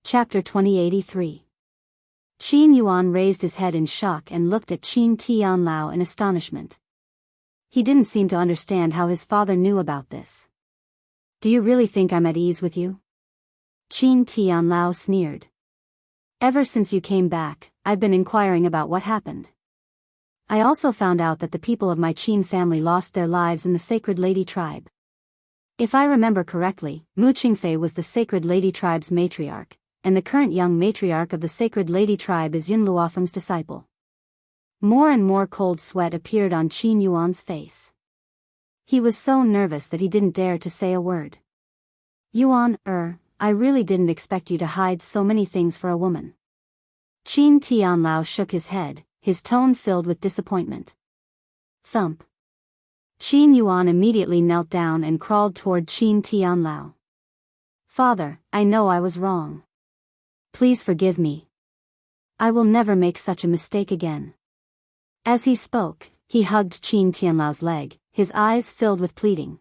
Chapter 2083. Qin Yuan raised his head in shock and looked at Qin Tianlao in astonishment. He didn't seem to understand how his father knew about this. "Do you really think I'm at ease with you?" Qin Tianlao sneered. "Ever since you came back, I've been inquiring about what happened. I also found out that the people of my Qin family lost their lives in the Sacred Lady tribe. If I remember correctly, Mu Qingfei was the Sacred Lady tribe's matriarch, and the current young matriarch of the Sacred Lady tribe is Yun Luofeng's disciple." More and more cold sweat appeared on Qin Yuan's face. He was so nervous that he didn't dare to say a word. "Yuan, I really didn't expect you to hide so many things for a woman." Qin Tianlao shook his head, his tone filled with disappointment. Thump. Qin Yuan immediately knelt down and crawled toward Qin Tianlao. "Father, I know I was wrong. Please forgive me. I will never make such a mistake again." As he spoke, he hugged Qin Tianlao's leg, his eyes filled with pleading.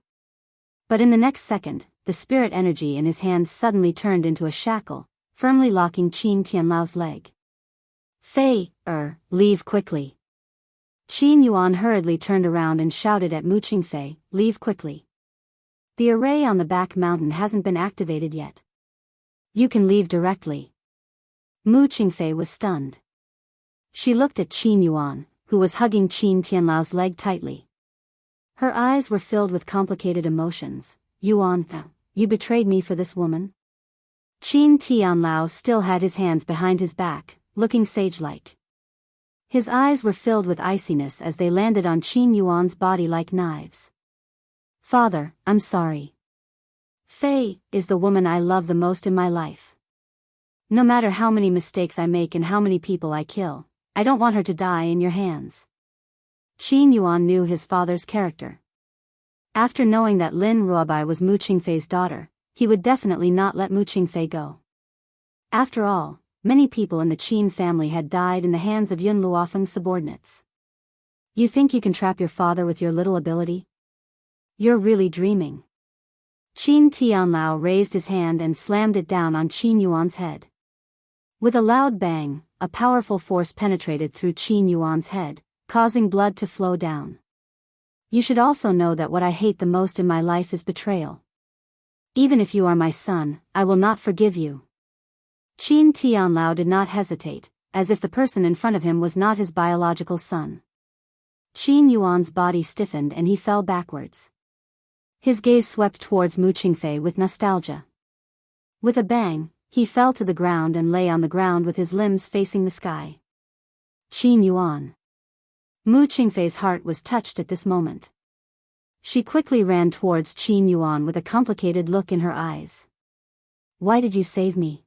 But in the next second, the spirit energy in his hands suddenly turned into a shackle, firmly locking Qin Tianlao's leg. "Fei, leave quickly." Qin Yuan hurriedly turned around and shouted at Mu Qingfei, "Leave quickly. The array on the back mountain hasn't been activated yet. You can leave directly." Mu Qingfei was stunned. She looked at Qin Yuan, who was hugging Qin Tianlao's leg tightly. Her eyes were filled with complicated emotions. "Yuan, you betrayed me for this woman?" Qin Tianlao still had his hands behind his back, looking sage-like. His eyes were filled with iciness as they landed on Qin Yuan's body like knives. "Father, I'm sorry. Fei is the woman I love the most in my life. No matter how many mistakes I make and how many people I kill, I don't want her to die in your hands." Qin Yuan knew his father's character. After knowing that Lin Ruobai was Mu Qingfei's daughter, he would definitely not let Mu Qingfei go. After all, many people in the Qin family had died in the hands of Yun Luofeng's subordinates. "You think you can trap your father with your little ability? You're really dreaming." Qin Tianlao raised his hand and slammed it down on Qin Yuan's head. With a loud bang, a powerful force penetrated through Qin Yuan's head, causing blood to flow down. "You should also know that what I hate the most in my life is betrayal. Even if you are my son, I will not forgive you." Qin Tianlao did not hesitate, as if the person in front of him was not his biological son. Qin Yuan's body stiffened and he fell backwards. His gaze swept towards Mu Qingfei with nostalgia. With a bang, he fell to the ground and lay on the ground with his limbs facing the sky. "Qin Yuan." Mu Qingfei's heart was touched at this moment. She quickly ran towards Qin Yuan with a complicated look in her eyes. "Why did you save me?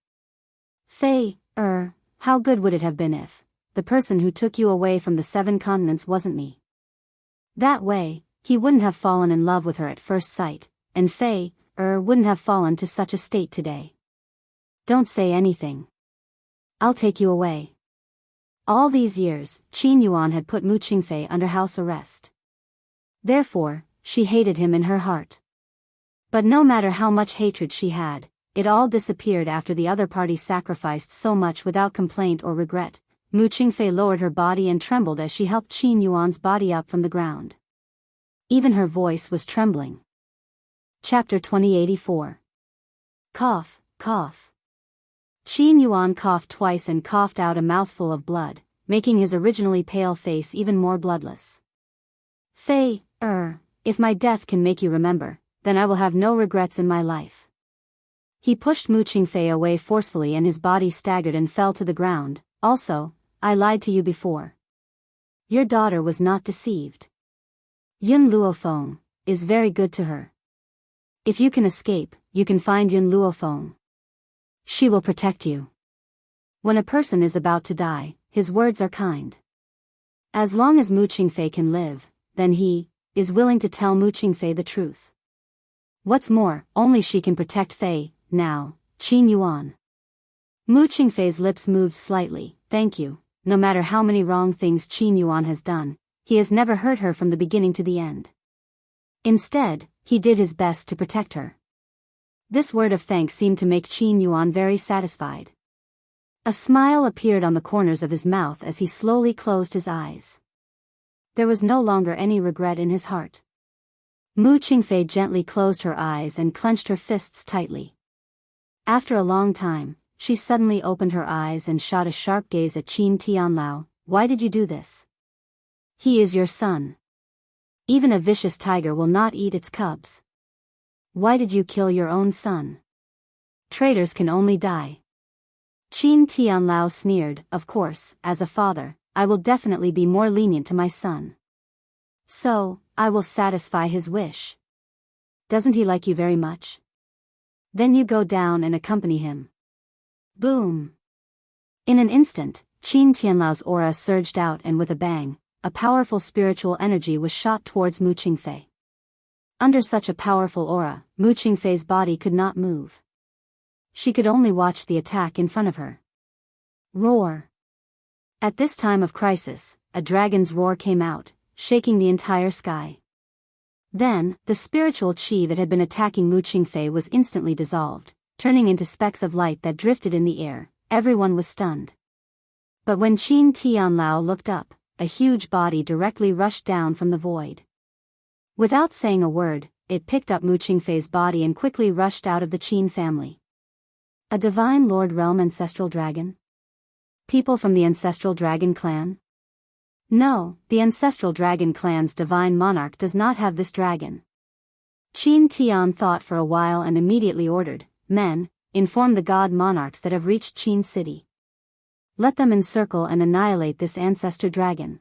Fei, how good would it have been if the person who took you away from the 7 continents wasn't me? That way, he wouldn't have fallen in love with her at first sight, and Fei, wouldn't have fallen to such a state today. Don't say anything. I'll take you away." All these years, Qin Yuan had put Mu Qingfei under house arrest. Therefore, she hated him in her heart. But no matter how much hatred she had, it all disappeared after the other party sacrificed so much without complaint or regret. Mu Qingfei lowered her body and trembled as she helped Qin Yuan's body up from the ground. Even her voice was trembling. Chapter 2084. Cough, cough. Qin Yuan coughed twice and coughed out a mouthful of blood, making his originally pale face even more bloodless. "Fei, if my death can make you remember, then I will have no regrets in my life." He pushed Mu Qingfei away forcefully and his body staggered and fell to the ground. "Also, I lied to you before. Your daughter was not deceived. Yun Luofeng is very good to her. If you can escape, you can find Yun Luofeng. She will protect you." When a person is about to die, his words are kind. As long as Mu Qingfei can live, then he is willing to tell Mu Qingfei the truth. What's more, only she can protect Fei, now, Qin Yuan. Mu Qingfei's lips moved slightly. "Thank you. No matter how many wrong things Qin Yuan has done, he has never hurt her from the beginning to the end. Instead, he did his best to protect her." This word of thanks seemed to make Qin Yuan very satisfied. A smile appeared on the corners of his mouth as he slowly closed his eyes. There was no longer any regret in his heart. Mu Qingfei gently closed her eyes and clenched her fists tightly. After a long time, she suddenly opened her eyes and shot a sharp gaze at Qin Tianlao. Why did you do this? He is your son. Even a vicious tiger will not eat its cubs. Why did you kill your own son? Traitors can only die. Qin Tianlao sneered. Of course, as a father, I will definitely be more lenient to my son. So, I will satisfy his wish. Doesn't he like you very much? Then you go down and accompany him. Boom! In an instant, Qin Tianlao's aura surged out and with a bang, a powerful spiritual energy was shot towards Mu Qingfei. Under such a powerful aura, Mu Qingfei's body could not move. She could only watch the attack in front of her. Roar! At this time of crisis, a dragon's roar came out, shaking the entire sky. Then, the spiritual qi that had been attacking Mu Qingfei was instantly dissolved, turning into specks of light that drifted in the air. Everyone was stunned. But when Qin Tianlao looked up, a huge body directly rushed down from the void. Without saying a word, it picked up Mu Qingfei's body and quickly rushed out of the Qin family. A divine Lord Realm ancestral dragon? People from the ancestral dragon clan? No, the ancestral dragon clan's divine monarch does not have this dragon. Qin Tian thought for a while and immediately ordered, men, inform the god monarchs that have reached Qin City. Let them encircle and annihilate this ancestor dragon.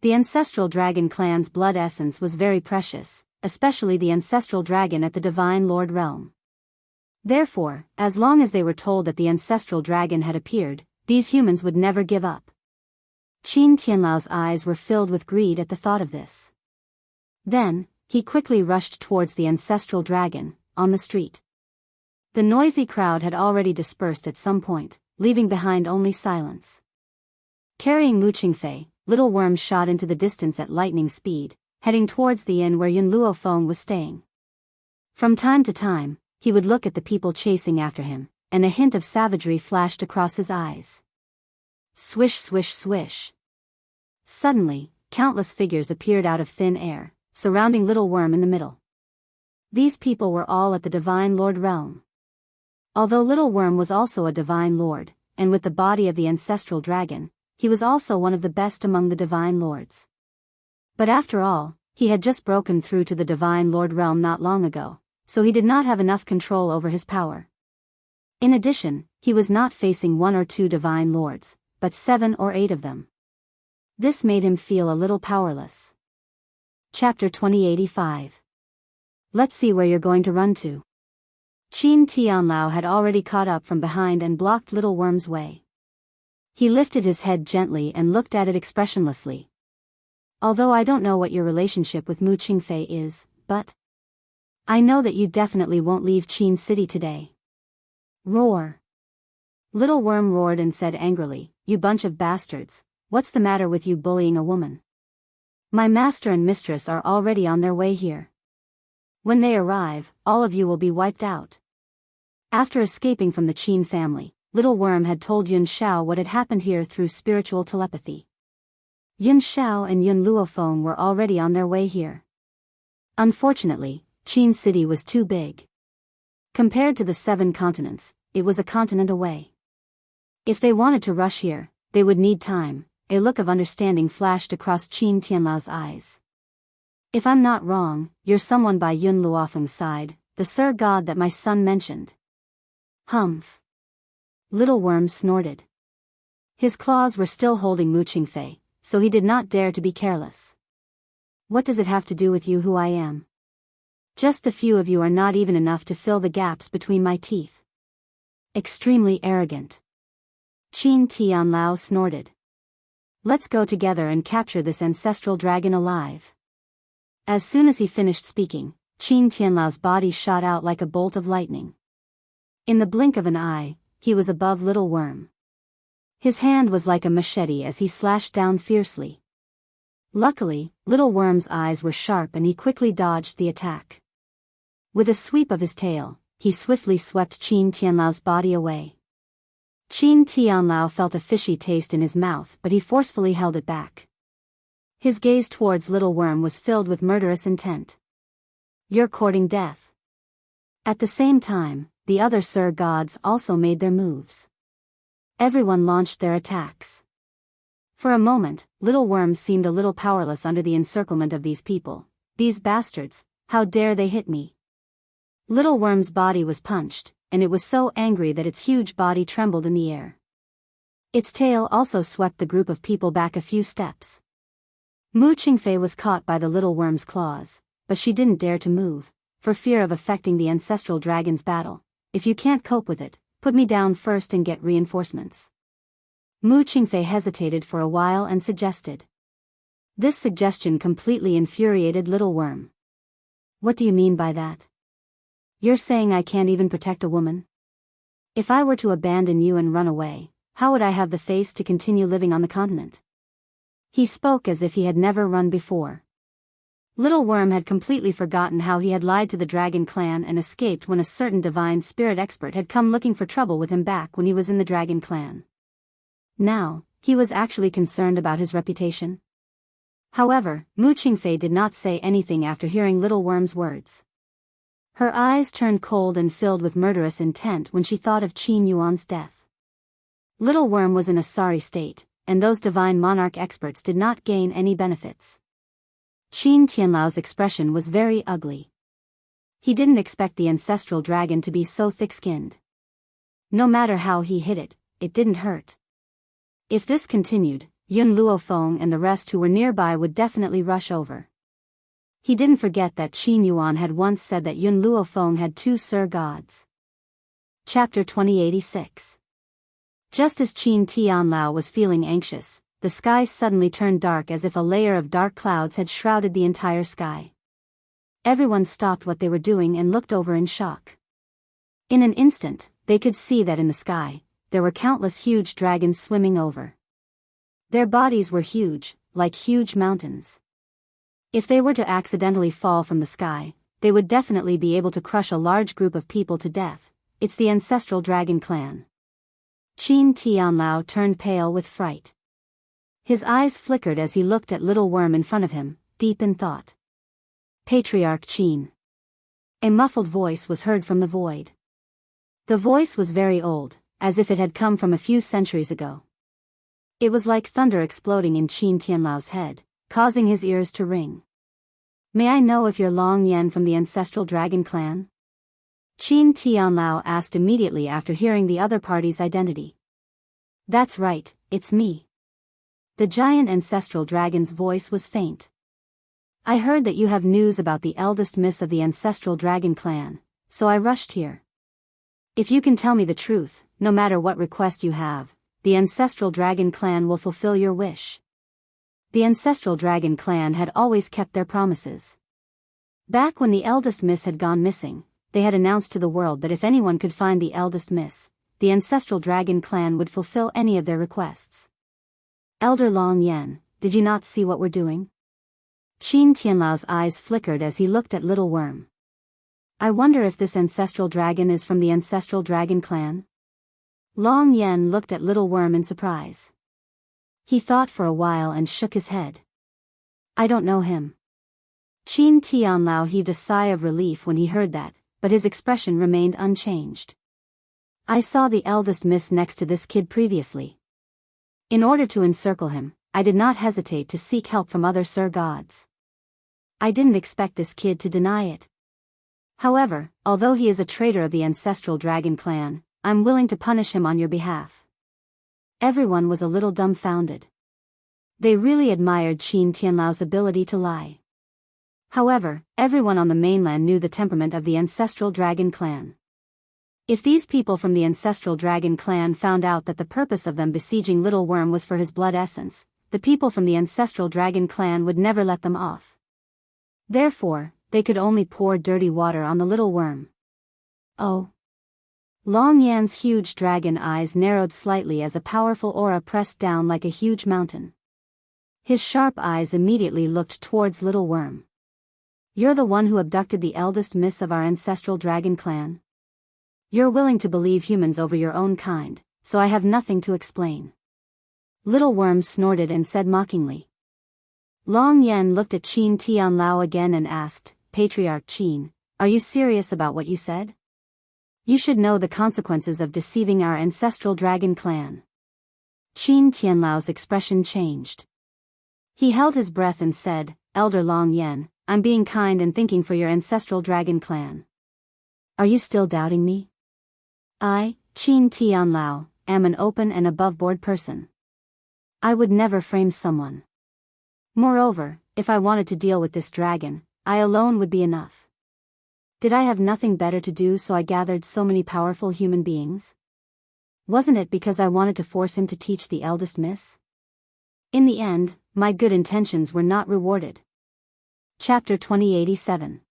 The ancestral dragon clan's blood essence was very precious, especially the ancestral dragon at the divine Lord Realm. Therefore, as long as they were told that the ancestral dragon had appeared, these humans would never give up. Qin Tianlao's eyes were filled with greed at the thought of this. Then, he quickly rushed towards the ancestral dragon, on the street. The noisy crowd had already dispersed at some point, leaving behind only silence. Carrying Mu Qingfei, Little Worm shot into the distance at lightning speed, heading towards the inn where Yun Luofeng was staying. From time to time, he would look at the people chasing after him, and a hint of savagery flashed across his eyes. Swish swish swish. Suddenly, countless figures appeared out of thin air, surrounding Little Worm in the middle. These people were all at the Divine Lord Realm. Although Little Worm was also a Divine Lord, and with the body of the ancestral dragon, he was also one of the best among the Divine Lords. But after all, he had just broken through to the Divine Lord Realm not long ago, so he did not have enough control over his power. In addition, he was not facing 1 or 2 Divine Lords, but 7 or 8 of them. This made him feel a little powerless. Chapter 2085. Let's see where you're going to run to. Qin Tianlao had already caught up from behind and blocked Little Worm's way. He lifted his head gently and looked at it expressionlessly. Although I don't know what your relationship with Mu Qingfei is, but I know that you definitely won't leave Qin City today. Roar. Little Worm roared and said angrily, "You bunch of bastards, what's the matter with you bullying a woman? My master and mistress are already on their way here. When they arrive, all of you will be wiped out." After escaping from the Qin family, Little Worm had told Yun Xiao what had happened here through spiritual telepathy. Yun Xiao and Yun Luofeng were already on their way here. Unfortunately, Qin City was too big. Compared to the 7 continents, it was a continent away. If they wanted to rush here, they would need time. A look of understanding flashed across Qin Tianlao's eyes. If I'm not wrong, you're someone by Yun Luofeng's side, the Sir God that my son mentioned. Humph. Little Worm snorted. His claws were still holding Mu Qingfei, so he did not dare to be careless. What does it have to do with you who I am? Just the few of you are not even enough to fill the gaps between my teeth. Extremely arrogant. Qin Tianlao snorted. Let's go together and capture this ancestral dragon alive. As soon as he finished speaking, Qin Tianlao's body shot out like a bolt of lightning. In the blink of an eye, he was above Little Worm. His hand was like a machete as he slashed down fiercely. Luckily, Little Worm's eyes were sharp and he quickly dodged the attack. With a sweep of his tail, he swiftly swept Qin Tianlao's body away. Qin Tianlao felt a fishy taste in his mouth, but he forcefully held it back. His gaze towards Little Worm was filled with murderous intent. "You're courting death." At the same time, the other Sir Gods also made their moves. Everyone launched their attacks. For a moment, Little Worm seemed a little powerless under the encirclement of these people. "These bastards, how dare they hit me?" Little Worm's body was punched, and it was so angry that its huge body trembled in the air. Its tail also swept the group of people back a few steps. Mu Qingfei was caught by the Little Worm's claws, but she didn't dare to move, for fear of affecting the ancestral dragon's battle. "If you can't cope with it, put me down first and get reinforcements." Mu Qingfei hesitated for a while and suggested. This suggestion completely infuriated Little Worm. "What do you mean by that? You're saying I can't even protect a woman? If I were to abandon you and run away, how would I have the face to continue living on the continent?" He spoke as if he had never run before. Little Worm had completely forgotten how he had lied to the Dragon Clan and escaped when a certain divine spirit expert had come looking for trouble with him back when he was in the Dragon Clan. Now, he was actually concerned about his reputation. However, Mu Qingfei did not say anything after hearing Little Worm's words. Her eyes turned cold and filled with murderous intent when she thought of Qin Yuan's death. Little Worm was in a sorry state, and those divine monarch experts did not gain any benefits. Qin Tianlao's expression was very ugly. He didn't expect the ancestral dragon to be so thick-skinned. No matter how he hit it, it didn't hurt. If this continued, Yun Luofeng and the rest who were nearby would definitely rush over. He didn't forget that Qin Yuan had once said that Yun Luofeng had 2 Sir Gods. Chapter 2086. Just as Qin Tianlao was feeling anxious, the sky suddenly turned dark as if a layer of dark clouds had shrouded the entire sky. Everyone stopped what they were doing and looked over in shock. In an instant, they could see that in the sky, there were countless huge dragons swimming over. Their bodies were huge, like huge mountains. If they were to accidentally fall from the sky, they would definitely be able to crush a large group of people to death. It's the ancestral dragon clan. Qin Tianlao turned pale with fright. His eyes flickered as he looked at Little Worm in front of him, deep in thought. "Patriarch Qin." A muffled voice was heard from the void. The voice was very old, as if it had come from a few centuries ago. It was like thunder exploding in Qin Tianlao's head, causing his ears to ring. "May I know if you're Long Yan from the ancestral dragon clan?" Qin Tianlao asked immediately after hearing the other party's identity. "That's right, it's me." The giant ancestral dragon's voice was faint. "I heard that you have news about the eldest miss of the ancestral dragon clan, so I rushed here. If you can tell me the truth, no matter what request you have, the ancestral dragon clan will fulfill your wish." The ancestral dragon clan had always kept their promises. Back when the eldest miss had gone missing, they had announced to the world that if anyone could find the eldest miss, the ancestral dragon clan would fulfill any of their requests. "Elder Long Yan, did you not see what we're doing?" Qin Tianlao's eyes flickered as he looked at Little Worm. "I wonder if this ancestral dragon is from the ancestral dragon clan?" Long Yan looked at Little Worm in surprise. He thought for a while and shook his head. "I don't know him." Qin Tianlao heaved a sigh of relief when he heard that, but his expression remained unchanged. "I saw the eldest miss next to this kid previously. In order to encircle him, I did not hesitate to seek help from other Sir Gods. I didn't expect this kid to deny it. However, although he is a traitor of the ancestral dragon clan, I'm willing to punish him on your behalf." Everyone was a little dumbfounded. They really admired Qin Tianlao's ability to lie. However, everyone on the mainland knew the temperament of the ancestral dragon clan. If these people from the ancestral dragon clan found out that the purpose of them besieging Little Worm was for his blood essence, the people from the ancestral dragon clan would never let them off. Therefore, they could only pour dirty water on the Little Worm. "Oh." Long Yan's huge dragon eyes narrowed slightly as a powerful aura pressed down like a huge mountain. His sharp eyes immediately looked towards Little Worm. "You're the one who abducted the eldest miss of our ancestral dragon clan?" You're willing to believe humans over your own kind, so I have nothing to explain. Little Worm snorted and said mockingly. Long Yen looked at Qin Tianlao again and asked, Patriarch Qin, are you serious about what you said? You should know the consequences of deceiving our ancestral dragon clan. Qin Tianlao's expression changed. He held his breath and said, Elder Long Yen, I'm being kind and thinking for your ancestral dragon clan. Are you still doubting me? I, Qin Tianlao, am an open and above-board person. I would never frame someone. Moreover, if I wanted to deal with this dragon, I alone would be enough. Did I have nothing better to do, so I gathered so many powerful human beings? Wasn't it because I wanted to force him to teach the eldest miss? In the end, my good intentions were not rewarded. Chapter 2087.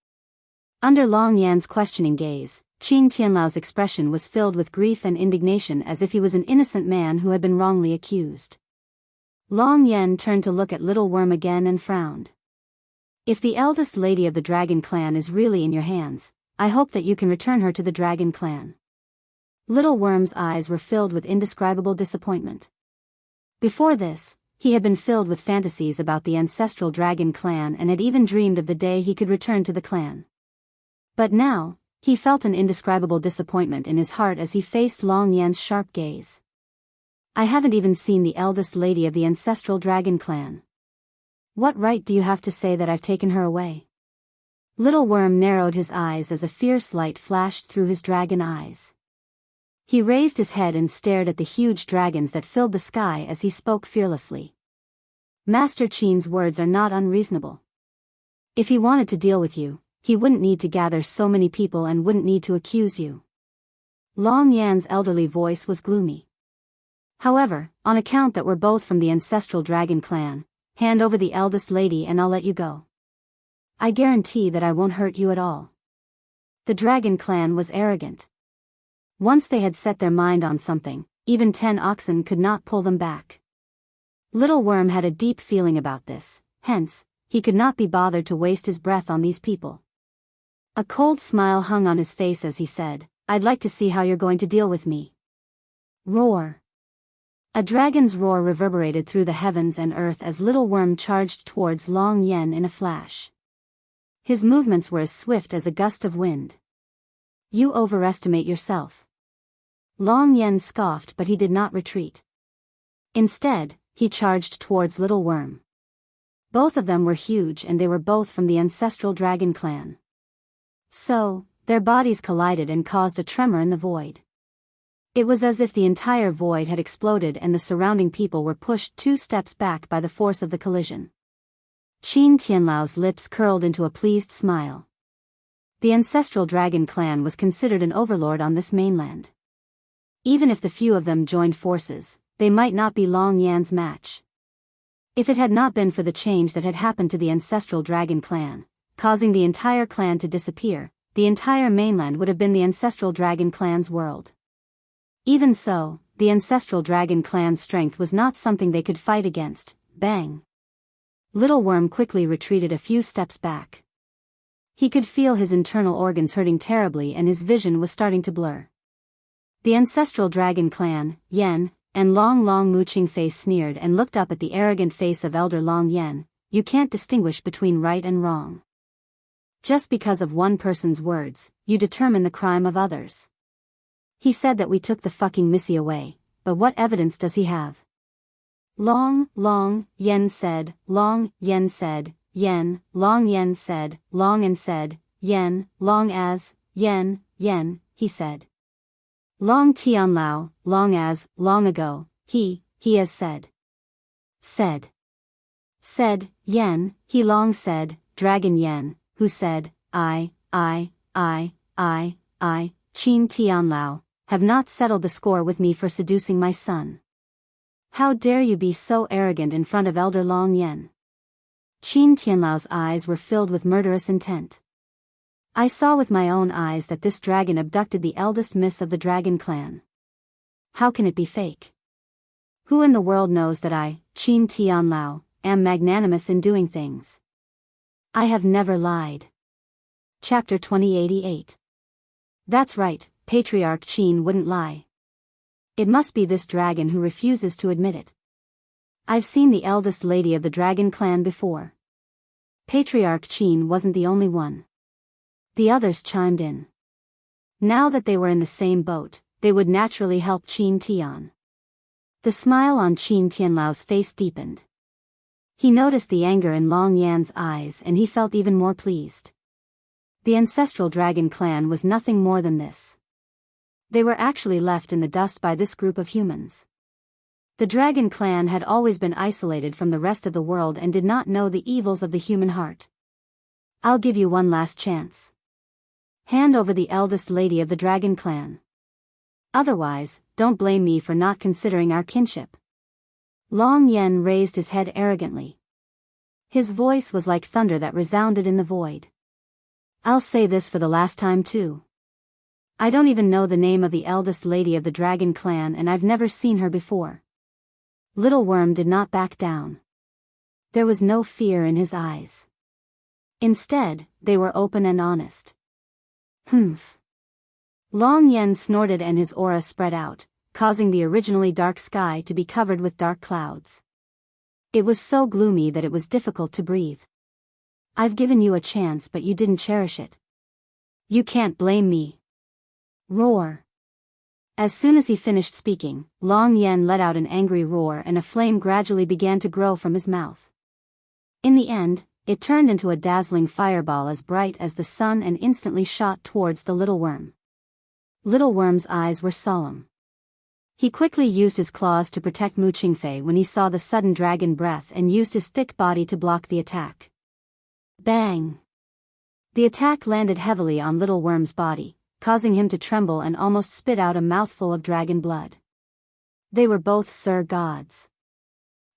Under Long Yan's questioning gaze, Qin Tianlao's expression was filled with grief and indignation, as if he was an innocent man who had been wrongly accused. Long Yan turned to look at Little Worm again and frowned. If the eldest lady of the Dragon Clan is really in your hands, I hope that you can return her to the Dragon Clan. Little Worm's eyes were filled with indescribable disappointment. Before this, he had been filled with fantasies about the ancestral Dragon Clan and had even dreamed of the day he could return to the clan. But now, he felt an indescribable disappointment in his heart as he faced Long Yan's sharp gaze. I haven't even seen the eldest lady of the ancestral Dragon Clan. What right do you have to say that I've taken her away? Little Worm narrowed his eyes as a fierce light flashed through his dragon eyes. He raised his head and stared at the huge dragons that filled the sky as he spoke fearlessly. Master Qin's words are not unreasonable. If he wanted to deal with you, he wouldn't need to gather so many people and wouldn't need to accuse you. Long Yan's elderly voice was gloomy. However, on account that we're both from the ancestral Dragon Clan, hand over the eldest lady and I'll let you go. I guarantee that I won't hurt you at all. The Dragon Clan was arrogant. Once they had set their mind on something, even 10 oxen could not pull them back. Little Worm had a deep feeling about this, hence, he could not be bothered to waste his breath on these people. A cold smile hung on his face as he said, I'd like to see how you're going to deal with me. Roar. A dragon's roar reverberated through the heavens and earth as Little Worm charged towards Long Yen in a flash. His movements were as swift as a gust of wind. You overestimate yourself. Long Yen scoffed, but he did not retreat. Instead, he charged towards Little Worm. Both of them were huge and they were both from the ancestral Dragon Clan. So, their bodies collided and caused a tremor in the void. It was as if the entire void had exploded and the surrounding people were pushed 2 steps back by the force of the collision. Qin Tianlao's lips curled into a pleased smile. The ancestral Dragon Clan was considered an overlord on this mainland. Even if the few of them joined forces, they might not be Long Yan's match. If it had not been for the change that had happened to the ancestral Dragon Clan, causing the entire clan to disappear, the entire mainland would have been the ancestral Dragon Clan's world. Even so, the ancestral Dragon Clan's strength was not something they could fight against. Bang! Little Worm quickly retreated a few steps back. He could feel his internal organs hurting terribly and his vision was starting to blur. The ancestral Dragon Clan, Yen, and Long Mooching Face sneered and looked up at the arrogant face of Elder Long Yen. You can't distinguish between right and wrong. Just because of one person's words, you determine the crime of others. He said that we took the fucking Missy away, but what evidence does he have? Long Yen said, Long Yen said, Yen, Long Yen said, Long and said, Yen, Long as, Yen, he said. Long Tianlao, long as, long ago, he has said. Said, Yen, he long said, Dragon Yen, who said, I, Qin Tianlao, have not settled the score with me for seducing my son. How dare you be so arrogant in front of Elder Long Yen? Qin Tianlao's eyes were filled with murderous intent. I saw with my own eyes that this dragon abducted the eldest miss of the Dragon Clan. How can it be fake? Who in the world knows that I, Qin Tianlao, am magnanimous in doing things? I have never lied. Chapter 2088. That's right, Patriarch Qin wouldn't lie. It must be this dragon who refuses to admit it. I've seen the eldest lady of the dragon clan before. Patriarch Qin wasn't the only one. The others chimed in. Now that they were in the same boat, they would naturally help Qin Tian. The smile on Qin Tianlao's face deepened. He noticed the anger in Long Yan's eyes and he felt even more pleased. The ancestral dragon clan was nothing more than this. They were actually left in the dust by this group of humans. The dragon clan had always been isolated from the rest of the world and did not know the evils of the human heart. I'll give you one last chance. Hand over the eldest lady of the dragon clan. Otherwise, don't blame me for not considering our kinship. Long Yan raised his head arrogantly. His voice was like thunder that resounded in the void. I'll say this for the last time too. I don't even know the name of the eldest lady of the dragon clan and I've never seen her before. Little Worm did not back down. There was no fear in his eyes. Instead, they were open and honest. Humph. Long Yan snorted and his aura spread out, causing the originally dark sky to be covered with dark clouds. It was so gloomy that it was difficult to breathe. I've given you a chance but you didn't cherish it. You can't blame me. Roar. As soon as he finished speaking, Long Yan let out an angry roar and a flame gradually began to grow from his mouth. In the end, it turned into a dazzling fireball as bright as the sun and instantly shot towards the little worm. Little Worm's eyes were solemn. He quickly used his claws to protect Mu Qingfei when he saw the sudden dragon breath and used his thick body to block the attack. Bang! The attack landed heavily on Little Worm's body, causing him to tremble and almost spit out a mouthful of dragon blood. They were both Sir Gods.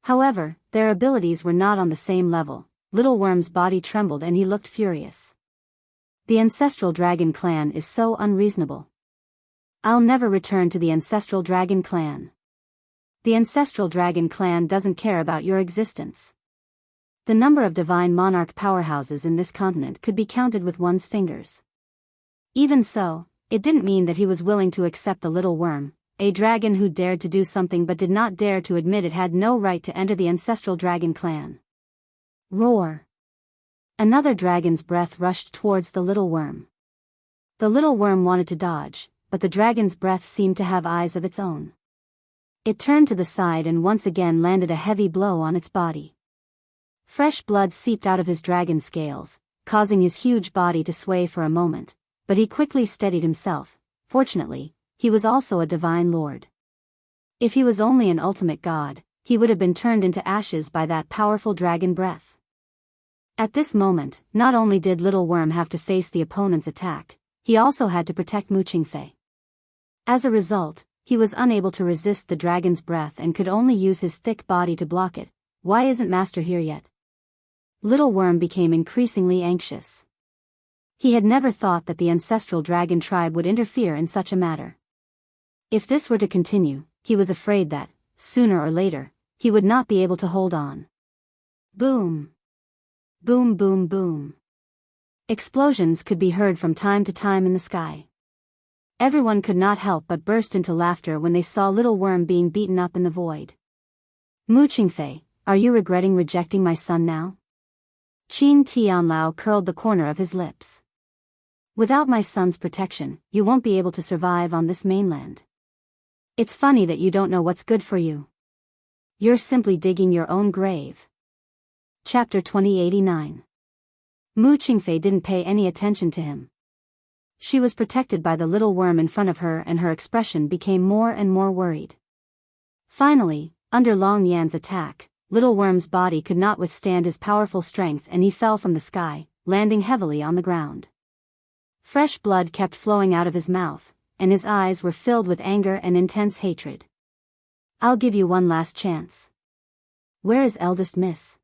However, their abilities were not on the same level. Little Worm's body trembled and he looked furious. The ancestral dragon clan is so unreasonable. I'll never return to the ancestral dragon clan. The ancestral dragon clan doesn't care about your existence. The number of divine monarch powerhouses in this continent could be counted with one's fingers. Even so, it didn't mean that he was willing to accept the little worm, a dragon who dared to do something but did not dare to admit it had no right to enter the ancestral dragon clan. Roar! Another dragon's breath rushed towards the little worm. The little worm wanted to dodge, but the dragon's breath seemed to have eyes of its own. It turned to the side and once again landed a heavy blow on its body. Fresh blood seeped out of his dragon scales, causing his huge body to sway for a moment, but he quickly steadied himself. Fortunately, he was also a divine lord. If he was only an ultimate god, he would have been turned into ashes by that powerful dragon breath. At this moment, not only did Little Worm have to face the opponent's attack, he also had to protect Mu Qingfei. As a result, he was unable to resist the dragon's breath and could only use his thick body to block it. Why isn't Master here yet? Little Worm became increasingly anxious. He had never thought that the ancestral dragon tribe would interfere in such a matter. If this were to continue, he was afraid that, sooner or later, he would not be able to hold on. Boom! Boom boom boom. Explosions could be heard from time to time in the sky. Everyone could not help but burst into laughter when they saw Little Worm being beaten up in the void. Mu Qingfei, are you regretting rejecting my son now? Qin Tianlao curled the corner of his lips. Without my son's protection, you won't be able to survive on this mainland. It's funny that you don't know what's good for you. You're simply digging your own grave. Chapter 2089. Mu Qingfei didn't pay any attention to him. She was protected by the little worm in front of her and her expression became more and more worried. Finally, under Long Yan's attack, Little Worm's body could not withstand his powerful strength and he fell from the sky, landing heavily on the ground. Fresh blood kept flowing out of his mouth, and his eyes were filled with anger and intense hatred. I'll give you one last chance. Where is Eldest Miss?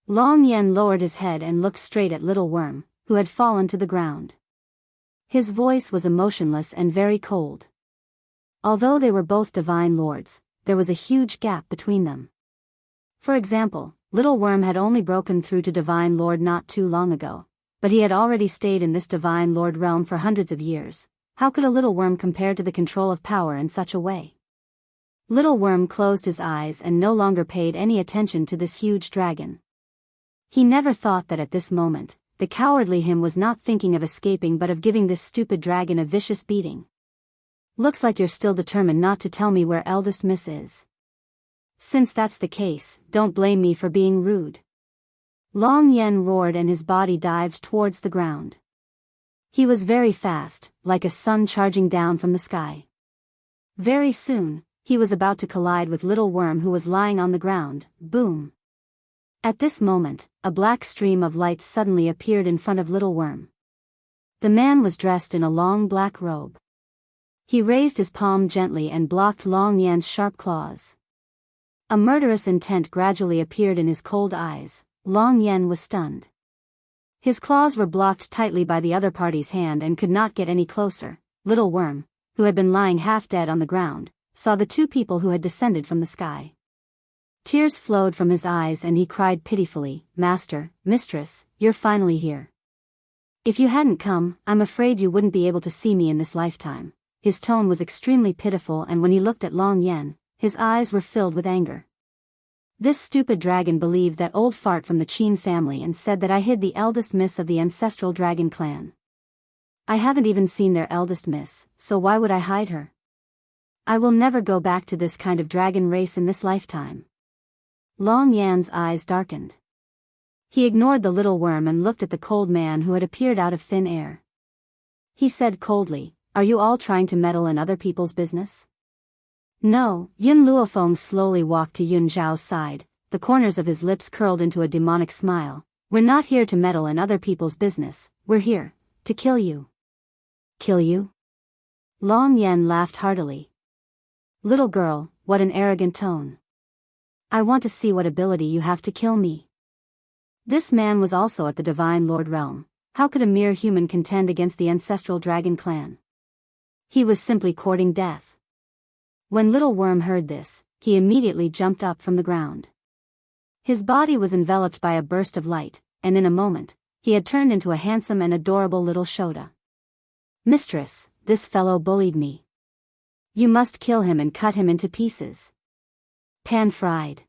Long Yan lowered his head and looked straight at Little Worm, who had fallen to the ground. His voice was emotionless and very cold. Although they were both divine lords, there was a huge gap between them. For example, Little Worm had only broken through to Divine Lord not too long ago, but he had already stayed in this Divine Lord realm for hundreds of years, How could a little worm compare to the control of power in such a way? Little worm closed his eyes and no longer paid any attention to this huge dragon. He never thought that at this moment, the cowardly him was not thinking of escaping but of giving this stupid dragon a vicious beating. Looks like you're still determined not to tell me where Eldest Miss is. Since that's the case, don't blame me for being rude. Long Yen roared and his body dived towards the ground. He was very fast, like a sun charging down from the sky. Very soon, he was about to collide with Little Worm who was lying on the ground. Boom! At this moment, a black stream of light suddenly appeared in front of Little Worm. The man was dressed in a long black robe. He raised his palm gently and blocked Long Yan's sharp claws. A murderous intent gradually appeared in his cold eyes. Long Yan was stunned. His claws were blocked tightly by the other party's hand and could not get any closer. Little Worm, who had been lying half dead on the ground, saw the two people who had descended from the sky. Tears flowed from his eyes and he cried pitifully, "Master, Mistress, you're finally here. If you hadn't come, I'm afraid you wouldn't be able to see me in this lifetime." His tone was extremely pitiful and when he looked at Long Yan, his eyes were filled with anger. This stupid dragon believed that old fart from the Qin family and said that I hid the eldest miss of the ancestral dragon clan. I haven't even seen their eldest miss, so why would I hide her? I will never go back to this kind of dragon race in this lifetime. Long Yan's eyes darkened. He ignored the little worm and looked at the cold man who had appeared out of thin air. He said coldly, "Are you all trying to meddle in other people's business?" "No." Yun Luofeng slowly walked to Yun Zhao's side, the corners of his lips curled into a demonic smile. "We're not here to meddle in other people's business, we're here to kill you." "Kill you?" Long Yan laughed heartily. "Little girl, what an arrogant tone. I want to see what ability you have to kill me." This man was also at the Divine Lord realm. How could a mere human contend against the ancestral dragon clan? He was simply courting death. When Little Worm heard this, he immediately jumped up from the ground. His body was enveloped by a burst of light, and in a moment, he had turned into a handsome and adorable little Shota. "Mistress, this fellow bullied me. You must kill him and cut him into pieces." Pan-fried.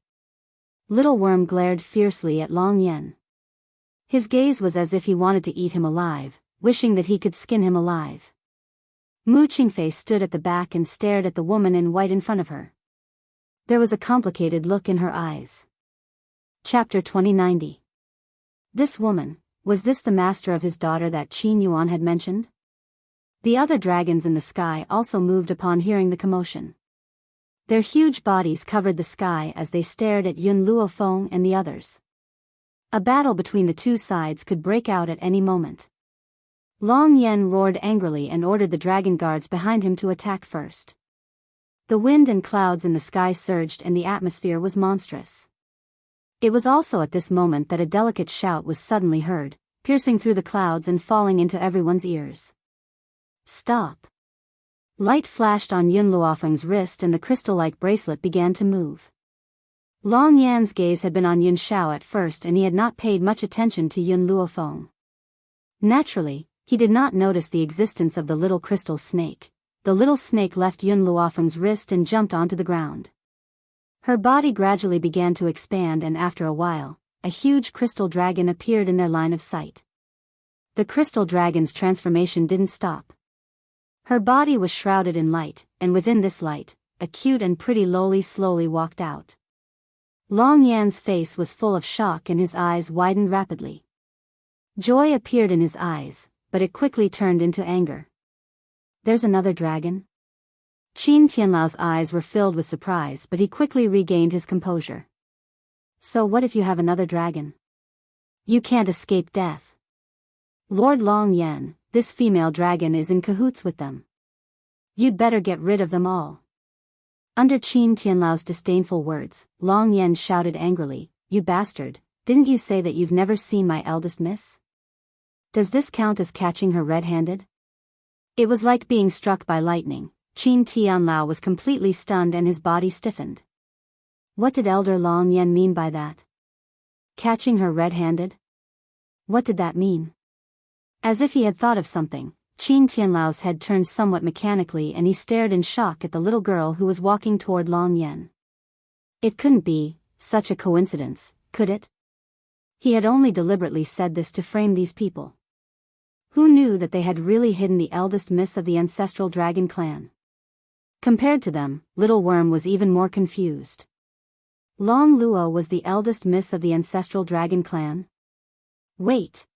Little Worm glared fiercely at Long Yan. His gaze was as if he wanted to eat him alive, wishing that he could skin him alive. Mu Qingfei stood at the back and stared at the woman in white in front of her. There was a complicated look in her eyes. Chapter 2090. This woman, was this the master of his daughter that Qin Yuan had mentioned? The other dragons in the sky also moved upon hearing the commotion. Their huge bodies covered the sky as they stared at Yun Luofeng and the others. A battle between the two sides could break out at any moment. Long Yan roared angrily and ordered the dragon guards behind him to attack first. The wind and clouds in the sky surged and the atmosphere was monstrous. It was also at this moment that a delicate shout was suddenly heard, piercing through the clouds and falling into everyone's ears. "Stop!" Light flashed on Yun Luofeng's wrist and the crystal-like bracelet began to move. Long Yan's gaze had been on Yun Xiao at first and he had not paid much attention to Yun Luofeng. Naturally, he did not notice the existence of the little crystal snake. The little snake left Yun Luofeng's wrist and jumped onto the ground. Her body gradually began to expand and after a while, a huge crystal dragon appeared in their line of sight. The crystal dragon's transformation didn't stop. Her body was shrouded in light, and within this light, a cute and pretty loli slowly walked out. Long Yan's face was full of shock and his eyes widened rapidly. Joy appeared in his eyes, but it quickly turned into anger. "There's another dragon?" Qin Tianlao's eyes were filled with surprise but he quickly regained his composure. "So what if you have another dragon? You can't escape death. Lord Long Yan, this female dragon is in cahoots with them. You'd better get rid of them all." Under Qin Tianlao's disdainful words, Long Yan shouted angrily, "You bastard, didn't you say that you've never seen my eldest miss? Does this count as catching her red-handed?" It was like being struck by lightning. Qin Tianlao was completely stunned and his body stiffened. What did Elder Long Yan mean by that? Catching her red-handed? What did that mean? As if he had thought of something, Qin Tianlao's head turned somewhat mechanically and he stared in shock at the little girl who was walking toward Long Yan. It couldn't be such a coincidence, could it? He had only deliberately said this to frame these people. Who knew that they had really hidden the eldest miss of the ancestral dragon clan? Compared to them, Little Worm was even more confused. Long Luo was the eldest miss of the ancestral dragon clan? Wait.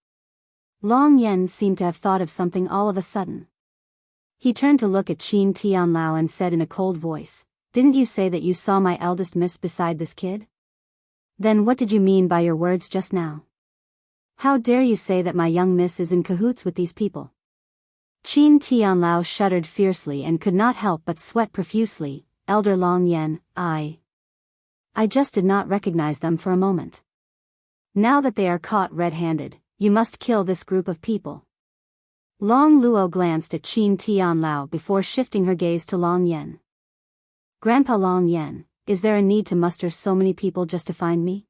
Long Yan seemed to have thought of something all of a sudden. He turned to look at Qin Tianlao and said in a cold voice, "Didn't you say that you saw my eldest miss beside this kid? Then what did you mean by your words just now? How dare you say that my young miss is in cahoots with these people?" Qin Tianlao shuddered fiercely and could not help but sweat profusely. "Elder Long Yan, I just did not recognize them for a moment. Now that they are caught red-handed, you must kill this group of people." Long Luo glanced at Qin Tianlao before shifting her gaze to Long Yan. "Grandpa Long Yan, is there a need to muster so many people just to find me?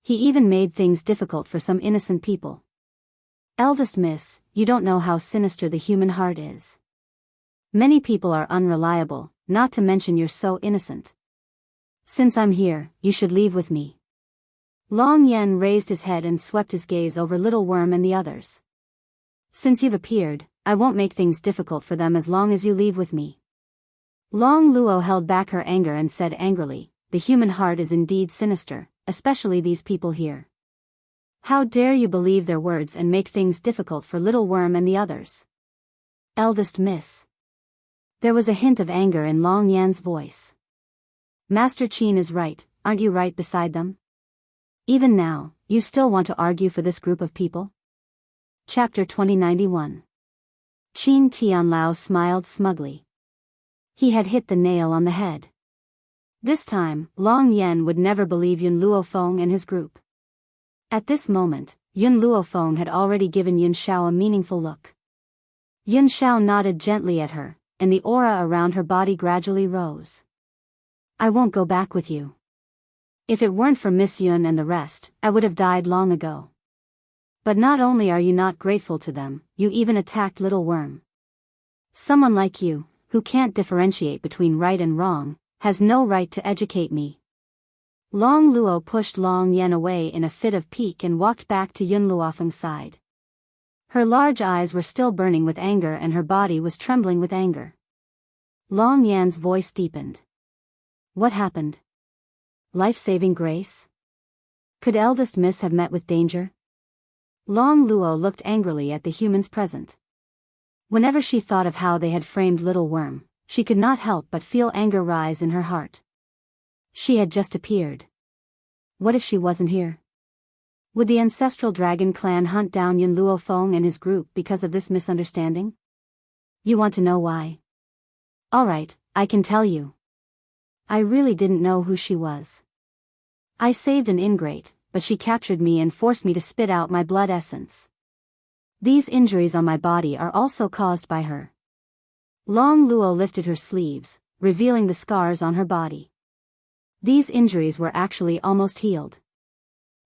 He even made things difficult for some innocent people. Eldest miss, you don't know how sinister the human heart is. Many people are unreliable, not to mention you're so innocent. Since I'm here, you should leave with me." Long Yan raised his head and swept his gaze over Little Worm and the others. "Since you've appeared, I won't make things difficult for them as long as you leave with me." Long Luo held back her anger and said angrily, "The human heart is indeed sinister, especially these people here. How dare you believe their words and make things difficult for Little Worm and the others? Eldest miss." There was a hint of anger in Long Yan's voice. "Master Qin is right, aren't you right beside them? Even now, you still want to argue for this group of people?" Chapter 2091. Qin Tianlao smiled smugly. He had hit the nail on the head. This time, Long Yan would never believe Yun Luofeng and his group. At this moment, Yun Luofeng had already given Yun Xiao a meaningful look. Yun Xiao nodded gently at her, and the aura around her body gradually rose. "I won't go back with you. If it weren't for Miss Yun and the rest, I would have died long ago. But not only are you not grateful to them, you even attacked Little Worm. Someone like you, who can't differentiate between right and wrong, has no right to educate me." Long Luo pushed Long Yan away in a fit of pique and walked back to Yun Luofeng's side. Her large eyes were still burning with anger and her body was trembling with anger. Long Yan's voice deepened. "What happened? Life-saving grace? Could Eldest Miss have met with danger?" Long Luo looked angrily at the humans present. Whenever she thought of how they had framed Little Worm, she could not help but feel anger rise in her heart. She had just appeared. What if she wasn't here? Would the ancestral dragon clan hunt down Yun Luofeng and his group because of this misunderstanding? You want to know why? Alright, I can tell you. I really didn't know who she was. I saved an ingrate, but she captured me and forced me to spit out my blood essence. These injuries on my body are also caused by her." Long Luo lifted her sleeves, revealing the scars on her body. These injuries were actually almost healed.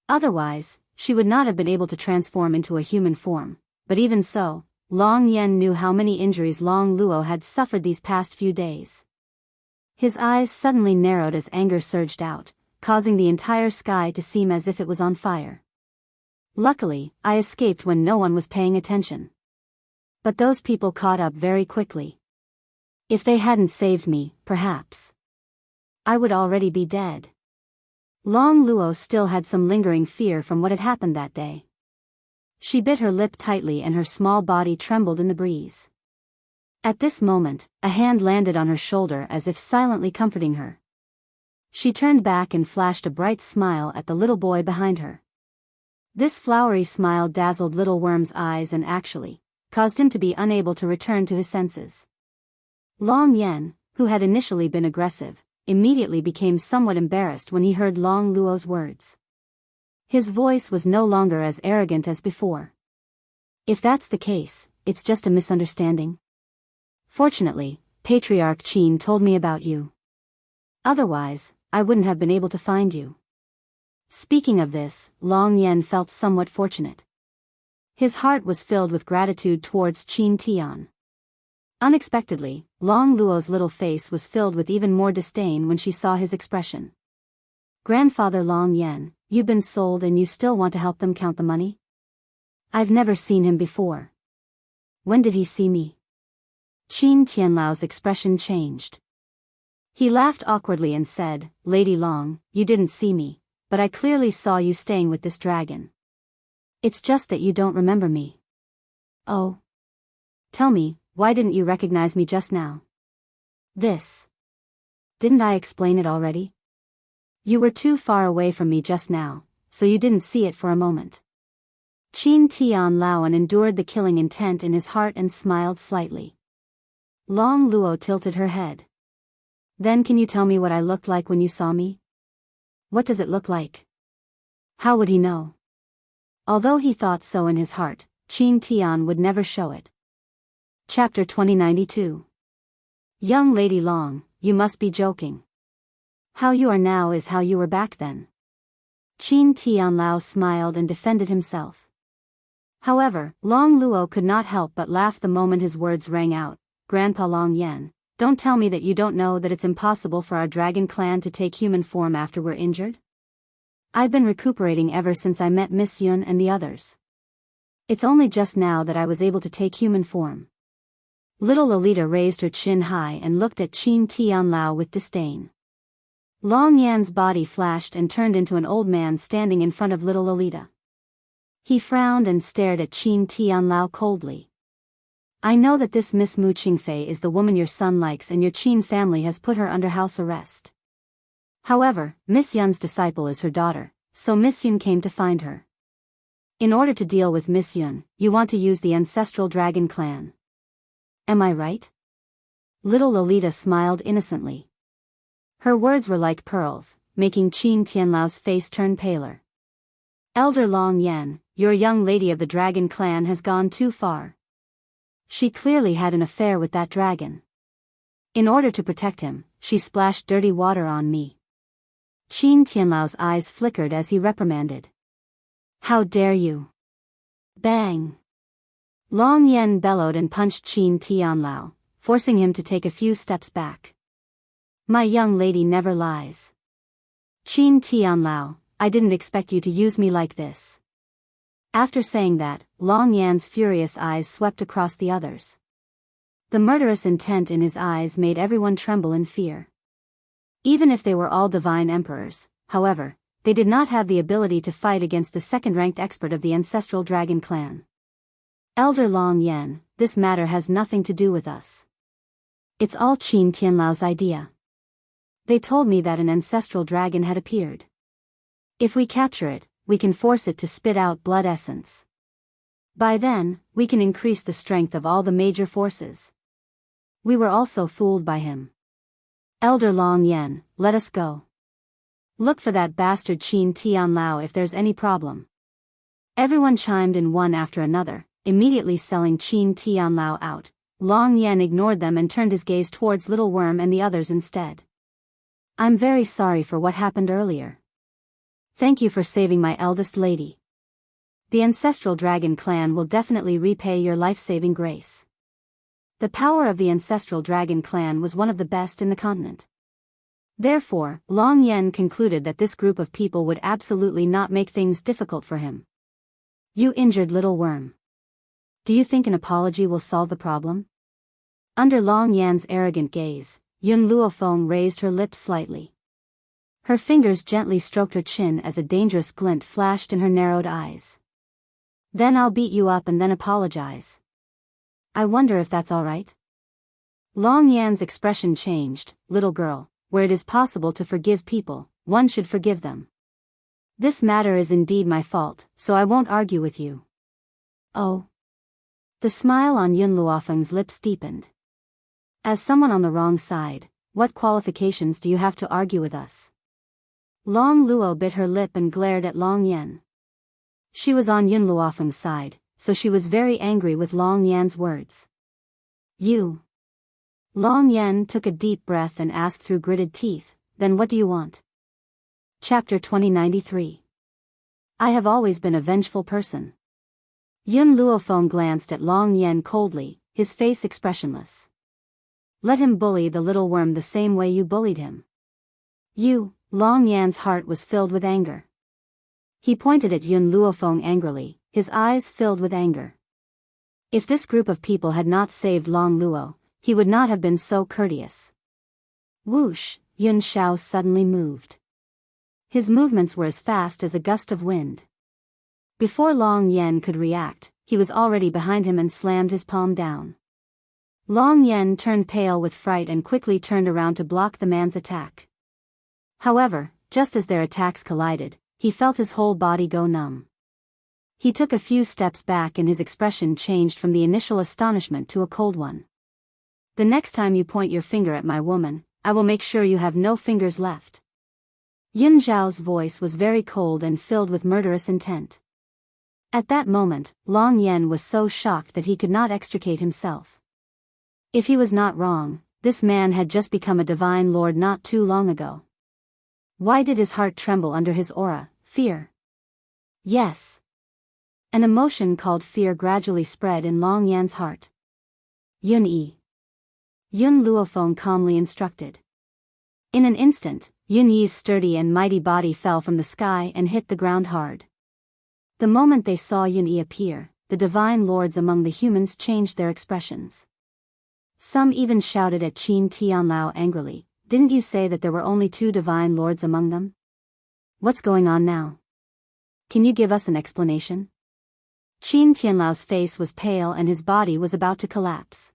Otherwise, she would not have been able to transform into a human form, but even so, Long Yan knew how many injuries Long Luo had suffered these past few days. His eyes suddenly narrowed as anger surged out, causing the entire sky to seem as if it was on fire. "Luckily, I escaped when no one was paying attention. But those people caught up very quickly. If they hadn't saved me, perhaps I would already be dead." Long Luo still had some lingering fear from what had happened that day. She bit her lip tightly and her small body trembled in the breeze. At this moment, a hand landed on her shoulder as if silently comforting her. She turned back and flashed a bright smile at the little boy behind her. This flowery smile dazzled Little Worm's eyes and actually caused him to be unable to return to his senses. Long Yan, who had initially been aggressive, immediately became somewhat embarrassed when he heard Long Luo's words. His voice was no longer as arrogant as before. "If that's the case, it's just a misunderstanding. Fortunately, Patriarch Qin told me about you. Otherwise, I wouldn't have been able to find you." Speaking of this, Long Yan felt somewhat fortunate. His heart was filled with gratitude towards Qin Tian. Unexpectedly, Long Luo's little face was filled with even more disdain when she saw his expression. Grandfather Long Yan, you've been sold and you still want to help them count the money? I've never seen him before. When did he see me? Qin Tianlao's expression changed. He laughed awkwardly and said, Lady Long, you didn't see me, but I clearly saw you staying with this dragon. It's just that you don't remember me. Oh. Tell me, why didn't you recognize me just now? This. Didn't I explain it already? You were too far away from me just now, so you didn't see it for a moment. Qin Tianlao endured the killing intent in his heart and smiled slightly. Long Luo tilted her head. Then can you tell me what I looked like when you saw me? What does it look like? How would he know? Although he thought so in his heart, Qin Tian would never show it. Chapter 2092. Young Lady Long, you must be joking. How you are now is how you were back then. Qin Tianlao smiled and defended himself. However, Long Luo could not help but laugh the moment his words rang out. Grandpa Long Yan, don't tell me that you don't know that it's impossible for our dragon clan to take human form after we're injured? I've been recuperating ever since I met Miss Yun and the others. It's only just now that I was able to take human form. Little Lolita raised her chin high and looked at Qin Tianlao with disdain. Long Yan's body flashed and turned into an old man standing in front of little Lolita. He frowned and stared at Qin Tianlao coldly. I know that this Miss Mu Qingfei is the woman your son likes and your Qin family has put her under house arrest. However, Miss Yun's disciple is her daughter, so Miss Yun came to find her. In order to deal with Miss Yun, you want to use the ancestral dragon clan. Am I right? Little Lolita smiled innocently. Her words were like pearls, making Qin Tianlao's face turn paler. Elder Long Yan, your young lady of the dragon clan has gone too far. She clearly had an affair with that dragon. In order to protect him, she splashed dirty water on me. Qin Tianlao's eyes flickered as he reprimanded. How dare you? Bang! Long Yan bellowed and punched Qin Tianlao, forcing him to take a few steps back. My young lady never lies. Qin Tianlao, I didn't expect you to use me like this. After saying that, Long Yan's furious eyes swept across the others. The murderous intent in his eyes made everyone tremble in fear. Even if they were all divine emperors, however, they did not have the ability to fight against the second-ranked expert of the ancestral dragon clan. Elder Long Yan, this matter has nothing to do with us. It's all Qin Tianlao's idea. They told me that an ancestral dragon had appeared. If we capture it, we can force it to spit out blood essence. By then, we can increase the strength of all the major forces. We were also fooled by him. Elder Long Yan, let us go. Look for that bastard Qin Tianlao if there's any problem. Everyone chimed in one after another, immediately selling Qin Tianlao out. Long Yan ignored them and turned his gaze towards Little Worm and the others instead. I'm very sorry for what happened earlier. Thank you for saving my eldest lady. The ancestral dragon clan will definitely repay your life-saving grace. The power of the ancestral dragon clan was one of the best in the continent. Therefore, Long Yan concluded that this group of people would absolutely not make things difficult for him. You injured Little Worm. Do you think an apology will solve the problem? Under Long Yan's arrogant gaze, Yun Luofeng raised her lips slightly. Her fingers gently stroked her chin as a dangerous glint flashed in her narrowed eyes. Then I'll beat you up and then apologize. I wonder if that's all right? Long Yan's expression changed. Little girl, where it is possible to forgive people, one should forgive them. This matter is indeed my fault, so I won't argue with you. Oh. The smile on Yun Luofeng's lips deepened. As someone on the wrong side, what qualifications do you have to argue with us? Long Luo bit her lip and glared at Long Yan. She was on Yun Luofeng's side, so she was very angry with Long Yan's words. You. Long Yan took a deep breath and asked through gritted teeth, then what do you want? Chapter 2093. I have always been a vengeful person. Yun Luofeng glanced at Long Yen coldly, his face expressionless. Let him bully the little worm the same way you bullied him. You, Long Yan's heart was filled with anger. He pointed at Yun Luofeng angrily, his eyes filled with anger. If this group of people had not saved Long Luo, he would not have been so courteous. Whoosh, Yun Xiao suddenly moved. His movements were as fast as a gust of wind. Before Long Yen could react, he was already behind him and slammed his palm down. Long Yen turned pale with fright and quickly turned around to block the man's attack. However, just as their attacks collided, he felt his whole body go numb. He took a few steps back and his expression changed from the initial astonishment to a cold one. The next time you point your finger at my woman, I will make sure you have no fingers left. Yun Zhao's voice was very cold and filled with murderous intent. At that moment, Long Yen was so shocked that he could not extricate himself. If he was not wrong, this man had just become a divine lord not too long ago. Why did his heart tremble under his aura? Fear. Yes. An emotion called fear gradually spread in Long Yan's heart. Yun Yi. Yun Luofeng calmly instructed. In an instant, Yun Yi's sturdy and mighty body fell from the sky and hit the ground hard. The moment they saw Yun Yi appear, the divine lords among the humans changed their expressions. Some even shouted at Qin Tianlao angrily, "Didn't you say that there were only 2 divine lords among them? What's going on now? Can you give us an explanation?" Qin Tianlao's face was pale and his body was about to collapse.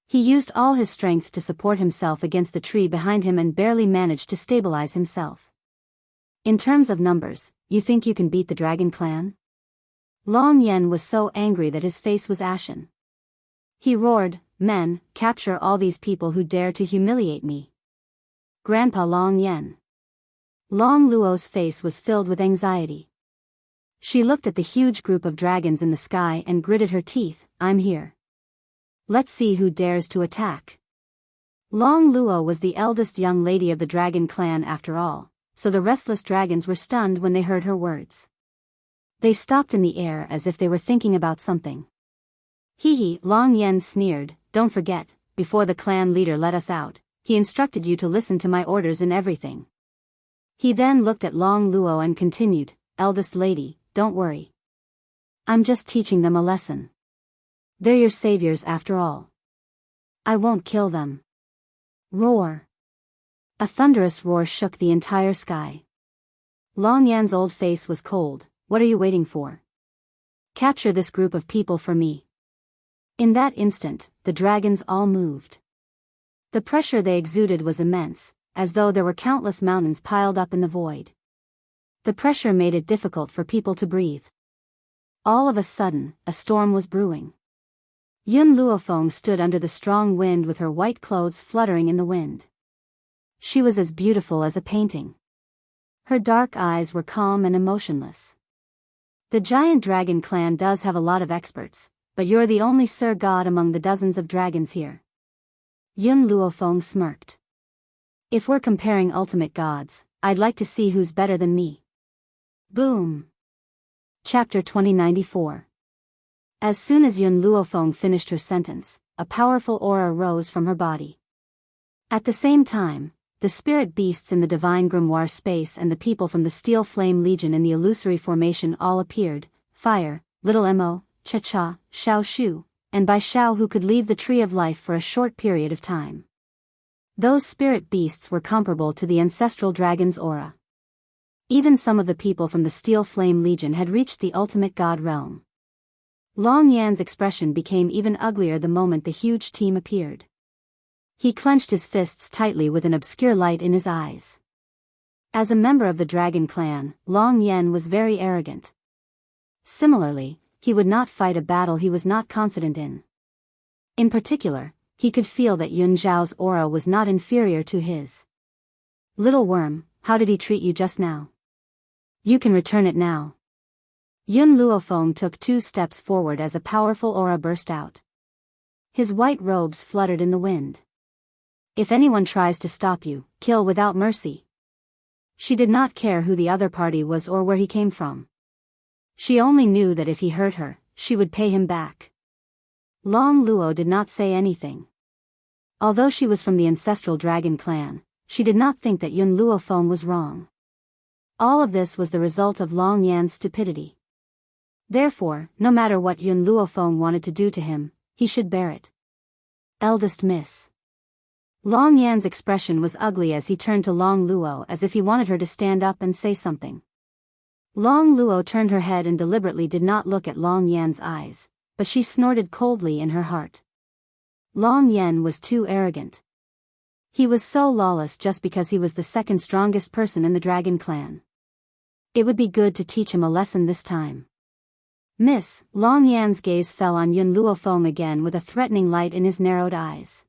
He used all his strength to support himself against the tree behind him and barely managed to stabilize himself. In terms of numbers, you think you can beat the Dragon Clan? Long Yen was so angry that his face was ashen. He roared, "Men, capture all these people who dare to humiliate me." Grandpa Long Yen. Long Luo's face was filled with anxiety. She looked at the huge group of dragons in the sky and gritted her teeth, "I'm here. Let's see who dares to attack." Long Luo was the eldest young lady of the Dragon Clan after all, so the restless dragons were stunned when they heard her words. They stopped in the air as if they were thinking about something. "Hee," Long Yen sneered, "don't forget, before the clan leader let us out, he instructed you to listen to my orders in everything." He then looked at Long Luo and continued, "Eldest lady, don't worry. I'm just teaching them a lesson. They're your saviors after all. I won't kill them." Roar. A thunderous roar shook the entire sky. Long Yan's old face was cold. "What are you waiting for? Capture this group of people for me." In that instant, the dragons all moved. The pressure they exuded was immense, as though there were countless mountains piled up in the void. The pressure made it difficult for people to breathe. All of a sudden, a storm was brewing. Yun Luofeng stood under the strong wind with her white clothes fluttering in the wind. She was as beautiful as a painting. Her dark eyes were calm and emotionless. "The giant dragon clan does have a lot of experts, but you're the only Sir God among the dozens of dragons here." Yun Luofeng smirked. "If we're comparing ultimate gods, I'd like to see who's better than me." Boom. Chapter 2094. As soon as Yun Luofeng finished her sentence, a powerful aura rose from her body. At the same time, the spirit beasts in the divine grimoire space and the people from the Steel Flame Legion in the illusory formation all appeared: Fire, Little Mo, Cha-Cha, Xiao Shu, and Bai Xiao, who could leave the Tree of Life for a short period of time. Those spirit beasts were comparable to the ancestral dragon's aura. Even some of the people from the Steel Flame Legion had reached the ultimate god realm. Long Yan's expression became even uglier the moment the huge team appeared. He clenched his fists tightly with an obscure light in his eyes. As a member of the Dragon Clan, Long Yan was very arrogant. Similarly, he would not fight a battle he was not confident in. In particular, he could feel that Yun Zhao's aura was not inferior to his. "Little worm, how did he treat you just now? You can return it now." Yun Luofeng took 2 steps forward as a powerful aura burst out. His white robes fluttered in the wind. "If anyone tries to stop you, kill without mercy." She did not care who the other party was or where he came from. She only knew that if he hurt her, she would pay him back. Long Luo did not say anything. Although she was from the ancestral dragon clan, she did not think that Yun Luofeng was wrong. All of this was the result of Long Yan's stupidity. Therefore, no matter what Yun Luofeng wanted to do to him, he should bear it. Eldest Miss. Long Yan's expression was ugly as he turned to Long Luo as if he wanted her to stand up and say something. Long Luo turned her head and deliberately did not look at Long Yan's eyes, but she snorted coldly in her heart. Long Yan was too arrogant. He was so lawless just because he was the second strongest person in the dragon clan. It would be good to teach him a lesson this time. Miss, Long Yan's gaze fell on Yun Luofeng again with a threatening light in his narrowed eyes.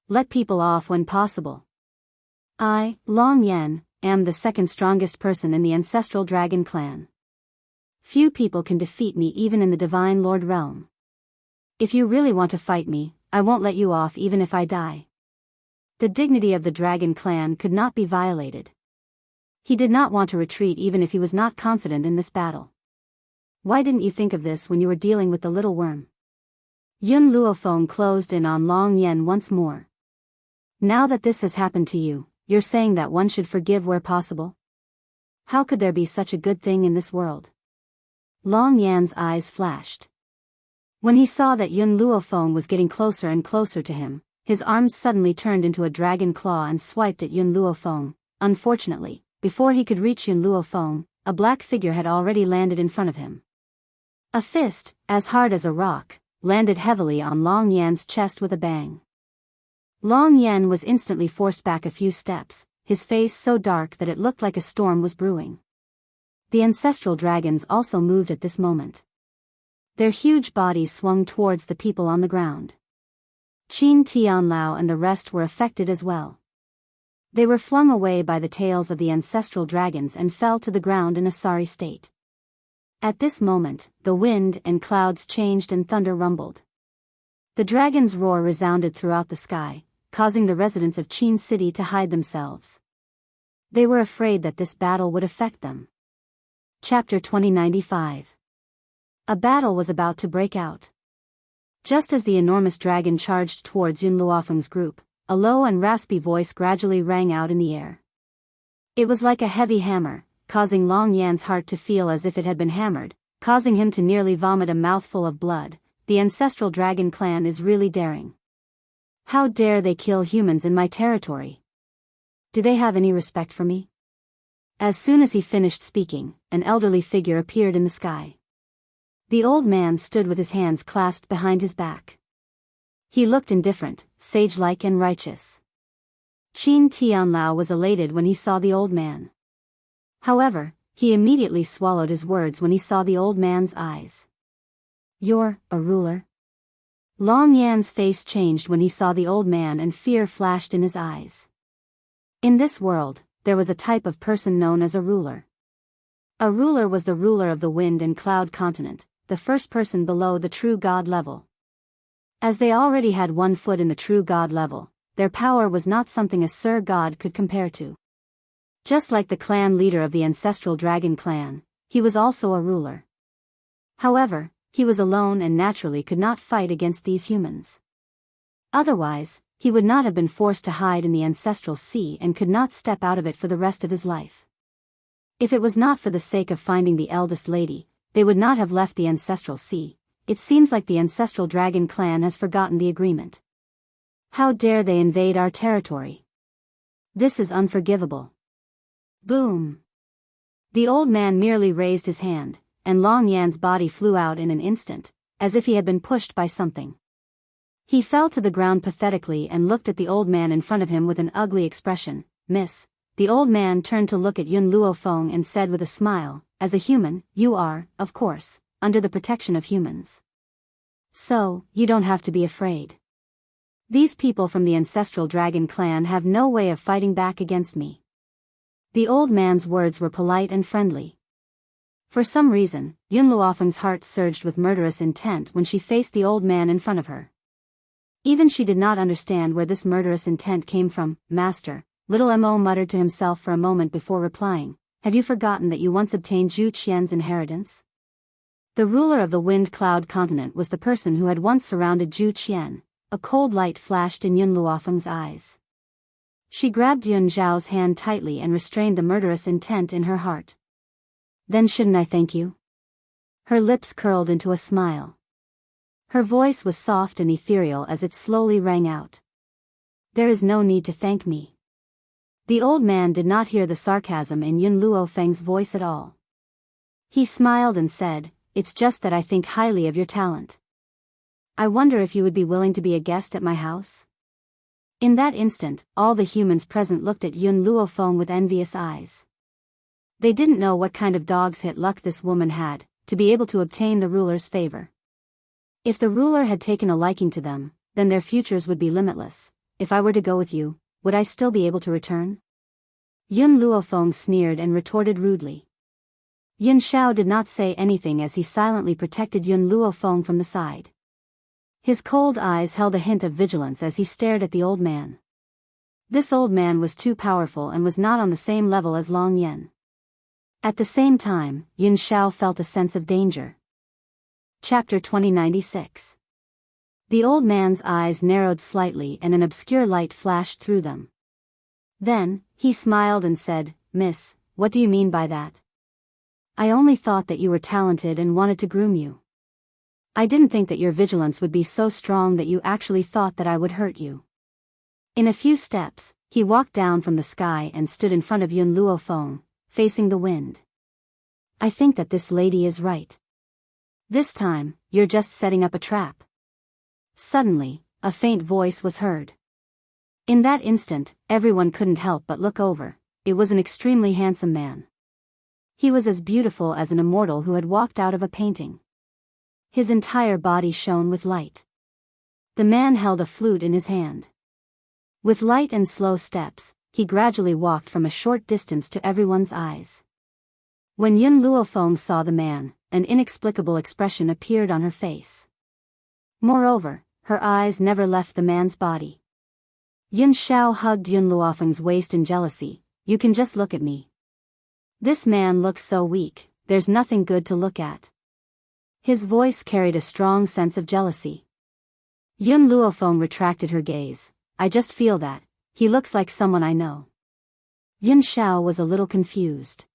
Let people off when possible. I, Long Yan, am the second strongest person in the ancestral dragon clan. Few people can defeat me even in the Divine Lord realm. If you really want to fight me, I won't let you off even if I die. The dignity of the dragon clan could not be violated. He did not want to retreat even if he was not confident in this battle. Why didn't you think of this when you were dealing with the little worm? Yun Luofeng closed in on Long Yan once more. Now that this has happened to you, you're saying that one should forgive where possible? How could there be such a good thing in this world? Long Yan's eyes flashed. When he saw that Yun Luofeng was getting closer and closer to him, his arms suddenly turned into a dragon claw and swiped at Yun Luofeng. Unfortunately, before he could reach Yun Luofeng, a black figure had already landed in front of him. A fist, as hard as a rock, landed heavily on Long Yan's chest with a bang. Long Yan was instantly forced back a few steps, his face so dark that it looked like a storm was brewing. The ancestral dragons also moved at this moment. Their huge bodies swung towards the people on the ground. Qin Tianlao and the rest were affected as well. They were flung away by the tails of the ancestral dragons and fell to the ground in a sorry state. At this moment, the wind and clouds changed and thunder rumbled. The dragon's roar resounded throughout the sky, causing the residents of Qin City to hide themselves. They were afraid that this battle would affect them. Chapter 2095. A battle was about to break out. Just as the enormous dragon charged towards Yun Luofeng's group, a low and raspy voice gradually rang out in the air. It was like a heavy hammer, causing Long Yan's heart to feel as if it had been hammered, causing him to nearly vomit a mouthful of blood. The ancestral dragon clan is really daring. How dare they kill humans in my territory? Do they have any respect for me? As soon as he finished speaking, an elderly figure appeared in the sky. The old man stood with his hands clasped behind his back. He looked indifferent, sage-like and righteous. Qin Tianlao was elated when he saw the old man. However, he immediately swallowed his words when he saw the old man's eyes. You're a ruler? Long Yan's face changed when he saw the old man and fear flashed in his eyes. In this world, there was a type of person known as a ruler. A ruler was the ruler of the wind and cloud continent, the first person below the true god level. As they already had one foot in the true god level, their power was not something a Sir God could compare to. Just like the clan leader of the ancestral dragon clan, he was also a ruler. However, he was alone and naturally could not fight against these humans. Otherwise, he would not have been forced to hide in the ancestral sea and could not step out of it for the rest of his life. If it was not for the sake of finding the eldest lady, they would not have left the ancestral sea. It seems like the ancestral dragon clan has forgotten the agreement. How dare they invade our territory? This is unforgivable. Boom! The old man merely raised his hand, and Long Yan's body flew out in an instant, as if he had been pushed by something. He fell to the ground pathetically and looked at the old man in front of him with an ugly expression. Miss. The old man turned to look at Yun Luofeng and said with a smile, as a human, you are, of course, under the protection of humans. So, you don't have to be afraid. These people from the ancestral dragon clan have no way of fighting back against me. The old man's words were polite and friendly. For some reason, Yun Luofeng's heart surged with murderous intent when she faced the old man in front of her. Even she did not understand where this murderous intent came from. Master, little Mo muttered to himself for a moment before replying, have you forgotten that you once obtained Zhu Qian's inheritance? The ruler of the wind cloud continent was the person who had once surrounded Zhu Qian. A cold light flashed in Yun Luofeng's eyes. She grabbed Yun Zhao's hand tightly and restrained the murderous intent in her heart. Then shouldn't I thank you? Her lips curled into a smile. Her voice was soft and ethereal as it slowly rang out. There is no need to thank me. The old man did not hear the sarcasm in Yun Luofeng's voice at all. He smiled and said, "It's just that I think highly of your talent. I wonder if you would be willing to be a guest at my house?" In that instant, all the humans present looked at Yun Luofeng with envious eyes. They didn't know what kind of dog's hit luck this woman had, to be able to obtain the ruler's favor. If the ruler had taken a liking to them, then their futures would be limitless. If I were to go with you, would I still be able to return? Yun Luofeng sneered and retorted rudely. Yun Xiao did not say anything as he silently protected Yun Luofeng from the side. His cold eyes held a hint of vigilance as he stared at the old man. This old man was too powerful and was not on the same level as Long Yen. At the same time, Yun Xiao felt a sense of danger. Chapter 2096. The old man's eyes narrowed slightly and an obscure light flashed through them. Then, he smiled and said, "Miss, what do you mean by that? I only thought that you were talented and wanted to groom you. I didn't think that your vigilance would be so strong that you actually thought that I would hurt you." In a few steps, he walked down from the sky and stood in front of Yun Luofeng, facing the wind. "I think that this lady is right. This time, you're just setting up a trap." Suddenly, a faint voice was heard. In that instant, everyone couldn't help but look over. It was an extremely handsome man. He was as beautiful as an immortal who had walked out of a painting. His entire body shone with light. The man held a flute in his hand. With light and slow steps, he gradually walked from a short distance to everyone's eyes. When Yun Luofeng saw the man, an inexplicable expression appeared on her face. Moreover, her eyes never left the man's body. Yun Xiao hugged Yun Luofeng's waist in jealousy. "You can just look at me. This man looks so weak, there's nothing good to look at." His voice carried a strong sense of jealousy. Yun Luofeng retracted her gaze. "I just feel that he looks like someone I know." Yun Xiao was a little confused.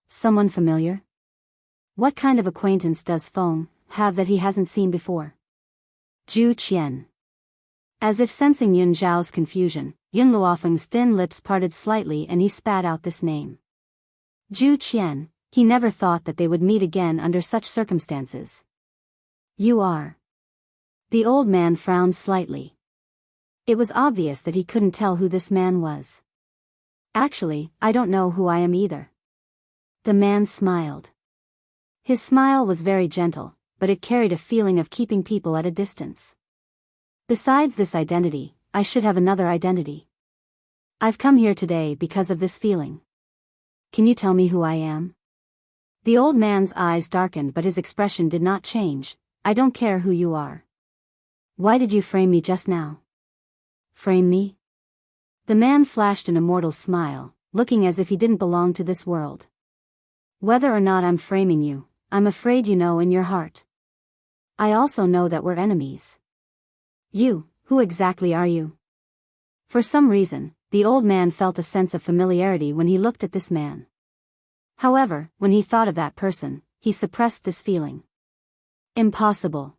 "Someone familiar? What kind of acquaintance does Feng have that he hasn't seen before?" "Zhu Qian." As if sensing Yun Zhao's confusion, Yun Luofeng's thin lips parted slightly and he spat out this name. Zhu Qian. He never thought that they would meet again under such circumstances. "You are." The old man frowned slightly. It was obvious that he couldn't tell who this man was. "Actually, I don't know who I am either." The man smiled. His smile was very gentle, but it carried a feeling of keeping people at a distance. "Besides this identity, I should have another identity. I've come here today because of this feeling. Can you tell me who I am?" The old man's eyes darkened but his expression did not change. "I don't care who you are. Why did you frame me just now?" "Frame me?" The man flashed an immortal smile, looking as if he didn't belong to this world. "Whether or not I'm framing you, I'm afraid you know in your heart. I also know that we're enemies." "You, who exactly are you?" For some reason, the old man felt a sense of familiarity when he looked at this man. However, when he thought of that person, he suppressed this feeling. Impossible.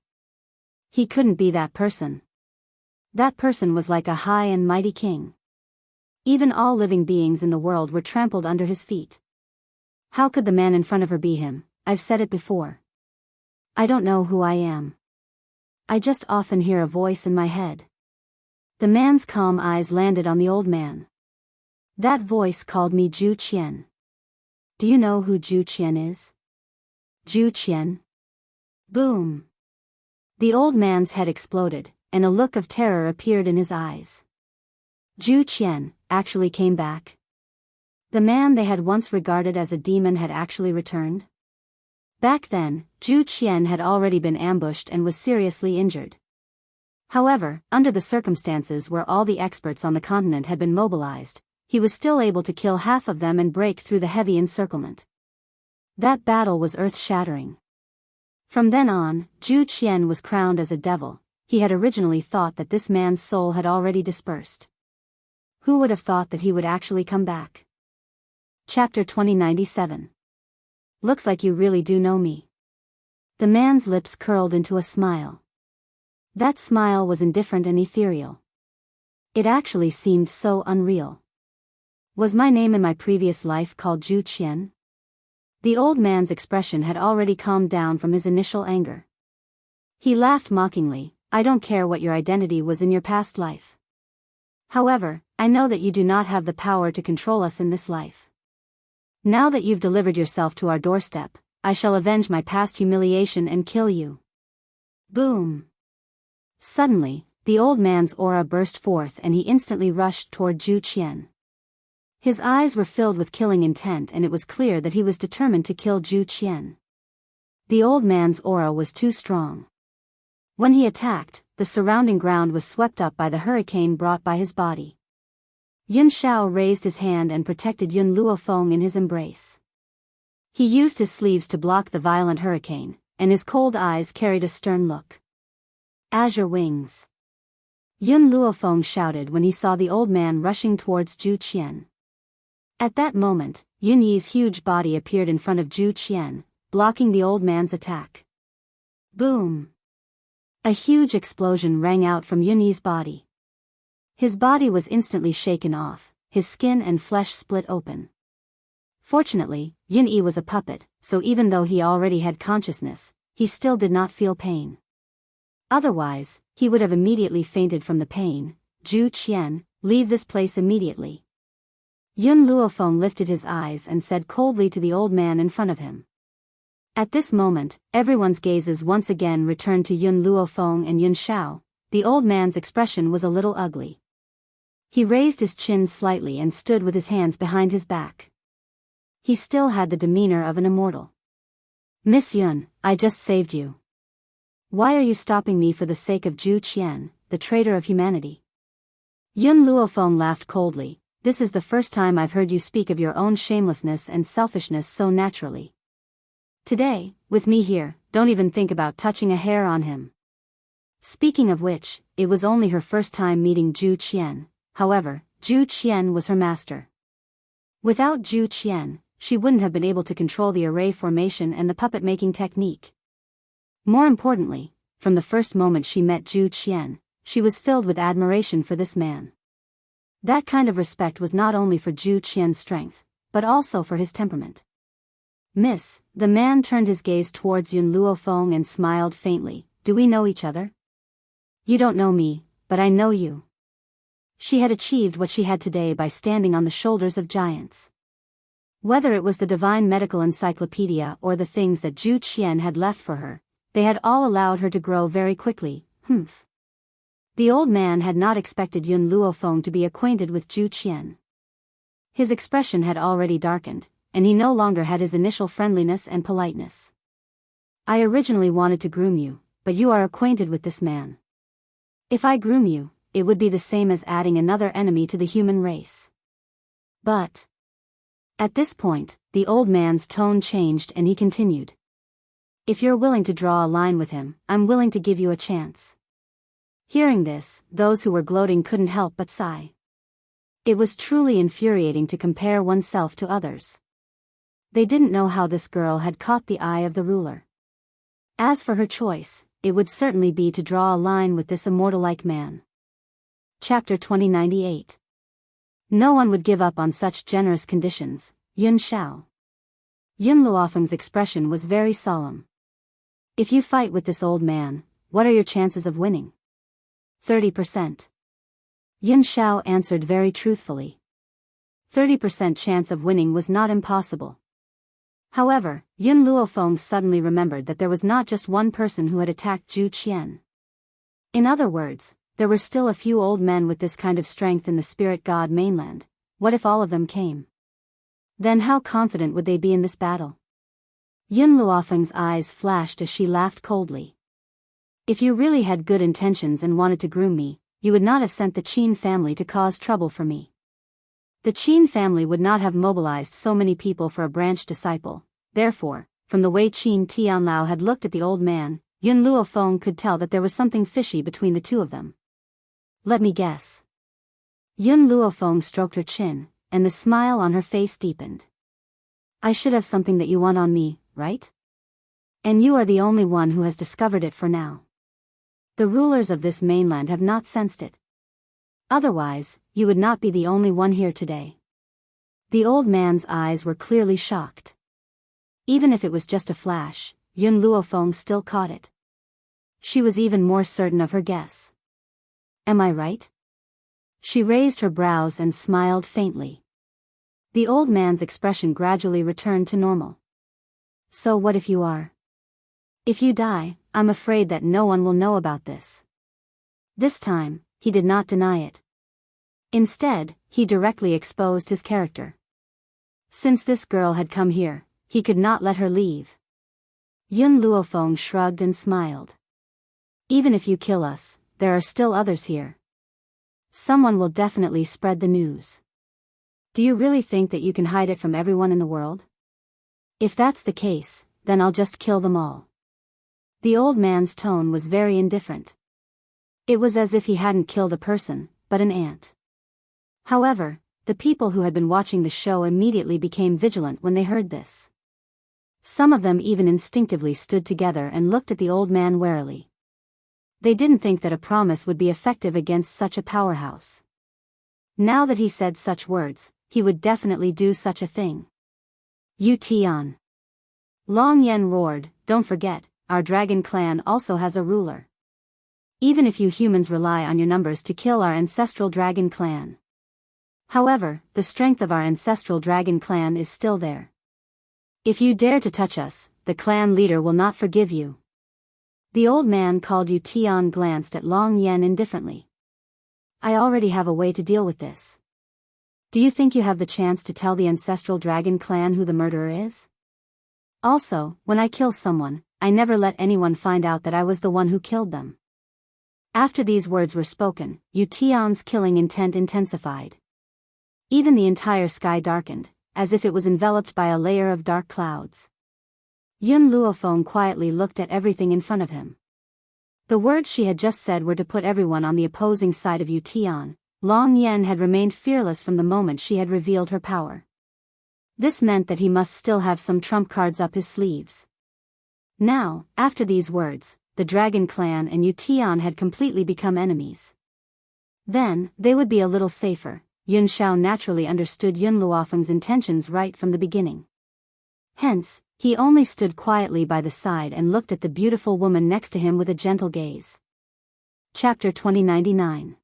He couldn't be that person. That person was like a high and mighty king. Even all living beings in the world were trampled under his feet. How could the man in front of her be him? I've said it before. I don't know who I am. I just often hear a voice in my head. The man's calm eyes landed on the old man. That voice called me Zhu Qian. Do you know who Zhu Qian is? Zhu Qian? Boom! The old man's head exploded, and a look of terror appeared in his eyes. Zhu Qian actually came back. The man they had once regarded as a demon had actually returned. Back then, Zhu Qian had already been ambushed and was seriously injured. However, under the circumstances where all the experts on the continent had been mobilized, he was still able to kill half of them and break through the heavy encirclement. That battle was earth-shattering. From then on, Zhu Qian was crowned as a devil. He had originally thought that this man's soul had already dispersed. Who would have thought that he would actually come back? Chapter 2097. Looks like you really do know me. The man's lips curled into a smile. That smile was indifferent and ethereal. It actually seemed so unreal. Was my name in my previous life called Zhu Qian? The old man's expression had already calmed down from his initial anger. He laughed mockingly. I don't care what your identity was in your past life. However, I know that you do not have the power to control us in this life. Now that you've delivered yourself to our doorstep, I shall avenge my past humiliation and kill you. Boom! Suddenly, the old man's aura burst forth and he instantly rushed toward Zhu Qian. His eyes were filled with killing intent and it was clear that he was determined to kill Zhu Qian. The old man's aura was too strong. When he attacked, the surrounding ground was swept up by the hurricane brought by his body. Yun Shao raised his hand and protected Yun Luofeng in his embrace. He used his sleeves to block the violent hurricane, and his cold eyes carried a stern look. Azure wings! Yun Luofeng shouted when he saw the old man rushing towards Zhu Qian. At that moment, Yun Yi's huge body appeared in front of Zhu Qian, blocking the old man's attack. Boom! A huge explosion rang out from Yun Yi's body. His body was instantly shaken off, his skin and flesh split open. Fortunately, Yun Yi was a puppet, so even though he already had consciousness, he still did not feel pain. Otherwise, he would have immediately fainted from the pain. Zhu Qian, leave this place immediately. Yun Luofeng lifted his eyes and said coldly to the old man in front of him. At this moment, everyone's gazes once again returned to Yun Luofeng and Yun Shao. The old man's expression was a little ugly. He raised his chin slightly and stood with his hands behind his back. He still had the demeanor of an immortal. Miss Yun, I just saved you. Why are you stopping me for the sake of Zhu Qian, the traitor of humanity? Yun Luofeng laughed coldly. This is the first time I've heard you speak of your own shamelessness and selfishness so naturally. Today, with me here, don't even think about touching a hair on him. Speaking of which, it was only her first time meeting Zhu Qian. However, Zhu Qian was her master. Without Zhu Qian, she wouldn't have been able to control the array formation and the puppet-making technique. More importantly, from the first moment she met Zhu Qian, she was filled with admiration for this man. That kind of respect was not only for Zhu Qian's strength, but also for his temperament. Miss, the man turned his gaze towards Yun Luofeng and smiled faintly. Do we know each other? You don't know me, but I know you. She had achieved what she had today by standing on the shoulders of giants. Whether it was the divine medical encyclopedia or the things that Zhu Qian had left for her, they had all allowed her to grow very quickly. The old man had not expected Yun Luofeng to be acquainted with Zhu Qian. His expression had already darkened, and he no longer had his initial friendliness and politeness. I originally wanted to groom you, but you are acquainted with this man. If I groom you, it would be the same as adding another enemy to the human race. But... At this point, the old man's tone changed and he continued. If you're willing to draw a line with him, I'm willing to give you a chance. Hearing this, those who were gloating couldn't help but sigh. It was truly infuriating to compare oneself to others. They didn't know how this girl had caught the eye of the ruler. As for her choice, it would certainly be to draw a line with this immortal-like man. Chapter 2098. No one would give up on such generous conditions. Yun Shao. Yun Luofeng's expression was very solemn. If you fight with this old man, what are your chances of winning? 30%. Yun Shao answered very truthfully. 30% chance of winning was not impossible. However, Yun Luofeng suddenly remembered that there was not just one person who had attacked Zhu Qian. In other words, there were still a few old men with this kind of strength in the spirit god mainland. What if all of them came? Then how confident would they be in this battle? Yun Luofeng's eyes flashed as she laughed coldly. If you really had good intentions and wanted to groom me, you would not have sent the Qin family to cause trouble for me. The Qin family would not have mobilized so many people for a branch disciple. Therefore, from the way Qin Tianlao had looked at the old man, Yun Luofeng could tell that there was something fishy between the two of them. Let me guess. Yun Luofeng stroked her chin, and the smile on her face deepened. I should have something that you want on me, right? And you are the only one who has discovered it for now. The rulers of this mainland have not sensed it. Otherwise, you would not be the only one here today. The old man's eyes were clearly shocked. Even if it was just a flash, Yun Luofeng still caught it. She was even more certain of her guess. Am I right? She raised her brows and smiled faintly. The old man's expression gradually returned to normal. So what if you are? If you die, I'm afraid that no one will know about this. This time, he did not deny it. Instead, he directly exposed his character. Since this girl had come here, he could not let her leave. Yun Luofeng shrugged and smiled. Even if you kill us, there are still others here. Someone will definitely spread the news. Do you really think that you can hide it from everyone in the world? If that's the case, then I'll just kill them all. The old man's tone was very indifferent. It was as if he hadn't killed a person, but an ant. However, the people who had been watching the show immediately became vigilant when they heard this. Some of them even instinctively stood together and looked at the old man warily. They didn't think that a promise would be effective against such a powerhouse. Now that he said such words, he would definitely do such a thing. You Tian. Long Yen roared, don't forget, our dragon clan also has a ruler. Even if you humans rely on your numbers to kill our ancestral dragon clan. However, the strength of our ancestral dragon clan is still there. If you dare to touch us, the clan leader will not forgive you. The old man called Yu Tian glanced at Long Yen indifferently. I already have a way to deal with this. Do you think you have the chance to tell the ancestral dragon clan who the murderer is? Also, when I kill someone, I never let anyone find out that I was the one who killed them. After these words were spoken, Yu Tian's killing intent intensified. Even the entire sky darkened, as if it was enveloped by a layer of dark clouds. Yun Luofeng quietly looked at everything in front of him. The words she had just said were to put everyone on the opposing side of Yu Tian. Long Yen had remained fearless from the moment she had revealed her power. This meant that he must still have some trump cards up his sleeves. Now, after these words, the Dragon Clan and Yu Tian had completely become enemies. Then, they would be a little safer. Yun Xiao naturally understood Yun Luofeng's intentions right from the beginning. Hence, he only stood quietly by the side and looked at the beautiful woman next to him with a gentle gaze. Chapter 2099.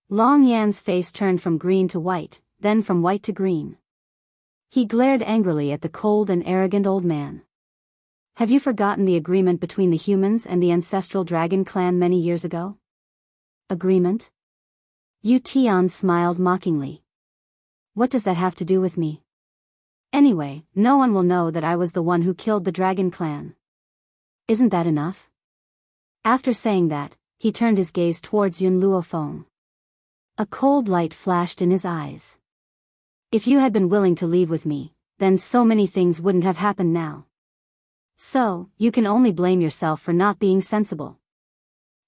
Long Yan's face turned from green to white, then from white to green. He glared angrily at the cold and arrogant old man. Have you forgotten the agreement between the humans and the ancestral dragon clan many years ago? Agreement? Yu Tian smiled mockingly. What does that have to do with me? Anyway, no one will know that I was the one who killed the dragon clan. Isn't that enough? After saying that, he turned his gaze towards Yun Luofeng. A cold light flashed in his eyes. If you had been willing to leave with me, then so many things wouldn't have happened now. So, you can only blame yourself for not being sensible.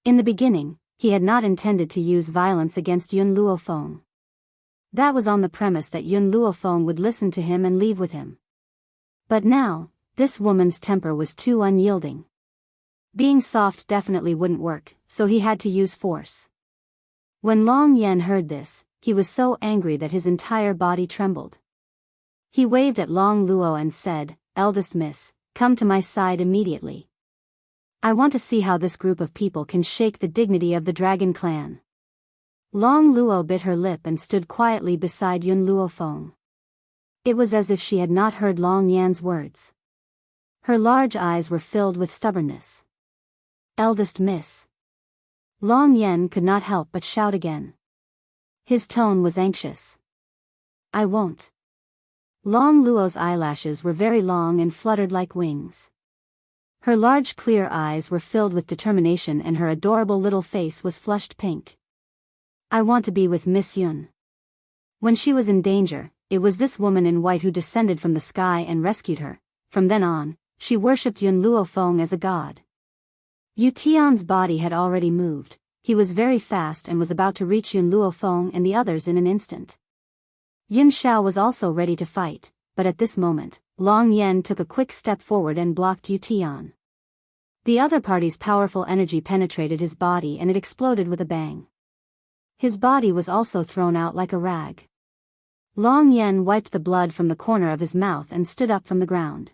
In the beginning, he had not intended to use violence against Yun Luofeng. That was on the premise that Yun Luofeng would listen to him and leave with him. But now, this woman's temper was too unyielding. Being soft definitely wouldn't work, so he had to use force. When Long Yen heard this, he was so angry that his entire body trembled. He waved at Long Luo and said, "Eldest miss, come to my side immediately. I want to see how this group of people can shake the dignity of the Dragon Clan." Long Luo bit her lip and stood quietly beside Yun Luofeng. It was as if she had not heard Long Yan's words. Her large eyes were filled with stubbornness. "Eldest miss." Long Yen could not help but shout again. His tone was anxious. "I won't." Long Luo's eyelashes were very long and fluttered like wings. Her large clear eyes were filled with determination and her adorable little face was flushed pink. "I want to be with Miss Yun." When she was in danger, it was this woman in white who descended from the sky and rescued her. From then on, she worshipped Yun Luofeng as a god. Yu Tian's body had already moved. He was very fast and was about to reach Yun Luofeng and the others in an instant. Yun Shao was also ready to fight, but at this moment, Long Yen took a quick step forward and blocked Yu Tian. The other party's powerful energy penetrated his body and it exploded with a bang. His body was also thrown out like a rag. Long Yen wiped the blood from the corner of his mouth and stood up from the ground.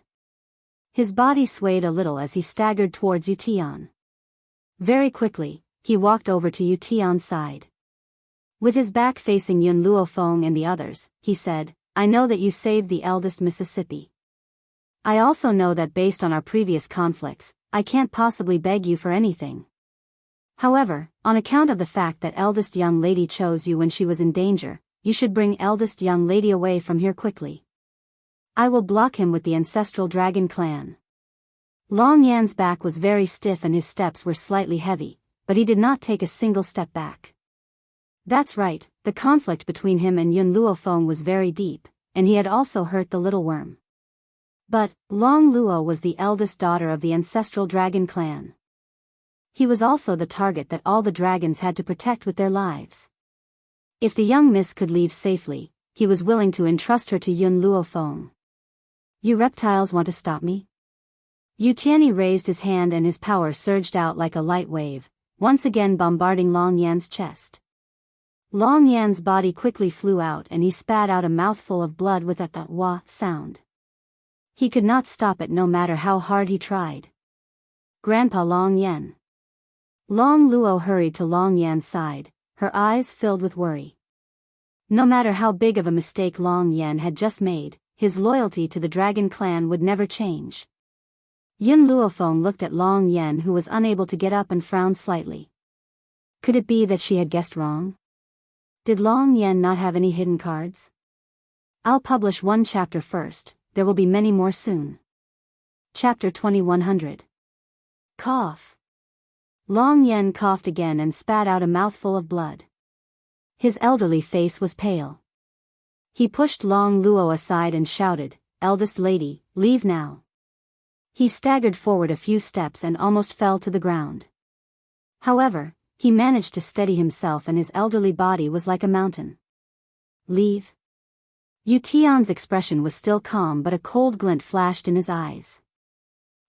His body swayed a little as he staggered towards Yu Tian. Very quickly, he walked over to Yu Tian's side. With his back facing Yun Luofeng and the others, he said, "I know that you saved the eldest Mississippi. I also know that based on our previous conflicts, I can't possibly beg you for anything. However, on account of the fact that eldest young lady chose you when she was in danger, you should bring eldest young lady away from here quickly. I will block him with the ancestral dragon clan." Long Yan's back was very stiff and his steps were slightly heavy, but he did not take a single step back. That's right, the conflict between him and Yun Luofeng was very deep, and he had also hurt the little worm. But, Long Luo was the eldest daughter of the ancestral dragon clan. He was also the target that all the dragons had to protect with their lives. If the young miss could leave safely, he was willing to entrust her to Yun Luofeng. "You reptiles want to stop me?" Yu Tianyi raised his hand and his power surged out like a light wave, once again bombarding Long Yan's chest. Long Yan's body quickly flew out and he spat out a mouthful of blood with a "wah" sound. He could not stop it no matter how hard he tried. "Grandpa Long Yan." Long Luo hurried to Long Yan's side, her eyes filled with worry. No matter how big of a mistake Long Yan had just made, his loyalty to the dragon clan would never change. Yun Luofeng looked at Long Yan who was unable to get up and frowned slightly. Could it be that she had guessed wrong? Did Long Yan not have any hidden cards? I'll publish one chapter first, there will be many more soon. Chapter 2100. Cough. Long Yan coughed again and spat out a mouthful of blood. His elderly face was pale. He pushed Long Luo aside and shouted, "Eldest lady, leave now." He staggered forward a few steps and almost fell to the ground. However, he managed to steady himself and his elderly body was like a mountain. "Leave?" Yu Tian's expression was still calm but a cold glint flashed in his eyes.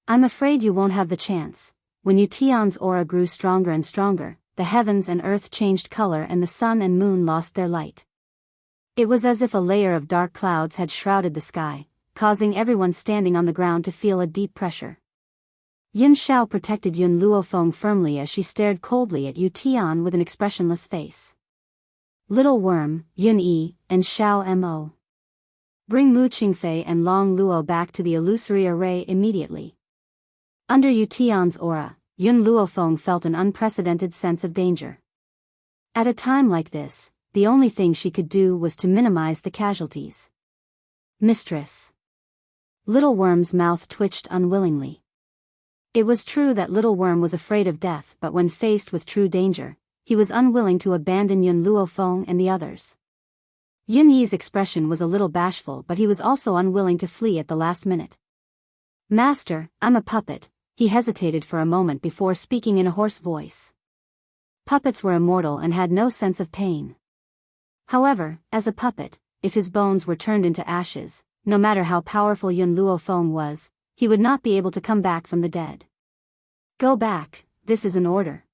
"I'm afraid you won't have the chance." When Yu Tian's aura grew stronger and stronger, the heavens and earth changed color and the sun and moon lost their light. It was as if a layer of dark clouds had shrouded the sky, causing everyone standing on the ground to feel a deep pressure. Yun Shao protected Yun Luofeng firmly as she stared coldly at Yu Tian with an expressionless face. "Little worm, Yun Yi, and Shao Mo. Bring Mu Qingfei and Long Luo back to the illusory array immediately." Under Yu Tian's aura, Yun Luofeng felt an unprecedented sense of danger. At a time like this, the only thing she could do was to minimize the casualties. "Mistress." Little Worm's mouth twitched unwillingly. It was true that Little Worm was afraid of death, but when faced with true danger, he was unwilling to abandon Yun Luofeng and the others. Yun Yi's expression was a little bashful, but he was also unwilling to flee at the last minute. "Master, I'm a puppet," he hesitated for a moment before speaking in a hoarse voice. Puppets were immortal and had no sense of pain. However, as a puppet, if his bones were turned into ashes, no matter how powerful Yun Luofeng was, he would not be able to come back from the dead. "Go back, this is an order."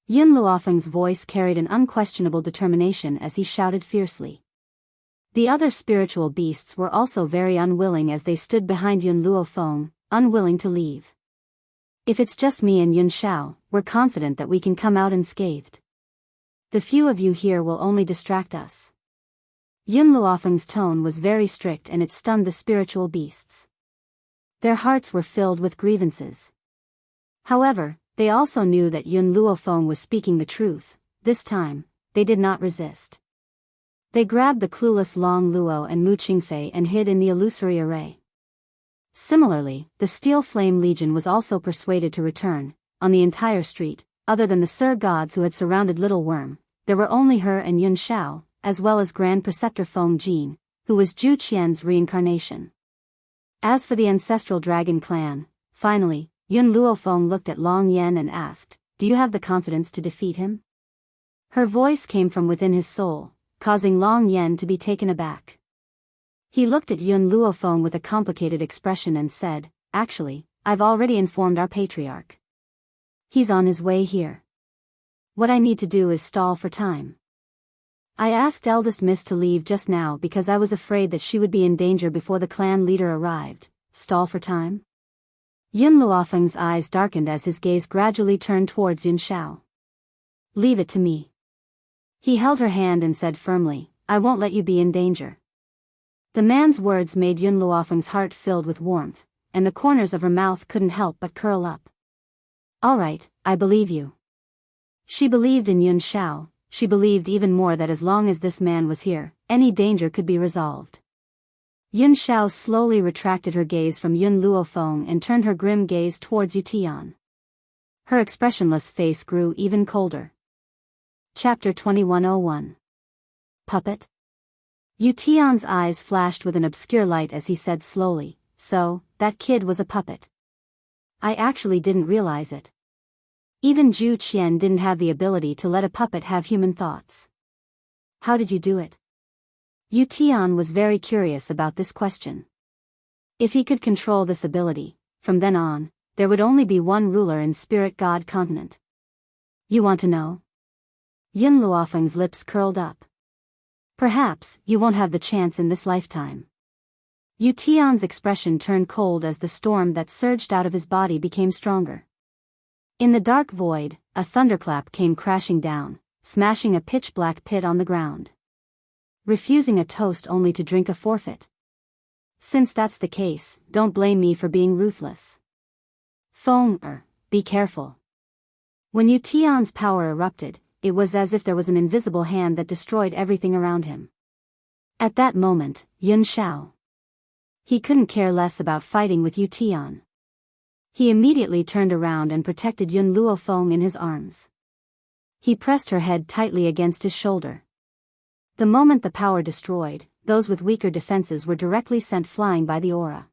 Yun Luofeng's voice carried an unquestionable determination as he shouted fiercely. The other spiritual beasts were also very unwilling as they stood behind Yun Luofeng, unwilling to leave. "If it's just me and Yun Shao, we're confident that we can come out unscathed. The few of you here will only distract us." Yun Luofeng's tone was very strict and it stunned the spiritual beasts. Their hearts were filled with grievances. However, they also knew that Yun Luofeng was speaking the truth. This time, they did not resist. They grabbed the clueless Long Luo and Mu Qingfei and hid in the illusory array. Similarly, the Steel Flame Legion was also persuaded to return. On the entire street, other than the Sir Gods who had surrounded Little Worm, there were only her and Yun Shao, as well as Grand Preceptor Feng Jin, who was Zhu Qian's reincarnation. As for the ancestral dragon clan, finally, Yun Luofeng looked at Long Yen and asked, "Do you have the confidence to defeat him?" Her voice came from within his soul, causing Long Yen to be taken aback. He looked at Yun Luofeng with a complicated expression and said, "Actually, I've already informed our patriarch. He's on his way here. What I need to do is stall for time. I asked Eldest Miss to leave just now because I was afraid that she would be in danger before the clan leader arrived. Stall for time?" Yun Luofeng's eyes darkened as his gaze gradually turned towards Yun Shao. "Leave it to me." He held her hand and said firmly, "I won't let you be in danger." The man's words made Yun Luofeng's heart filled with warmth, and the corners of her mouth couldn't help but curl up. "All right, I believe you." She believed in Yun Shao. She believed even more that as long as this man was here, any danger could be resolved. Yun Shao slowly retracted her gaze from Yun Luofeng and turned her grim gaze towards Yu Tian. Her expressionless face grew even colder. Chapter 2101. Puppet? Yu Tian's eyes flashed with an obscure light as he said slowly, "So, that kid was a puppet. I actually didn't realize it. Even Zhu Qian didn't have the ability to let a puppet have human thoughts. How did you do it?" Yu Tian was very curious about this question. If he could control this ability, from then on, there would only be one ruler in Spirit God continent. "You want to know?" Yun Luofeng's lips curled up. "Perhaps you won't have the chance in this lifetime." Yu Tian's expression turned cold as the storm that surged out of his body became stronger. In the dark void, a thunderclap came crashing down, smashing a pitch-black pit on the ground. Refusing a toast only to drink a forfeit. Since that's the case, don't blame me for being ruthless. Be careful. When Yu Tian's power erupted, it was as if there was an invisible hand that destroyed everything around him. At that moment, Yun Shao. He couldn't care less about fighting with Yu Tian. He immediately turned around and protected Yun Luofeng in his arms. He pressed her head tightly against his shoulder. The moment the power destroyed, those with weaker defenses were directly sent flying by the aura.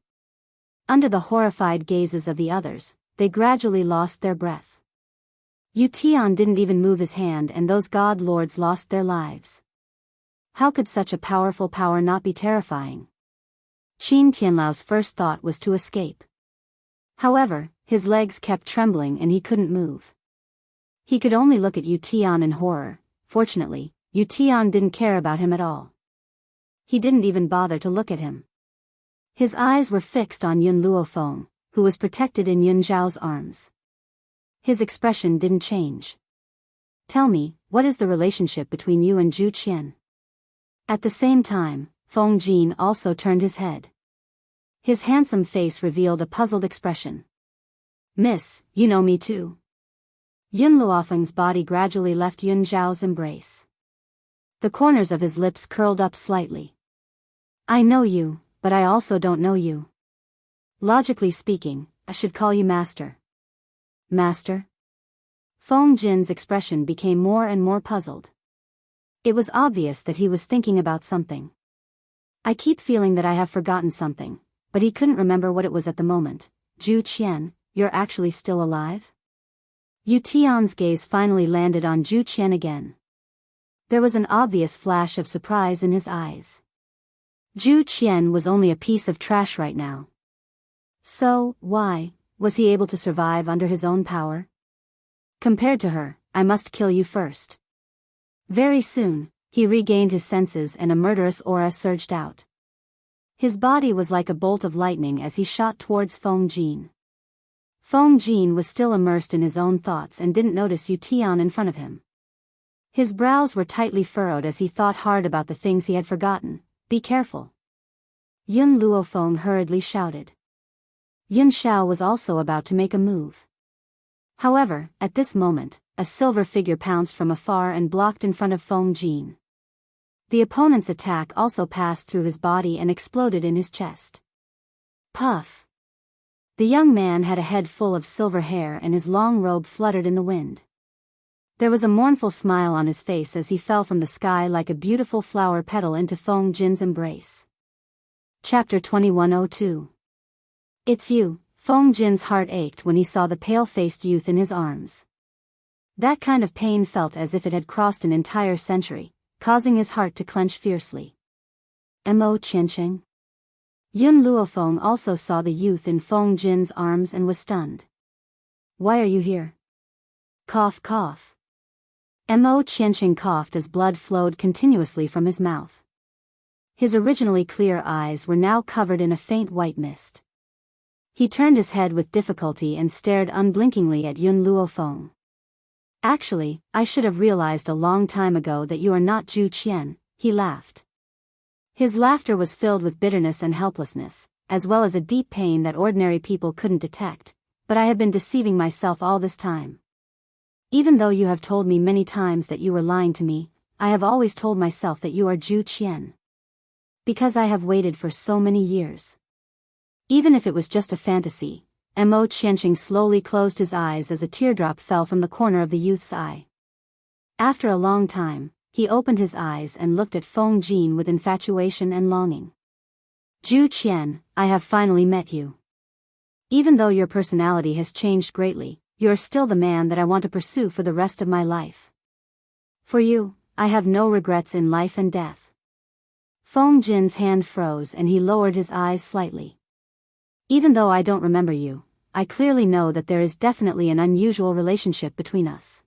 Under the horrified gazes of the others, they gradually lost their breath. Yu Tian didn't even move his hand and those god lords lost their lives. How could such a powerful power not be terrifying? Qin Tianlao's first thought was to escape. However, his legs kept trembling and he couldn't move. He could only look at Yu Tian in horror. Fortunately, Yu Tian didn't care about him at all. He didn't even bother to look at him. His eyes were fixed on Yun Luofeng, who was protected in Yun Zhao's arms. His expression didn't change. "Tell me, what is the relationship between you and Zhu Qian?" At the same time, Feng Jin also turned his head. His handsome face revealed a puzzled expression. "Miss, you know me too." Yun Luofeng's body gradually left Yun Zhao's embrace. The corners of his lips curled up slightly. "I know you, but I also don't know you. Logically speaking, I should call you Master." "Master?" Feng Jin's expression became more and more puzzled. It was obvious that he was thinking about something. "I keep feeling that I have forgotten something," but he couldn't remember what it was at the moment. "Zhu Qian, you're actually still alive?" Yu Tian's gaze finally landed on Zhu Qian again. There was an obvious flash of surprise in his eyes. Zhu Qian was only a piece of trash right now. So, why was he able to survive under his own power? Compared to her, I must kill you first. Very soon, he regained his senses and a murderous aura surged out. His body was like a bolt of lightning as he shot towards Feng Jin. Feng Jin was still immersed in his own thoughts and didn't notice Yu Tian in front of him. His brows were tightly furrowed as he thought hard about the things he had forgotten. "Be careful." Yun Luofeng hurriedly shouted. Yun Shao was also about to make a move. However, at this moment, a silver figure pounced from afar and blocked in front of Feng Jin. The opponent's attack also passed through his body and exploded in his chest. Puff! The young man had a head full of silver hair and his long robe fluttered in the wind. There was a mournful smile on his face as he fell from the sky like a beautiful flower petal into Feng Jin's embrace. Chapter 2102. It's you. Feng Jin's heart ached when he saw the pale-faced youth in his arms. That kind of pain felt as if it had crossed an entire century, causing his heart to clench fiercely. Mo Qianqing. Yun Luofeng also saw the youth in Feng Jin's arms and was stunned. Why are you here? Cough cough. Mo Qianqing coughed as blood flowed continuously from his mouth. His originally clear eyes were now covered in a faint white mist. He turned his head with difficulty and stared unblinkingly at Yun Luofeng. Actually, I should have realized a long time ago that you are not Zhu Qian, he laughed. His laughter was filled with bitterness and helplessness, as well as a deep pain that ordinary people couldn't detect, but I have been deceiving myself all this time. Even though you have told me many times that you were lying to me, I have always told myself that you are Zhu Qian. Because I have waited for so many years. Even if it was just a fantasy, Mo Qianqing slowly closed his eyes as a teardrop fell from the corner of the youth's eye. After a long time, he opened his eyes and looked at Feng Jin with infatuation and longing. Zhu Qian, I have finally met you. Even though your personality has changed greatly, you are still the man that I want to pursue for the rest of my life. For you, I have no regrets in life and death. Feng Jin's hand froze and he lowered his eyes slightly. Even though I don't remember you, I clearly know that there is definitely an unusual relationship between us.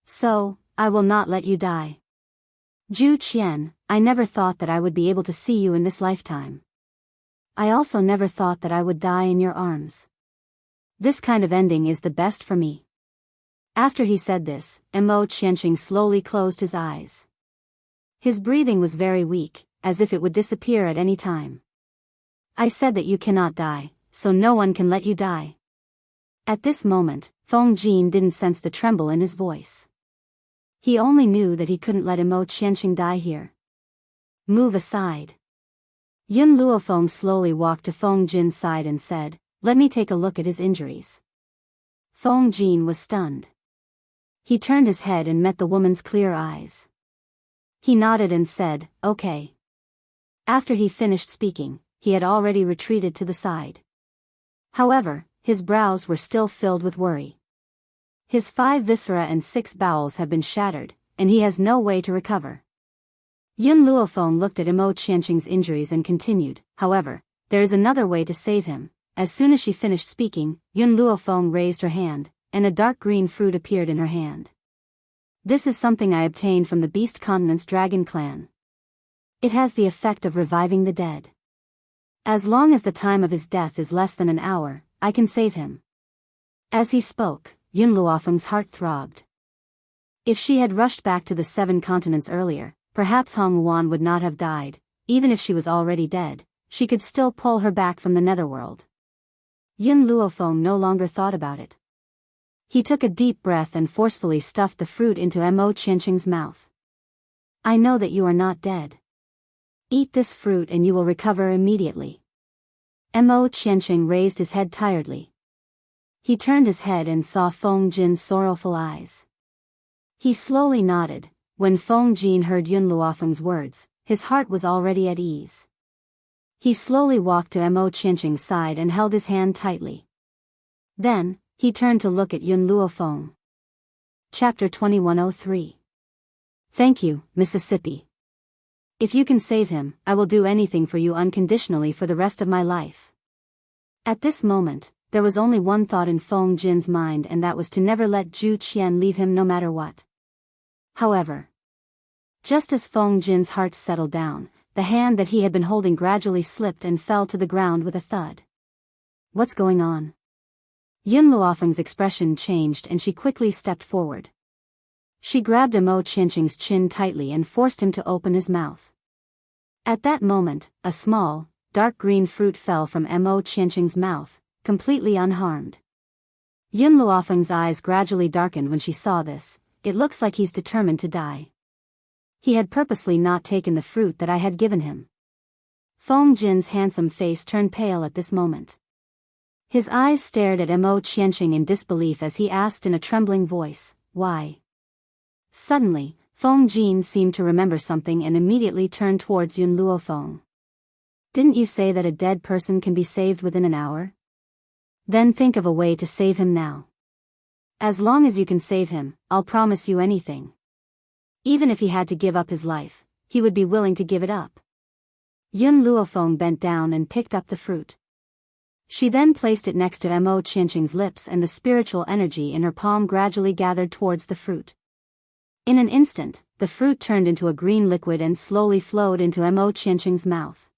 So, I will not let you die. Zhu Qian, I never thought that I would be able to see you in this lifetime. I also never thought that I would die in your arms. This kind of ending is the best for me. After he said this, Mo Qianqing slowly closed his eyes. His breathing was very weak, as if it would disappear at any time. I said that you cannot die, so no one can let you die. At this moment, Feng Jin didn't sense the tremble in his voice. He only knew that he couldn't let Mo Qianqing die here. Move aside. Yun Luofeng slowly walked to Feng Jin's side and said, let me take a look at his injuries. Feng Jin was stunned. He turned his head and met the woman's clear eyes. He nodded and said, okay. After he finished speaking, he had already retreated to the side. However, his brows were still filled with worry. His 5 viscera and 6 bowels have been shattered, and he has no way to recover. Yun Luofeng looked at Mo Qianqing's injuries and continued, however, there is another way to save him. As soon as she finished speaking, Yun Luofeng raised her hand, and a dark green fruit appeared in her hand. This is something I obtained from the Beast Continent's Dragon Clan. It has the effect of reviving the dead. As long as the time of his death is less than an hour, I can save him. As he spoke, Yun Luofeng's heart throbbed. If she had rushed back to the 7 continents earlier, perhaps Hong Luan would not have died. Even if she was already dead, she could still pull her back from the netherworld. Yun Luofeng no longer thought about it. He took a deep breath and forcefully stuffed the fruit into Mo Qianqing's mouth. I know that you are not dead. Eat this fruit and you will recover immediately. Mo Qianqing raised his head tiredly. He turned his head and saw Feng Jin's sorrowful eyes. He slowly nodded. When Feng Jin heard Yun Luofeng's words, his heart was already at ease. He slowly walked to Mo Qianqing's side and held his hand tightly. Then, he turned to look at Yun Luofeng. Chapter 2103. Thank you, Mississippi. If you can save him, I will do anything for you unconditionally for the rest of my life. At this moment, there was only one thought in Feng Jin's mind, and that was to never let Zhu Qian leave him no matter what. However, just as Feng Jin's heart settled down, the hand that he had been holding gradually slipped and fell to the ground with a thud. What's going on? Yun Luofeng's expression changed and she quickly stepped forward. She grabbed Mo Qianqing's chin tightly and forced him to open his mouth. At that moment, a small, dark green fruit fell from Mo Qianqing's mouth, completely unharmed. Yun Luofeng's eyes gradually darkened when she saw this. It looks like he's determined to die. He had purposely not taken the fruit that I had given him. Feng Jin's handsome face turned pale at this moment. His eyes stared at Mo Qianqing in disbelief as he asked in a trembling voice, why? Suddenly, Feng Jin seemed to remember something and immediately turned towards Yun Luofeng. Didn't you say that a dead person can be saved within an hour? Then think of a way to save him now. As long as you can save him, I'll promise you anything. Even if he had to give up his life, he would be willing to give it up. Yun Luofeng bent down and picked up the fruit. She then placed it next to Mo Qianqing's lips, and the spiritual energy in her palm gradually gathered towards the fruit. In an instant, the fruit turned into a green liquid and slowly flowed into Mo Qianqing's mouth.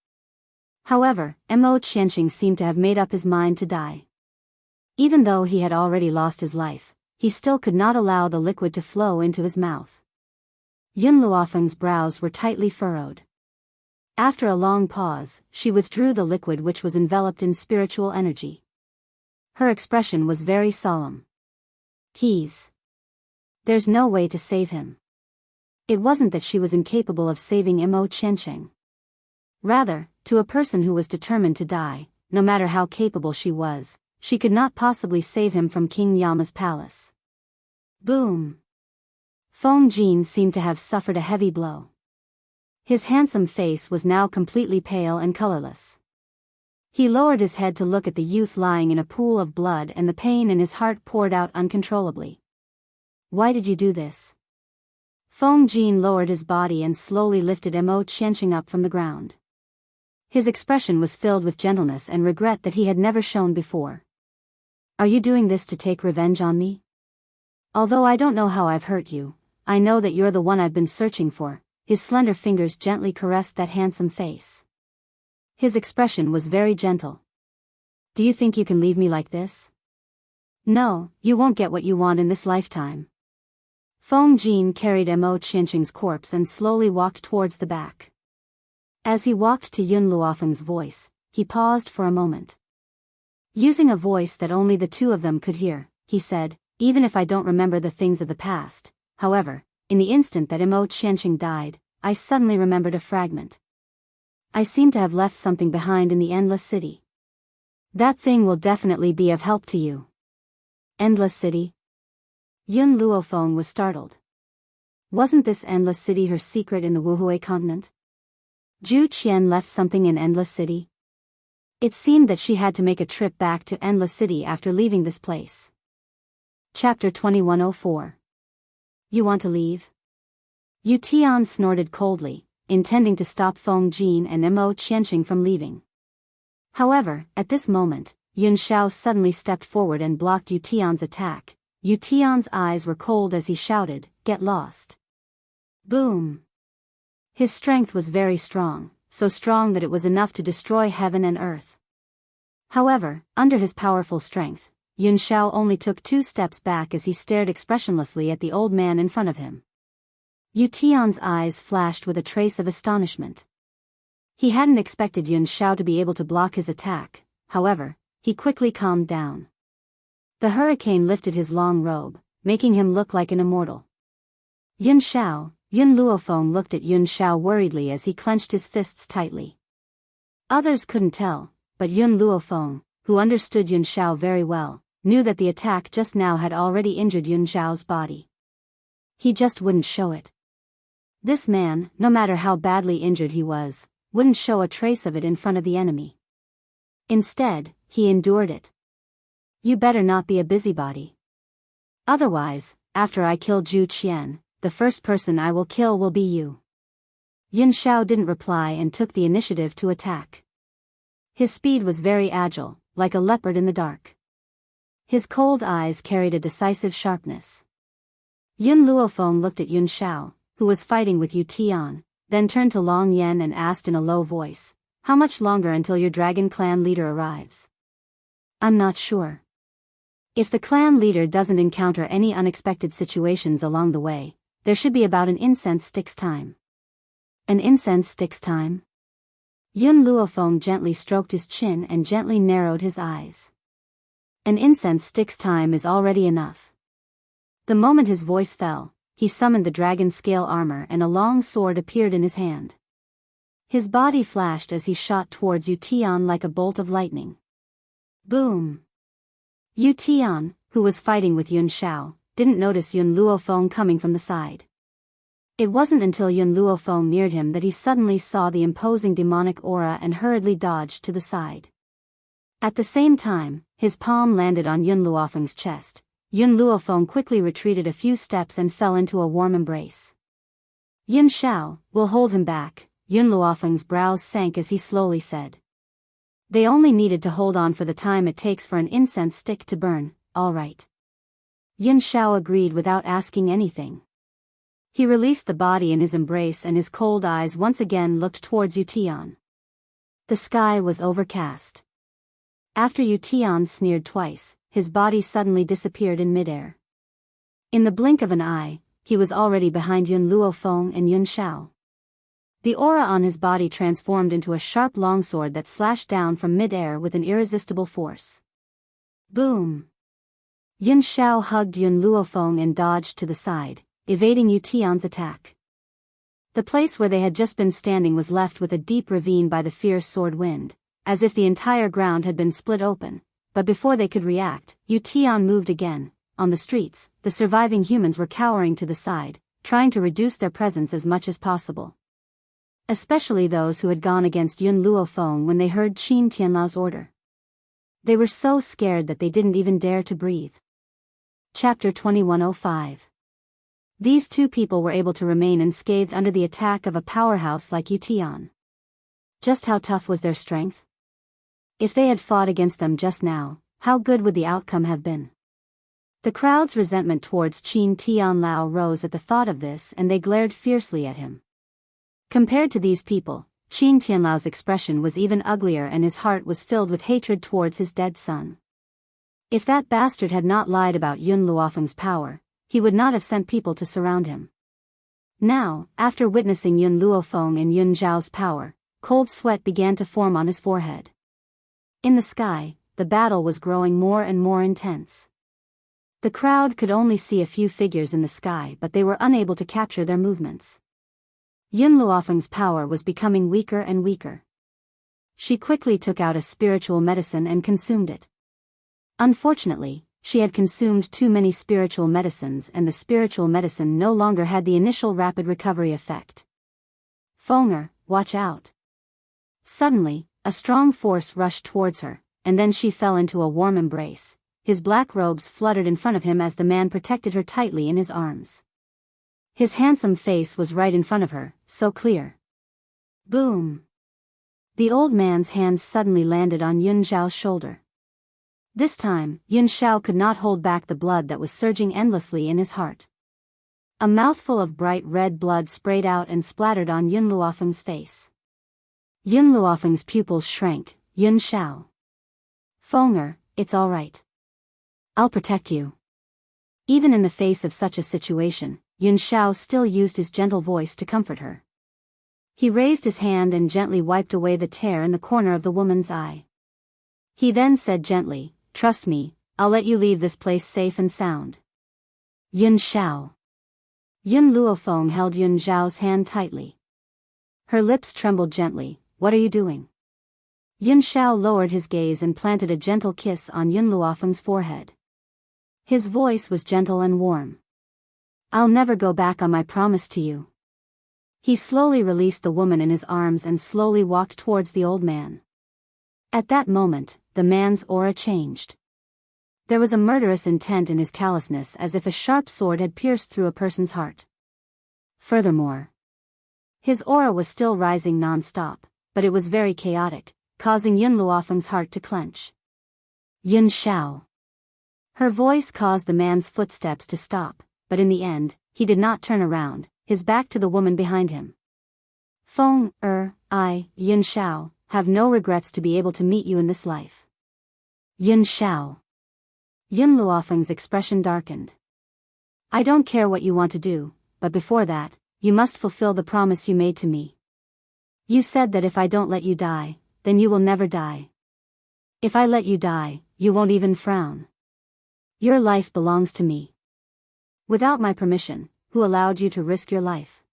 However, Mo Qianqing seemed to have made up his mind to die. Even though he had already lost his life, he still could not allow the liquid to flow into his mouth. Yun Luofeng's brows were tightly furrowed. After a long pause, she withdrew the liquid, which was enveloped in spiritual energy. Her expression was very solemn. There's no way to save him. It wasn't that she was incapable of saving Mo Qianqing. Rather, to a person who was determined to die, no matter how capable she was, she could not possibly save him from King Yama's palace. Boom! Feng Jin seemed to have suffered a heavy blow. His handsome face was now completely pale and colorless. He lowered his head to look at the youth lying in a pool of blood, and the pain in his heart poured out uncontrollably. Why did you do this? Feng Jin lowered his body and slowly lifted Mo Qianqing up from the ground. His expression was filled with gentleness and regret that he had never shown before. Are you doing this to take revenge on me? Although I don't know how I've hurt you, I know that you're the one I've been searching for. His slender fingers gently caressed that handsome face. His expression was very gentle. Do you think you can leave me like this? No, you won't get what you want in this lifetime. Feng Jin carried Mo Qianqing's corpse and slowly walked towards the back. As he walked to Yun Luofeng's voice, he paused for a moment. Using a voice that only the two of them could hear, he said, even if I don't remember the things of the past, however, in the instant that Mo Qianqing died, I suddenly remembered a fragment. I seem to have left something behind in the Endless City. That thing will definitely be of help to you. Endless City? Yun Luofeng was startled. Wasn't this Endless City her secret in the Wuhui continent? Zhu Qian left something in Endless City? It seemed that she had to make a trip back to Endless City after leaving this place. Chapter 2104. You want to leave? Yu Tian snorted coldly, intending to stop Feng Jin and Mo Qianqing from leaving. However, at this moment, Yun Xiao suddenly stepped forward and blocked Yu Tian's attack. Yu Tian's eyes were cold as he shouted, "Get lost." Boom! His strength was very strong, so strong that it was enough to destroy heaven and earth. However, under his powerful strength, Yun Xiao only took 2 steps back as he stared expressionlessly at the old man in front of him. Yu Tian's eyes flashed with a trace of astonishment. He hadn't expected Yun Xiao to be able to block his attack, however, he quickly calmed down. The hurricane lifted his long robe, making him look like an immortal. Yun Luofeng looked at Yun Xiao worriedly as he clenched his fists tightly. Others couldn't tell, but Yun Luofeng, who understood Yun Xiao very well, knew that the attack just now had already injured Yun Xiao's body. He just wouldn't show it. This man, no matter how badly injured he was, wouldn't show a trace of it in front of the enemy. Instead, he endured it. You better not be a busybody. Otherwise, after I kill Zhu Qian, the first person I will kill will be you. Yun Xiao didn't reply and took the initiative to attack. His speed was very agile, like a leopard in the dark. His cold eyes carried a decisive sharpness. Yun Luofeng looked at Yun Xiao, who was fighting with Yu Tian, then turned to Long Yan and asked in a low voice, "How much longer until your dragon clan leader arrives?" "I'm not sure. If the clan leader doesn't encounter any unexpected situations along the way, there should be about an incense stick's time." An incense stick's time? Yun Luofeng gently stroked his chin and gently narrowed his eyes. An incense stick's time is already enough. The moment his voice fell, he summoned the dragon scale armor and a long sword appeared in his hand. His body flashed as he shot towards Yu Tian like a bolt of lightning. Boom! Yu Tian, who was fighting with Yun Xiao, didn't notice Yun Luofeng coming from the side. It wasn't until Yun Luofeng neared him that he suddenly saw the imposing demonic aura and hurriedly dodged to the side. At the same time, his palm landed on Yun Luofeng's chest. Yun Luofeng quickly retreated a few steps and fell into a warm embrace. Yin Xiao, we'll hold him back, Yun Luofeng's brows sank as he slowly said. They only needed to hold on for the time it takes for an incense stick to burn, all right. Yin Xiao agreed without asking anything. He released the body in his embrace and his cold eyes once again looked towards Yu Tian. The sky was overcast. After Yu Tian sneered twice, his body suddenly disappeared in midair. In the blink of an eye, he was already behind Yun Luofeng and Yun Xiao. The aura on his body transformed into a sharp longsword that slashed down from midair with an irresistible force. Boom! Yun Xiao hugged Yun Luofeng and dodged to the side, evading Yu Tian's attack. The place where they had just been standing was left with a deep ravine by the fierce sword wind, as if the entire ground had been split open, but before they could react, Yu Tian moved again. On the streets, the surviving humans were cowering to the side, trying to reduce their presence as much as possible. Especially those who had gone against Yun Luofeng when they heard Qin Tianlao's order. They were so scared that they didn't even dare to breathe. Chapter 2105. These two people were able to remain unscathed under the attack of a powerhouse like Yu Tian. Just how tough was their strength? If they had fought against them just now, how good would the outcome have been? The crowd's resentment towards Qin Tianlao rose at the thought of this and they glared fiercely at him. Compared to these people, Qin Tianlao's expression was even uglier and his heart was filled with hatred towards his dead son. If that bastard had not lied about Yun Luofeng's power, he would not have sent people to surround him. Now, after witnessing Yun Luofeng and Yun Zhao's power, cold sweat began to form on his forehead. In the sky, the battle was growing more and more intense. The crowd could only see a few figures in the sky but they were unable to capture their movements. Yun Luofeng's power was becoming weaker and weaker. She quickly took out a spiritual medicine and consumed it. Unfortunately, she had consumed too many spiritual medicines and the spiritual medicine no longer had the initial rapid recovery effect. Fenger, watch out. Suddenly, a strong force rushed towards her, and then she fell into a warm embrace. His black robes fluttered in front of him as the man protected her tightly in his arms. His handsome face was right in front of her, so clear. Boom! The old man's hands suddenly landed on Yun Zhao's shoulder. This time, Yun Xiao could not hold back the blood that was surging endlessly in his heart. A mouthful of bright red blood sprayed out and splattered on Yun Luofeng's face. Yun Luofeng's pupils shrank. Yun Xiao. Fenger, it's all right. I'll protect you. Even in the face of such a situation, Yun Xiao still used his gentle voice to comfort her. He raised his hand and gently wiped away the tear in the corner of the woman's eye. He then said gently, "Trust me, I'll let you leave this place safe and sound." Yun Xiao. Yun Luofeng held Yun Zhao's hand tightly. Her lips trembled gently. What are you doing? Yun Xiao lowered his gaze and planted a gentle kiss on Yun Luofeng's forehead. His voice was gentle and warm. I'll never go back on my promise to you. He slowly released the woman in his arms and slowly walked towards the old man. At that moment, the man's aura changed. There was a murderous intent in his callousness as if a sharp sword had pierced through a person's heart. Furthermore, his aura was still rising non-stop, but it was very chaotic, causing Yun Luofeng's heart to clench. Yun Xiao. Her voice caused the man's footsteps to stop, but in the end, he did not turn around, his back to the woman behind him. I, Yun Xiao, have no regrets to be able to meet you in this life. Yun Xiao. Yun Luofeng's expression darkened. I don't care what you want to do, but before that, you must fulfill the promise you made to me. You said that if I don't let you die, then you will never die. If I let you die, you won't even frown. Your life belongs to me. Without my permission, who allowed you to risk your life?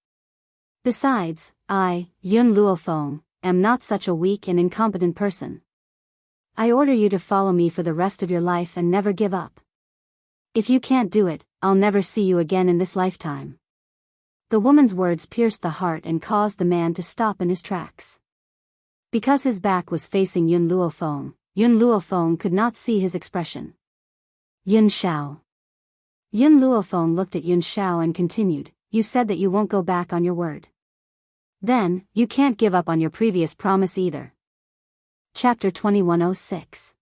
Besides, I, Yun Luofeng, am not such a weak and incompetent person. I order you to follow me for the rest of your life and never give up. If you can't do it, I'll never see you again in this lifetime. The woman's words pierced the heart and caused the man to stop in his tracks. Because his back was facing Yun Luofeng could not see his expression. Yun Xiao. Yun Luofeng looked at Yun Xiao and continued, "You said that you won't go back on your word. Then, you can't give up on your previous promise either." Chapter 2106.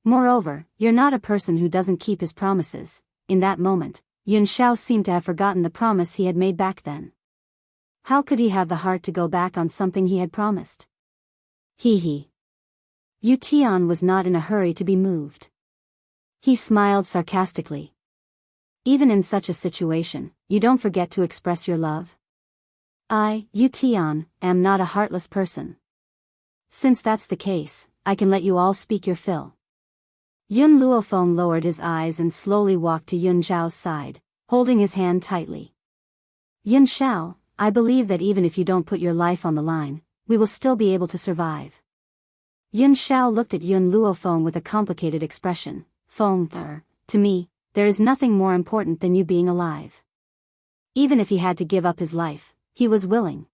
Moreover, you're not a person who doesn't keep his promises. In that moment, Yun Xiao seemed to have forgotten the promise he had made back then. How could he have the heart to go back on something he had promised? He. Yu Tian was not in a hurry to be moved. He smiled sarcastically. Even in such a situation, you don't forget to express your love? I, Yu Tian, am not a heartless person. Since that's the case, I can let you all speak your fill. Yun Luofeng lowered his eyes and slowly walked to Yun Xiao's side, holding his hand tightly. Yun Xiao, I believe that even if you don't put your life on the line, we will still be able to survive. Yun Xiao looked at Yun Luofeng with a complicated expression. To me, there is nothing more important than you being alive. Even if he had to give up his life, he was willing.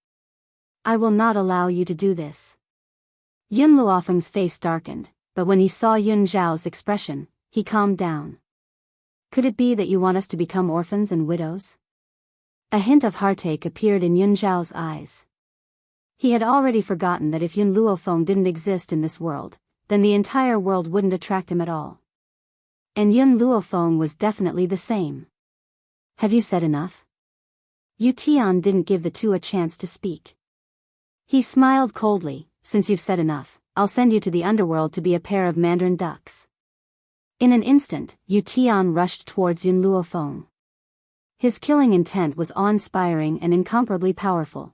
I will not allow you to do this. Yun Luofeng's face darkened, but when he saw Yun Xiao's expression, he calmed down. Could it be that you want us to become orphans and widows? A hint of heartache appeared in Yun Xiao's eyes. He had already forgotten that if Yun Luofeng didn't exist in this world, then the entire world wouldn't attract him at all. And Yun Luofeng was definitely the same. Have you said enough? Yu Tian didn't give the two a chance to speak. He smiled coldly, since you've said enough, I'll send you to the underworld to be a pair of mandarin ducks. In an instant, Yu Tian rushed towards Yun Luofeng. His killing intent was awe-inspiring and incomparably powerful.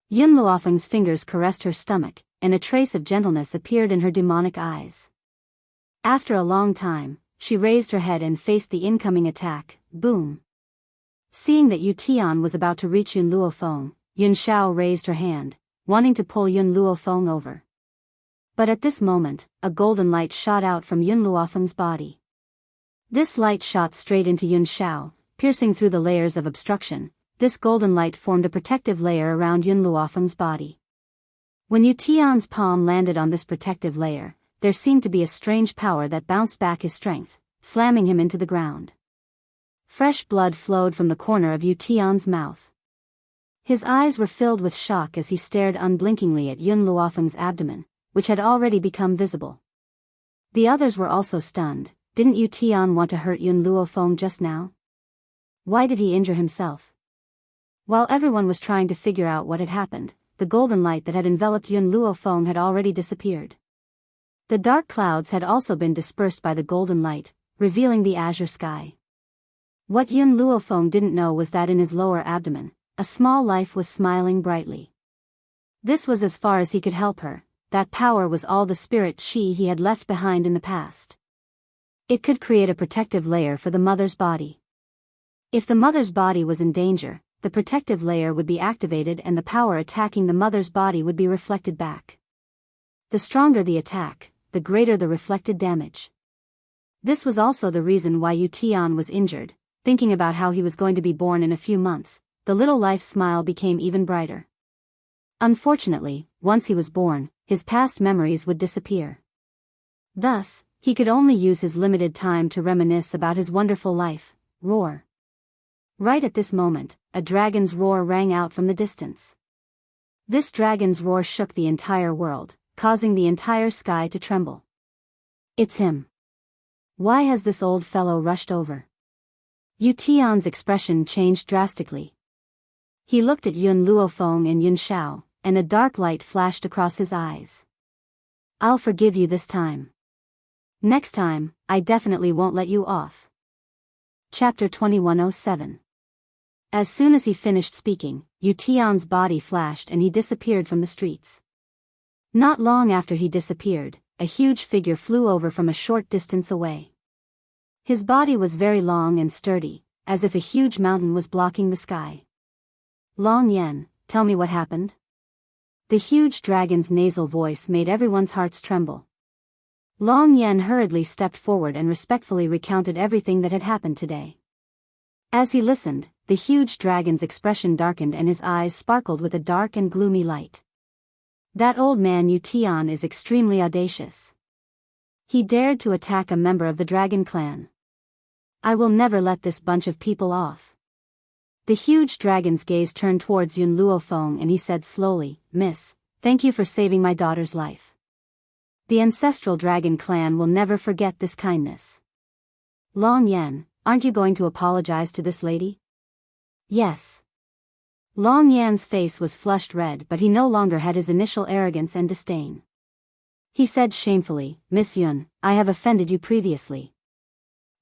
Yun Luofeng's fingers caressed her stomach, and a trace of gentleness appeared in her demonic eyes. After a long time, she raised her head and faced the incoming attack. Boom! Seeing that Yu Tian was about to reach Yun Luofeng, Yun Xiao raised her hand, wanting to pull Yun Luofeng over. But at this moment, a golden light shot out from Yun Luofeng's body. This light shot straight into Yun Xiao, piercing through the layers of obstruction. This golden light formed a protective layer around Yun Luofeng's body. When Yu Tian's palm landed on this protective layer, there seemed to be a strange power that bounced back his strength, slamming him into the ground. Fresh blood flowed from the corner of Yu Tian's mouth. His eyes were filled with shock as he stared unblinkingly at Yun Luofeng's abdomen, which had already become visible. The others were also stunned. Didn't Yu Tian want to hurt Yun Luofeng just now? Why did he injure himself? While everyone was trying to figure out what had happened, the golden light that had enveloped Yun Luofeng had already disappeared. The dark clouds had also been dispersed by the golden light, revealing the azure sky. What Yun Luofeng didn't know was that in his lower abdomen, a small life was smiling brightly. This was as far as he could help her. That power was all the spirit chi he had left behind in the past. It could create a protective layer for the mother's body. If the mother's body was in danger, the protective layer would be activated and the power attacking the mother's body would be reflected back. The stronger the attack, the greater the reflected damage. This was also the reason why Yu Tian was injured. Thinking about how he was going to be born in a few months, the little life smile became even brighter. Unfortunately, once he was born, his past memories would disappear. Thus, he could only use his limited time to reminisce about his wonderful life. Roar. Right at this moment, a dragon's roar rang out from the distance. This dragon's roar shook the entire world, causing the entire sky to tremble. It's him. Why has this old fellow rushed over? Yu Tian's expression changed drastically. He looked at Yun Luofeng and Yun Xiao, and a dark light flashed across his eyes. I'll forgive you this time. Next time, I definitely won't let you off. Chapter 2107. As soon as he finished speaking, Yu Tian's body flashed and he disappeared from the streets. Not long after he disappeared, a huge figure flew over from a short distance away. His body was very long and sturdy, as if a huge mountain was blocking the sky. Long Yen, tell me what happened? The huge dragon's nasal voice made everyone's hearts tremble. Long Yen hurriedly stepped forward and respectfully recounted everything that had happened today. As he listened, the huge dragon's expression darkened and his eyes sparkled with a dark and gloomy light. That old man Yu-Tian is extremely audacious. He dared to attack a member of the dragon clan. I will never let this bunch of people off. The huge dragon's gaze turned towards Yun Luofeng and he said slowly, Miss, thank you for saving my daughter's life. The ancestral dragon clan will never forget this kindness. Long Yan, aren't you going to apologize to this lady? Yes. Long Yan's face was flushed red, but he no longer had his initial arrogance and disdain. He said shamefully, Miss Yun, I have offended you previously.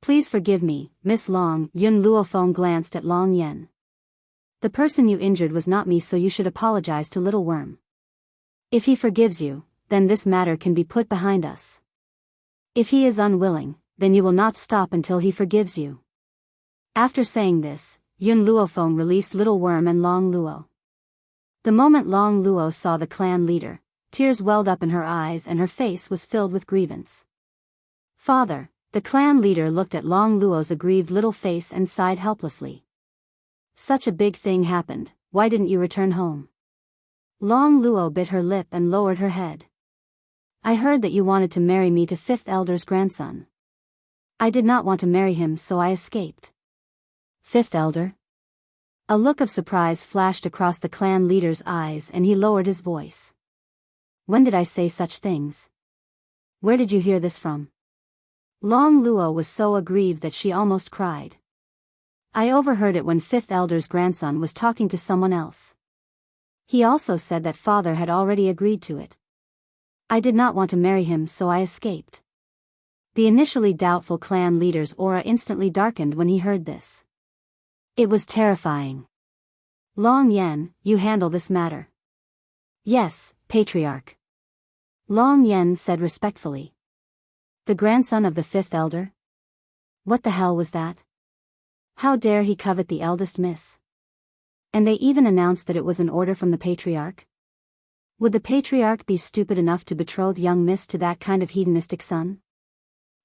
Please forgive me, Miss Long. Yun Luofeng glanced at Long Yan. The person you injured was not me, so you should apologize to Little Worm. If he forgives you, then this matter can be put behind us. If he is unwilling, then you will not stop until he forgives you. After saying this, Yun Luofeng released Little Worm and Long Luo. The moment Long Luo saw the clan leader, tears welled up in her eyes and her face was filled with grievance. Father, the clan leader looked at Long Luo's aggrieved little face and sighed helplessly. Such a big thing happened, why didn't you return home? Long Luo bit her lip and lowered her head. I heard that you wanted to marry me to Fifth Elder's grandson. I did not want to marry him, so I escaped. Fifth Elder? A look of surprise flashed across the clan leader's eyes and he lowered his voice. When did I say such things? Where did you hear this from? Long Luo was so aggrieved that she almost cried. I overheard it when Fifth Elder's grandson was talking to someone else. He also said that father had already agreed to it. I did not want to marry him, so I escaped. The initially doubtful clan leader's aura instantly darkened when he heard this. It was terrifying. Long Yan, you handle this matter. Yes, Patriarch. Long Yan said respectfully. The grandson of the Fifth Elder? What the hell was that? How dare he covet the eldest miss? And they even announced that it was an order from the Patriarch? Would the Patriarch be stupid enough to betroth young miss to that kind of hedonistic son?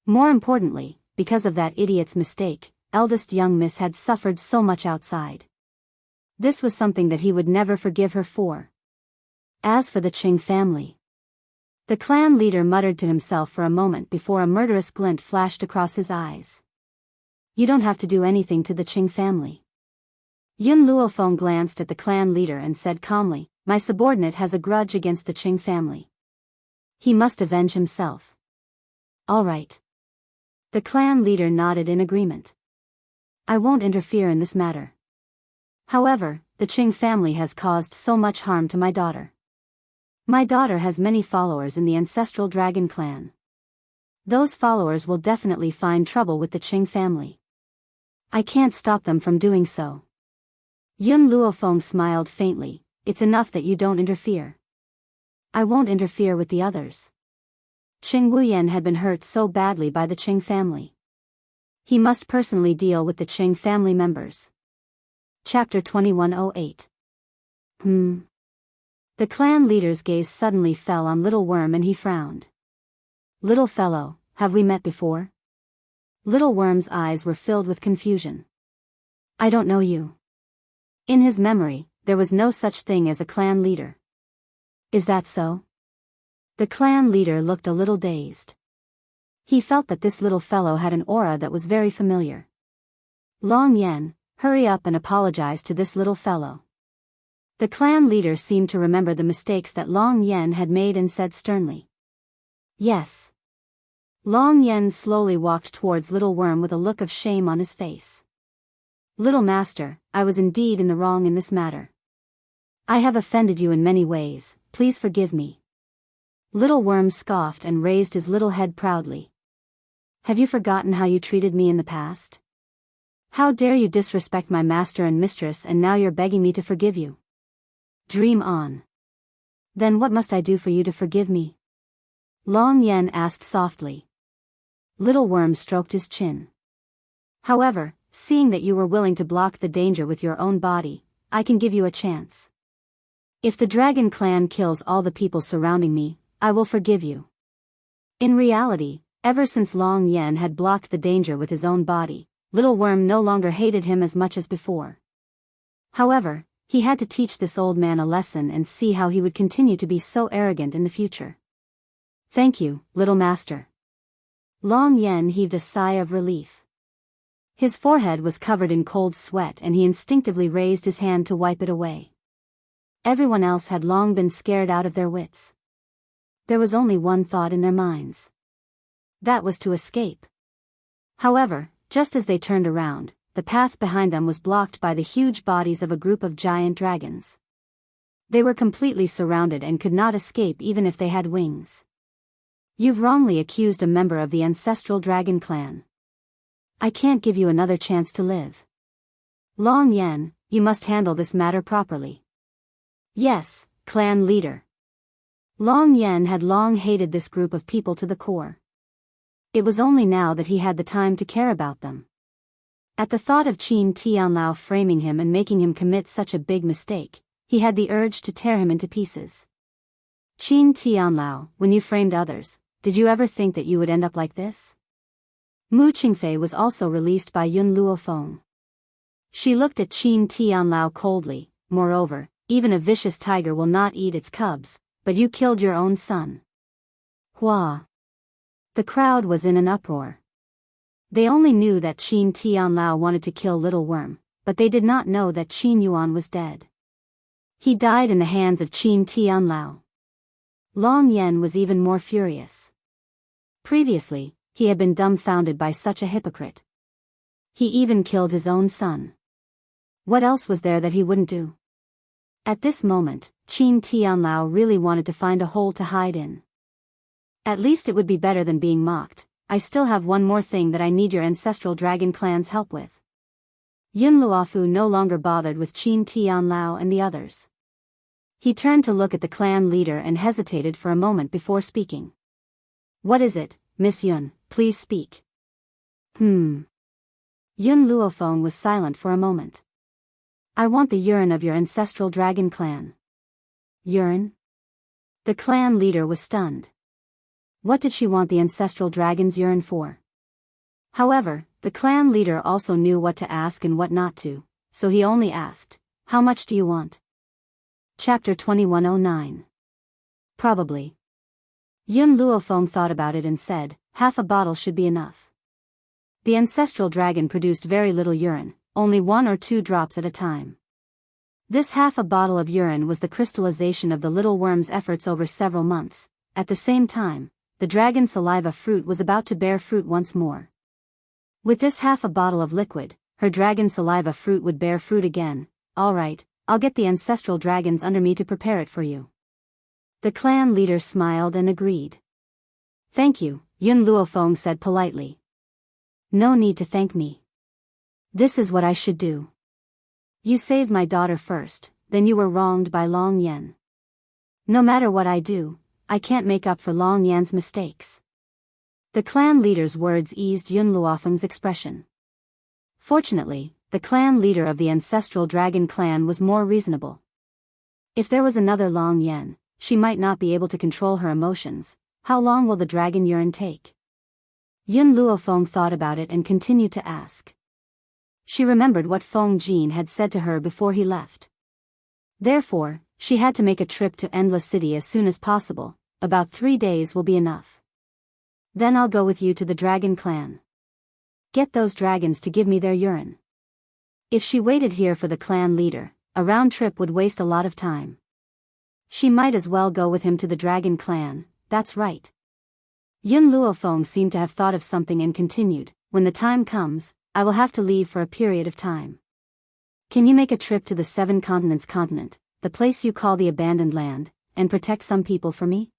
More importantly, because of that idiot's mistake, eldest young miss had suffered so much outside. This was something that he would never forgive her for. As for the Qing family, the clan leader muttered to himself for a moment before a murderous glint flashed across his eyes. You don't have to do anything to the Qing family. Yun Luofeng glanced at the clan leader and said calmly, my subordinate has a grudge against the Qing family. He must avenge himself. All right. The clan leader nodded in agreement. I won't interfere in this matter. However, the Qing family has caused so much harm to my daughter. My daughter has many followers in the ancestral dragon clan. Those followers will definitely find trouble with the Qing family. I can't stop them from doing so. Yun Luofeng smiled faintly, it's enough that you don't interfere. I won't interfere with the others. Qing Wuyan had been hurt so badly by the Qing family. He must personally deal with the Qing family members. Chapter 2108. The clan leader's gaze suddenly fell on Little Worm and he frowned. Little fellow, have we met before? Little Worm's eyes were filled with confusion. I don't know you. In his memory, there was no such thing as a clan leader. Is that so? The clan leader looked a little dazed. He felt that this little fellow had an aura that was very familiar. Long Yan, hurry up and apologize to this little fellow. The clan leader seemed to remember the mistakes that Long Yan had made and said sternly. Yes. Long Yan slowly walked towards Little Worm with a look of shame on his face. Little master, I was indeed in the wrong in this matter. I have offended you in many ways, please forgive me. Little Worm scoffed and raised his little head proudly. Have you forgotten how you treated me in the past? How dare you disrespect my master and mistress, and now you're begging me to forgive you? Dream on. Then what must I do for you to forgive me? Long Yan asked softly. Little Worm stroked his chin. However, seeing that you were willing to block the danger with your own body, I can give you a chance. If the dragon clan kills all the people surrounding me, I will forgive you. In reality, ever since Long Yan had blocked the danger with his own body, Little Worm no longer hated him as much as before. However, he had to teach this old man a lesson and see how he would continue to be so arrogant in the future. Thank you, little master. Long Yen heaved a sigh of relief. His forehead was covered in cold sweat and he instinctively raised his hand to wipe it away. Everyone else had long been scared out of their wits. There was only one thought in their minds. That was to escape. However, just as they turned around, the path behind them was blocked by the huge bodies of a group of giant dragons. They were completely surrounded and could not escape even if they had wings. You've wrongly accused a member of the ancestral dragon clan. I can't give you another chance to live. Long Yen, you must handle this matter properly. Yes, clan leader. Long Yen had long hated this group of people to the core. It was only now that he had the time to care about them. At the thought of Qin Tianlao framing him and making him commit such a big mistake, he had the urge to tear him into pieces. Qin Tianlao, when you framed others, did you ever think that you would end up like this? Mu Qingfei was also released by Yun Luofeng. She looked at Qin Tianlao coldly. Moreover, even a vicious tiger will not eat its cubs, but you killed your own son. Hua. The crowd was in an uproar. They only knew that Qin Tianlao wanted to kill Little Worm, but they did not know that Qin Yuan was dead. He died in the hands of Qin Tianlao. Long Yen was even more furious. Previously, he had been dumbfounded by such a hypocrite. He even killed his own son. What else was there that he wouldn't do? At this moment, Qin Tianlao really wanted to find a hole to hide in. At least it would be better than being mocked. I still have one more thing that I need your ancestral dragon clan's help with. Yun Luofu no longer bothered with Qin Tianlao and the others. He turned to look at the clan leader and hesitated for a moment before speaking. What is it, Miss Yun? Please speak. Yun Luofeng was silent for a moment. I want the urine of your ancestral dragon clan. Urine? The clan leader was stunned. What did she want the ancestral dragon's urine for? However, the clan leader also knew what to ask and what not to, so he only asked, how much do you want? Chapter 2109. Probably. Yun Luofeng thought about it and said, half a bottle should be enough. The ancestral dragon produced very little urine, only 1 or 2 drops at a time. This half a bottle of urine was the crystallization of the little worm's efforts over several months. At the same time, the dragon saliva fruit was about to bear fruit once more. With this half a bottle of liquid, her dragon saliva fruit would bear fruit again. All right, I'll get the ancestral dragons under me to prepare it for you. The clan leader smiled and agreed. Thank you, Yun Luofeng said politely. No need to thank me. This is what I should do. You saved my daughter first, then you were wronged by Long Yen. No matter what I do, I can't make up for Long Yan's mistakes. The clan leader's words eased Yun Luofeng's expression. Fortunately, the clan leader of the ancestral dragon clan was more reasonable. If there was another Long Yan, she might not be able to control her emotions. How long will the dragon urine take? Yun Luofeng thought about it and continued to ask. She remembered what Feng Jin had said to her before he left. Therefore, she had to make a trip to Endless City as soon as possible. About 3 days will be enough. Then I'll go with you to the dragon clan. Get those dragons to give me their urine. If she waited here for the clan leader, a round trip would waste a lot of time. She might as well go with him to the dragon clan. That's right. Yun Luofeng seemed to have thought of something and continued, when the time comes, I will have to leave for a period of time. Can you make a trip to the 7 continents continent, the place you call the abandoned land, and protect some people for me?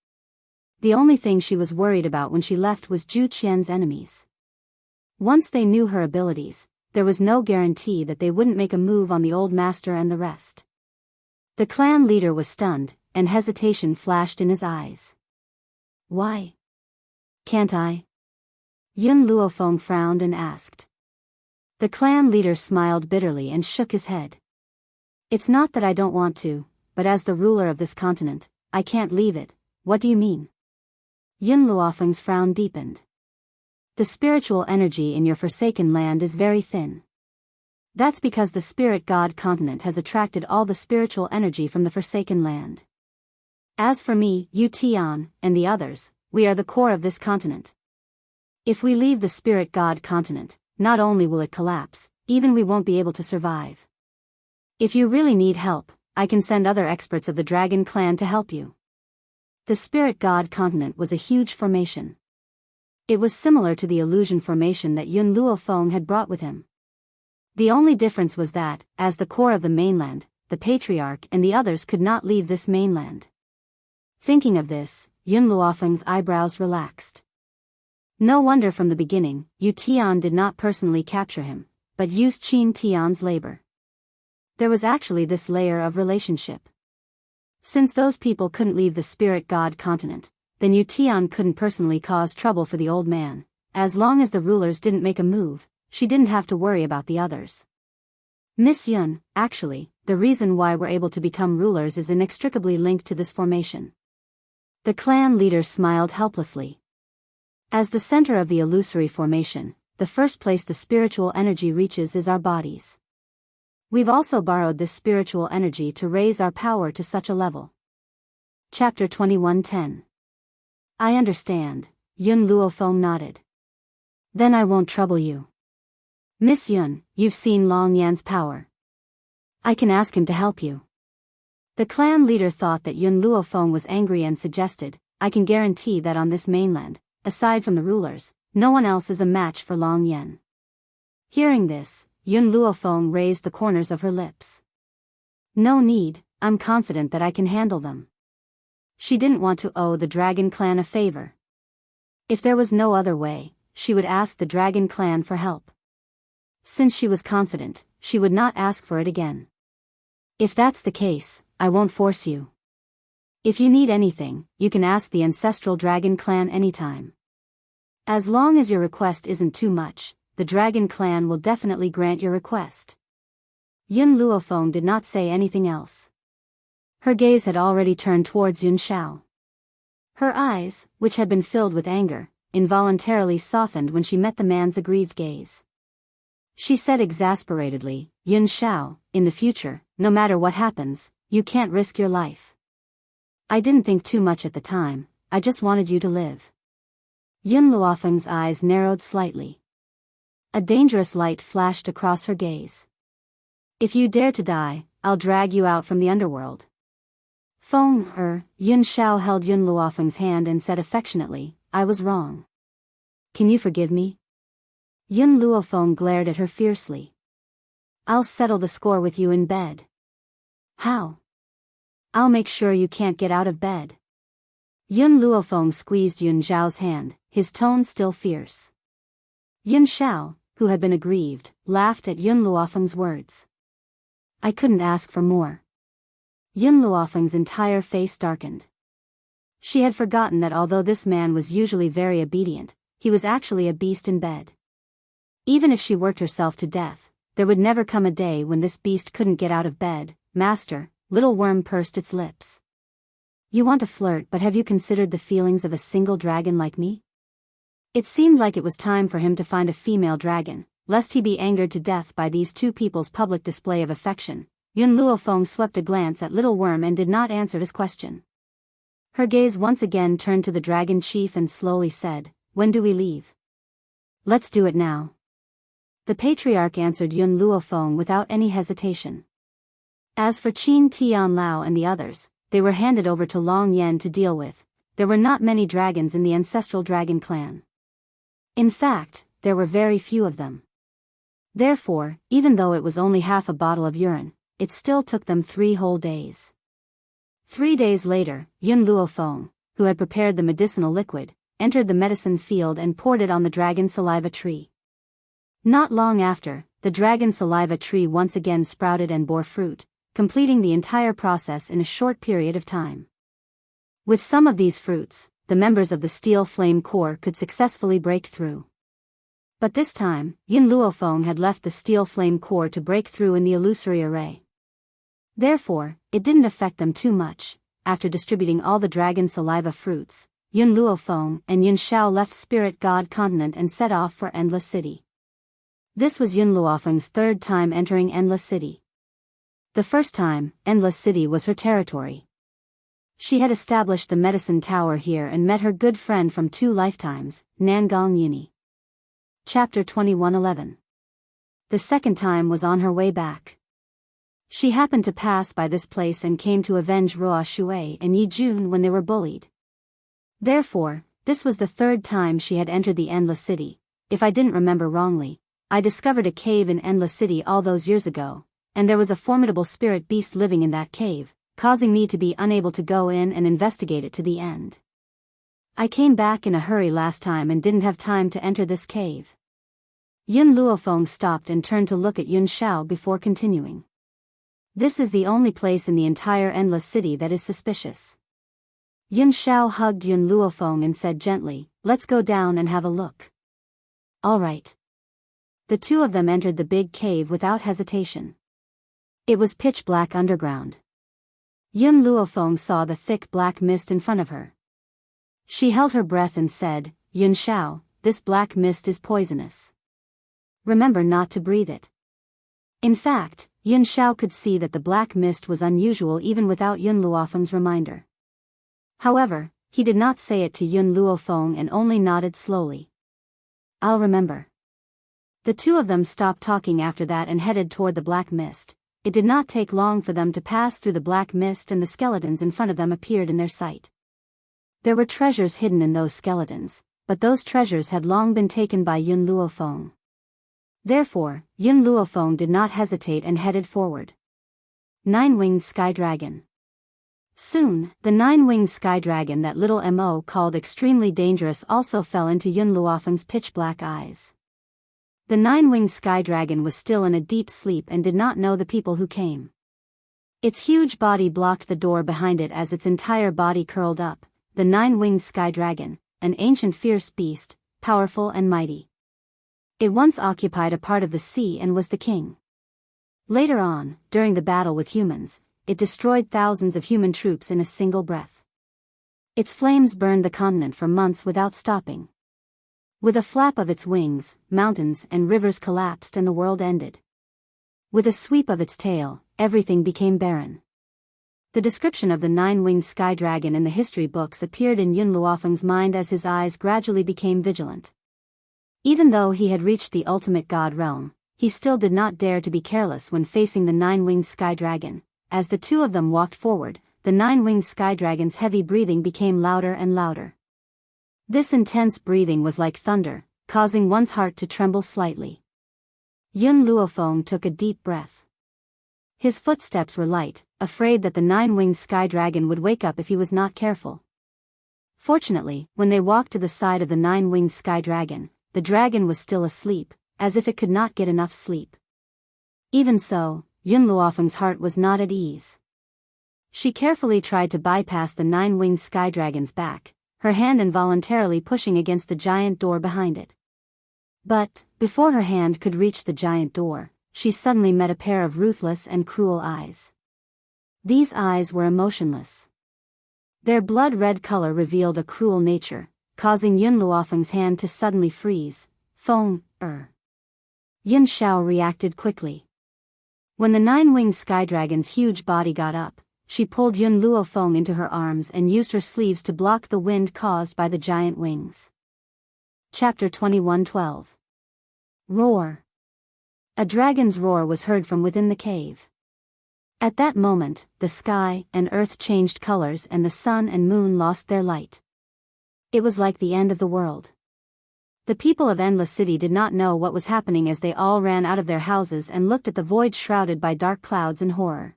The only thing she was worried about when she left was Zhu Qian's enemies. Once they knew her abilities, there was no guarantee that they wouldn't make a move on the old master and the rest. The clan leader was stunned, and hesitation flashed in his eyes. Why? Can't I? Yun Luofeng frowned and asked. The clan leader smiled bitterly and shook his head. It's not that I don't want to, but as the ruler of this continent, I can't leave it. What do you mean? Yun Luofeng's frown deepened. The spiritual energy in your forsaken land is very thin. That's because the spirit god continent has attracted all the spiritual energy from the Forsaken Land. As for me, Yu Tian, and the others, we are the core of this continent. If we leave the spirit god continent, not only will it collapse, even we won't be able to survive. If you really need help, I can send other experts of the Dragon Clan to help you. The spirit god continent was a huge formation. It was similar to the illusion formation that Yun Luofeng had brought with him. The only difference was that, as the core of the mainland, the patriarch and the others could not leave this mainland. Thinking of this, Yun Luofeng's eyebrows relaxed. No wonder from the beginning, Yu Tian did not personally capture him, but used Qin Tian's labor. There was actually this layer of relationship. Since those people couldn't leave the spirit god continent, then Yu Tian couldn't personally cause trouble for the old man. As long as the rulers didn't make a move, she didn't have to worry about the others. Miss Yun, actually, the reason why we're able to become rulers is inextricably linked to this formation. The clan leader smiled helplessly. As the center of the illusory formation, the first place the spiritual energy reaches is our bodies. We've also borrowed this spiritual energy to raise our power to such a level. Chapter 21:10. I understand, Yun Luofeng nodded. Then I won't trouble you. Miss Yun, you've seen Long Yan's power. I can ask him to help you. The clan leader thought that Yun Luofeng was angry and suggested, I can guarantee that on this mainland, aside from the rulers, no one else is a match for Long Yan. Hearing this, Yun Luofeng raised the corners of her lips. No need, I'm confident that I can handle them. She didn't want to owe the Dragon Clan a favor. If there was no other way, she would ask the Dragon Clan for help. Since she was confident, she would not ask for it again. If that's the case, I won't force you. If you need anything, you can ask the Ancestral Dragon Clan anytime. As long as your request isn't too much, the Dragon Clan will definitely grant your request. Yun Luofeng did not say anything else. Her gaze had already turned towards Yun Shao. Her eyes, which had been filled with anger, involuntarily softened when she met the man's aggrieved gaze. She said exasperatedly, Yun Shao, in the future, no matter what happens, you can't risk your life. I didn't think too much at the time, I just wanted you to live. Yun Luofeng's eyes narrowed slightly. A dangerous light flashed across her gaze. If you dare to die, I'll drag you out from the underworld. Yun Shao held Yun Luofeng's hand and said affectionately, I was wrong. Can you forgive me? Yun Luofeng glared at her fiercely. I'll settle the score with you in bed. How? I'll make sure you can't get out of bed. Yun Luofeng squeezed Yun Zhao's hand, his tone still fierce. Yun Shao, who had been aggrieved, laughed at Yun Luofeng's words. I couldn't ask for more. Yun Luofeng's entire face darkened. She had forgotten that although this man was usually very obedient, he was actually a beast in bed. Even if she worked herself to death, there would never come a day when this beast couldn't get out of bed. Master, Little Worm pursed its lips. You want to flirt, but have you considered the feelings of a single dragon like me? It seemed like it was time for him to find a female dragon, lest he be angered to death by these two people's public display of affection. Yun Luofeng swept a glance at Little Worm and did not answer his question. Her gaze once again turned to the dragon chief and slowly said, When do we leave? Let's do it now. The patriarch answered Yun Luofeng without any hesitation. As for Qin Tian Lao and the others, they were handed over to Long Yan to deal with. There were not many dragons in the Ancestral Dragon Clan. In fact, there were very few of them. Therefore, even though it was only half a bottle of urine, it still took them 3 whole days. 3 days later, Yun Luofeng, who had prepared the medicinal liquid, entered the medicine field and poured it on the dragon saliva tree. Not long after, the dragon saliva tree once again sprouted and bore fruit, completing the entire process in a short period of time. With some of these fruits, the members of the Steel Flame Corps could successfully break through. But this time, Yun Luofeng had left the Steel Flame Corps to break through in the illusory array. Therefore, it didn't affect them too much. After distributing all the dragon saliva fruits, Yun Luofeng and Yun Shao left Spirit God Continent and set off for Endless City. This was Yun Luofeng's third time entering Endless City. The first time, Endless City was her territory. She had established the medicine tower here and met her good friend from 2 lifetimes, Nangang Yuni. Chapter 21:11. The second time was on her way back. She happened to pass by this place and came to avenge Ruo Shui and Yi Jun when they were bullied. Therefore, this was the third time she had entered the Endless City. If I didn't remember wrongly, I discovered a cave in Endless City all those years ago, and there was a formidable spirit beast living in that cave, causing me to be unable to go in and investigate it to the end. I came back in a hurry last time and didn't have time to enter this cave. Yun Luofeng stopped and turned to look at Yun Xiao before continuing. This is the only place in the entire Endless City that is suspicious. Yun Xiao hugged Yun Luofeng and said gently, "Let's go down and have a look." "All right." The two of them entered the big cave without hesitation. It was pitch black underground. Yun Luofeng saw the thick black mist in front of her. She held her breath and said, "Yun Xiao, this black mist is poisonous. Remember not to breathe it." In fact, Yun Xiao could see that the black mist was unusual even without Yun Luofeng's reminder. However, he did not say it to Yun Luofeng and only nodded slowly. "I'll remember." The two of them stopped talking after that and headed toward the black mist. It did not take long for them to pass through the black mist and the skeletons in front of them appeared in their sight. There were treasures hidden in those skeletons, but those treasures had long been taken by Yun Luofeng. Therefore, Yun Luofeng did not hesitate and headed forward. 9-winged sky dragon. Soon, the 9-winged sky dragon that little Mo called extremely dangerous also fell into Yun Luofeng's pitch-black eyes. The 9-winged sky dragon was still in a deep sleep and did not know the people who came. Its huge body blocked the door behind it as its entire body curled up. The 9-winged sky dragon, an ancient fierce beast, powerful and mighty. It once occupied a part of the sea and was the king. Later on, during the battle with humans, it destroyed thousands of human troops in a single breath. Its flames burned the continent for months without stopping. With a flap of its wings, mountains and rivers collapsed and the world ended. With a sweep of its tail, everything became barren. The description of the 9-winged sky dragon in the history books appeared in Yun Luofeng's mind as his eyes gradually became vigilant. Even though he had reached the ultimate god realm, he still did not dare to be careless when facing the 9-winged sky dragon. As the two of them walked forward, the 9-winged sky dragon's heavy breathing became louder and louder. This intense breathing was like thunder, causing one's heart to tremble slightly. Yun Luofeng took a deep breath. His footsteps were light, afraid that the 9-winged sky dragon would wake up if he was not careful. Fortunately, when they walked to the side of the 9-winged sky dragon, the dragon was still asleep, as if it could not get enough sleep. Even so, Yun Luofeng's heart was not at ease. She carefully tried to bypass the 9-winged sky dragon's back, her hand involuntarily pushing against the giant door behind it. But, before her hand could reach the giant door, she suddenly met a pair of ruthless and cruel eyes. These eyes were emotionless. Their blood-red color revealed a cruel nature, causing Yun Luofeng's hand to suddenly freeze. Yun Xiao reacted quickly. When the 9-winged sky dragon's huge body got up, she pulled Yun Luofeng into her arms and used her sleeves to block the wind caused by the giant wings. Chapter 21:12. Roar. A dragon's roar was heard from within the cave. At that moment, the sky and earth changed colors and the sun and moon lost their light. It was like the end of the world. The people of Endless City did not know what was happening as they all ran out of their houses and looked at the void shrouded by dark clouds in horror.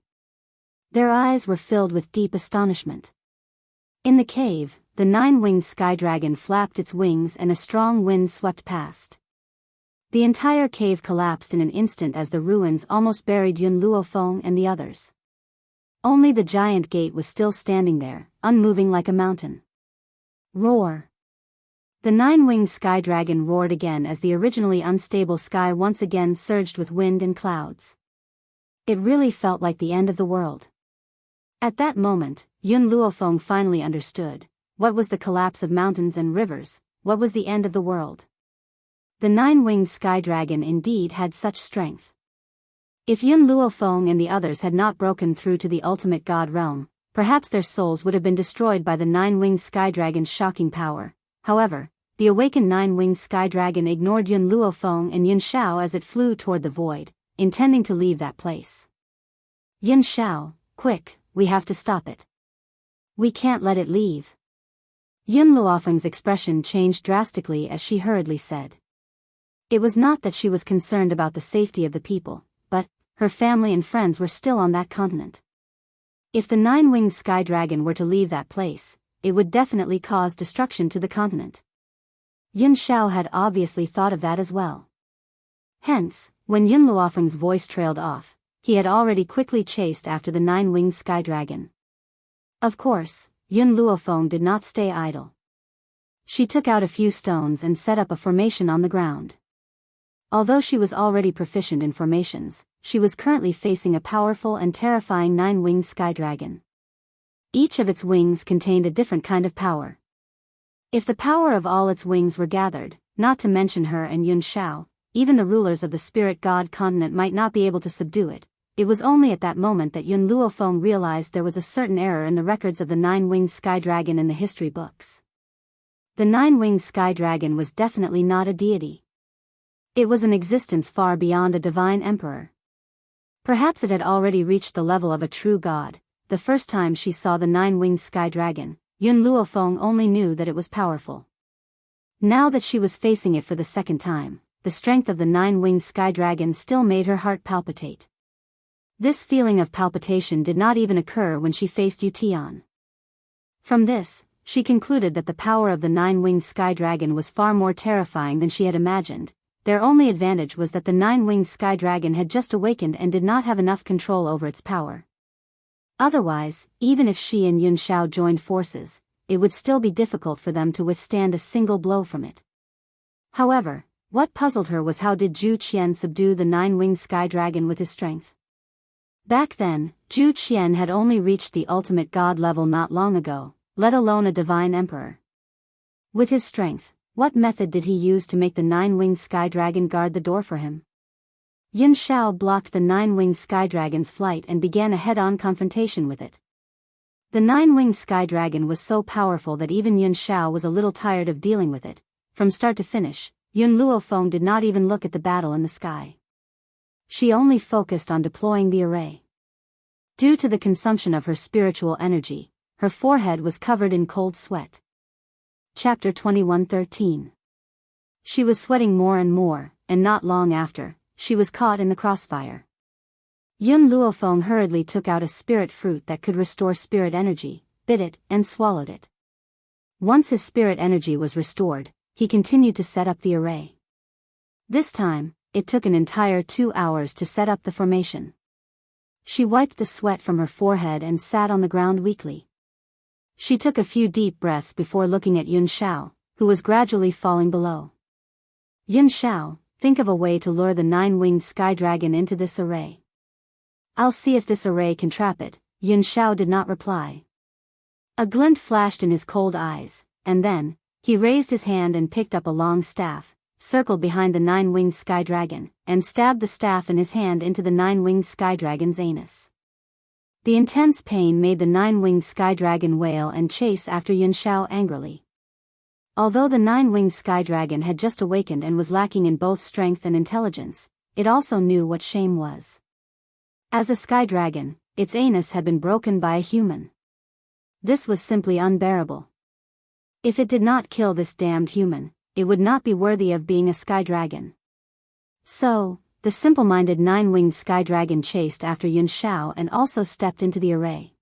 Their eyes were filled with deep astonishment. In the cave, the 9-winged sky dragon flapped its wings and a strong wind swept past. The entire cave collapsed in an instant as the ruins almost buried Yun Luofeng and the others. Only the giant gate was still standing there, unmoving like a mountain. Roar. The 9-winged sky dragon roared again as the originally unstable sky once again surged with wind and clouds. It really felt like the end of the world. At that moment, Yun Luofeng finally understood. What was the collapse of mountains and rivers? What was the end of the world? The nine-winged sky dragon indeed had such strength. If Yun Luofeng and the others had not broken through to the ultimate god realm, perhaps their souls would have been destroyed by the nine-winged sky dragon's shocking power. However, the awakened nine-winged sky dragon ignored Yun Luofeng and Yun Shao as it flew toward the void, intending to leave that place. Yun Shao, quick, we have to stop it. We can't let it leave. Yun Luofeng's expression changed drastically as she hurriedly said. It was not that she was concerned about the safety of the people, but her family and friends were still on that continent. If the nine-winged sky dragon were to leave that place, it would definitely cause destruction to the continent. Yun Shao had obviously thought of that as well. Hence, when Yun Luofeng's voice trailed off, he had already quickly chased after the nine-winged sky dragon. Of course, Yun Luofeng did not stay idle. She took out a few stones and set up a formation on the ground. Although she was already proficient in formations, she was currently facing a powerful and terrifying nine-winged sky dragon. Each of its wings contained a different kind of power. If the power of all its wings were gathered, not to mention her and Yun Shao, even the rulers of the spirit god continent might not be able to subdue it. It was only at that moment that Yun Luofeng realized there was a certain error in the records of the nine-winged sky dragon in the history books. The nine-winged sky dragon was definitely not a deity. It was an existence far beyond a divine emperor. Perhaps it had already reached the level of a true god. The first time she saw the nine-winged sky dragon, Yun Luofeng only knew that it was powerful. Now that she was facing it for the second time, the strength of the nine-winged sky dragon still made her heart palpitate. This feeling of palpitation did not even occur when she faced Yu Tian. From this, she concluded that the power of the nine-winged sky dragon was far more terrifying than she had imagined. Their only advantage was that the nine-winged sky dragon had just awakened and did not have enough control over its power. Otherwise, even if she and Yun Shao joined forces, it would still be difficult for them to withstand a single blow from it. However, what puzzled her was how did Zhu Qian subdue the nine-winged sky dragon with his strength? Back then, Zhu Qian had only reached the ultimate god level not long ago, let alone a divine emperor. With his strength, what method did he use to make the nine-winged sky dragon guard the door for him? Yun Shao blocked the nine-winged sky dragon's flight and began a head-on confrontation with it. The nine-winged sky dragon was so powerful that even Yun Shao was a little tired of dealing with it. From start to finish, Yun Luofeng did not even look at the battle in the sky. She only focused on deploying the array. Due to the consumption of her spiritual energy, her forehead was covered in cold sweat. Chapter 21:13. She was sweating more and more, and not long after, she was caught in the crossfire. Yun Luofeng hurriedly took out a spirit fruit that could restore spirit energy, bit it, and swallowed it. Once his spirit energy was restored, he continued to set up the array. This time, it took an entire 2 hours to set up the formation. She wiped the sweat from her forehead and sat on the ground weakly. She took a few deep breaths before looking at Yun Shao, who was gradually falling below. Yun Shao, think of a way to lure the nine-winged sky dragon into this array. I'll see if this array can trap it, Yun Shao did not reply. A glint flashed in his cold eyes, and then, he raised his hand and picked up a long staff, circled behind the nine-winged sky dragon, and stabbed the staff in his hand into the nine-winged sky dragon's anus. The intense pain made the nine-winged sky dragon wail and chase after Yun Shao angrily. Although the nine-winged sky dragon had just awakened and was lacking in both strength and intelligence, it also knew what shame was. As a sky dragon, its anus had been broken by a human. This was simply unbearable. If it did not kill this damned human, it would not be worthy of being a sky dragon. So, the simple-minded nine-winged sky dragon chased after Yun Shao and also stepped into the array.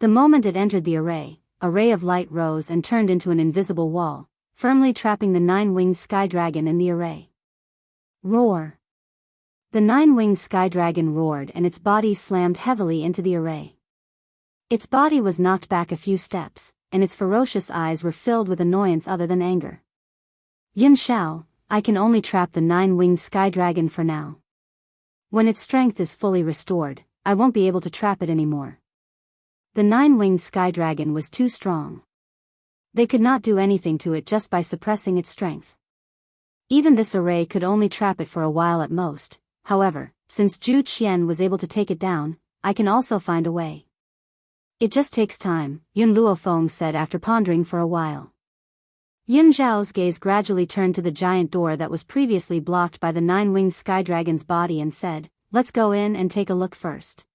The moment it entered the array, a ray of light rose and turned into an invisible wall, firmly trapping the nine-winged sky dragon in the array. Roar! The nine-winged sky dragon roared and its body slammed heavily into the array. Its body was knocked back a few steps, and its ferocious eyes were filled with annoyance other than anger. Yun Shao, I can only trap the nine-winged sky dragon for now. When its strength is fully restored, I won't be able to trap it anymore. The nine-winged sky dragon was too strong. They could not do anything to it just by suppressing its strength. Even this array could only trap it for a while at most. However, since Zhu Qian was able to take it down, I can also find a way. It just takes time, Yun Luofeng said after pondering for a while. Yun Zhao's gaze gradually turned to the giant door that was previously blocked by the nine-winged sky dragon's body and said, "Let's go in and take a look first.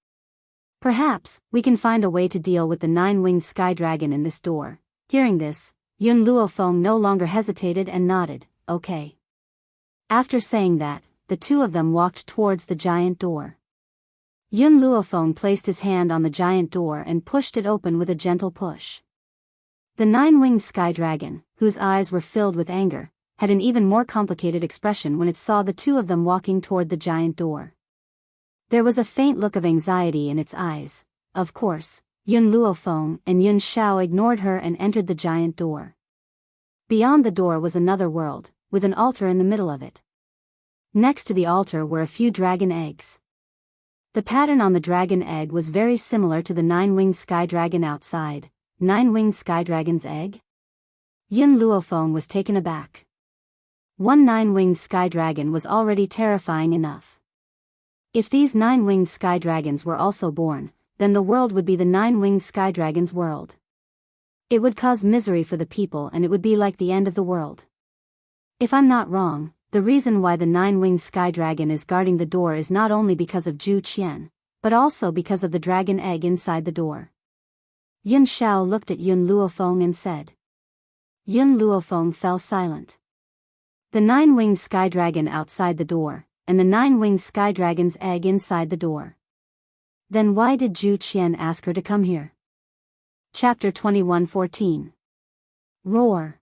Perhaps we can find a way to deal with the nine-winged sky dragon in this door." Hearing this, Yun Luofeng no longer hesitated and nodded, "Okay." After saying that, the two of them walked towards the giant door. Yun Luofeng placed his hand on the giant door and pushed it open with a gentle push. The nine-winged sky dragon, whose eyes were filled with anger, had an even more complicated expression when it saw the two of them walking toward the giant door. There was a faint look of anxiety in its eyes. Of course, Yun Luofeng and Yun Xiao ignored her and entered the giant door. Beyond the door was another world, with an altar in the middle of it. Next to the altar were a few dragon eggs. The pattern on the dragon egg was very similar to the nine-winged sky dragon outside. Nine-winged sky dragon's egg? Yun Luofeng was taken aback. One nine-winged sky dragon was already terrifying enough. If these nine-winged sky dragons were also born, then the world would be the nine-winged sky dragon's world. It would cause misery for the people and it would be like the end of the world. If I'm not wrong, the reason why the nine-winged sky dragon is guarding the door is not only because of Zhu Qian, but also because of the dragon egg inside the door. Yun Xiao looked at Yun Luofeng and said. Yun Luofeng fell silent. The nine-winged sky dragon outside the door, and the nine-winged sky dragon's egg inside the door. Then why did Zhu Qian ask her to come here? Chapter 21:14. Roar.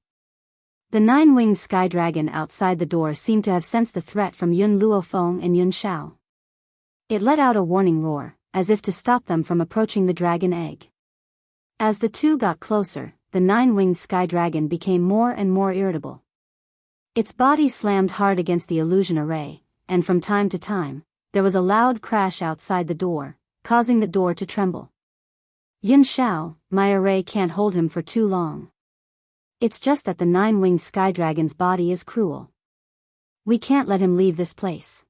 The nine-winged sky dragon outside the door seemed to have sensed the threat from Yun Luofeng and Yun Xiao. It let out a warning roar, as if to stop them from approaching the dragon egg. As the two got closer, the nine-winged sky dragon became more and more irritable. Its body slammed hard against the illusion array, and from time to time, there was a loud crash outside the door, causing the door to tremble. Yun Xiao, my array can't hold him for too long. It's just that the nine-winged sky dragon's body is cruel. We can't let him leave this place.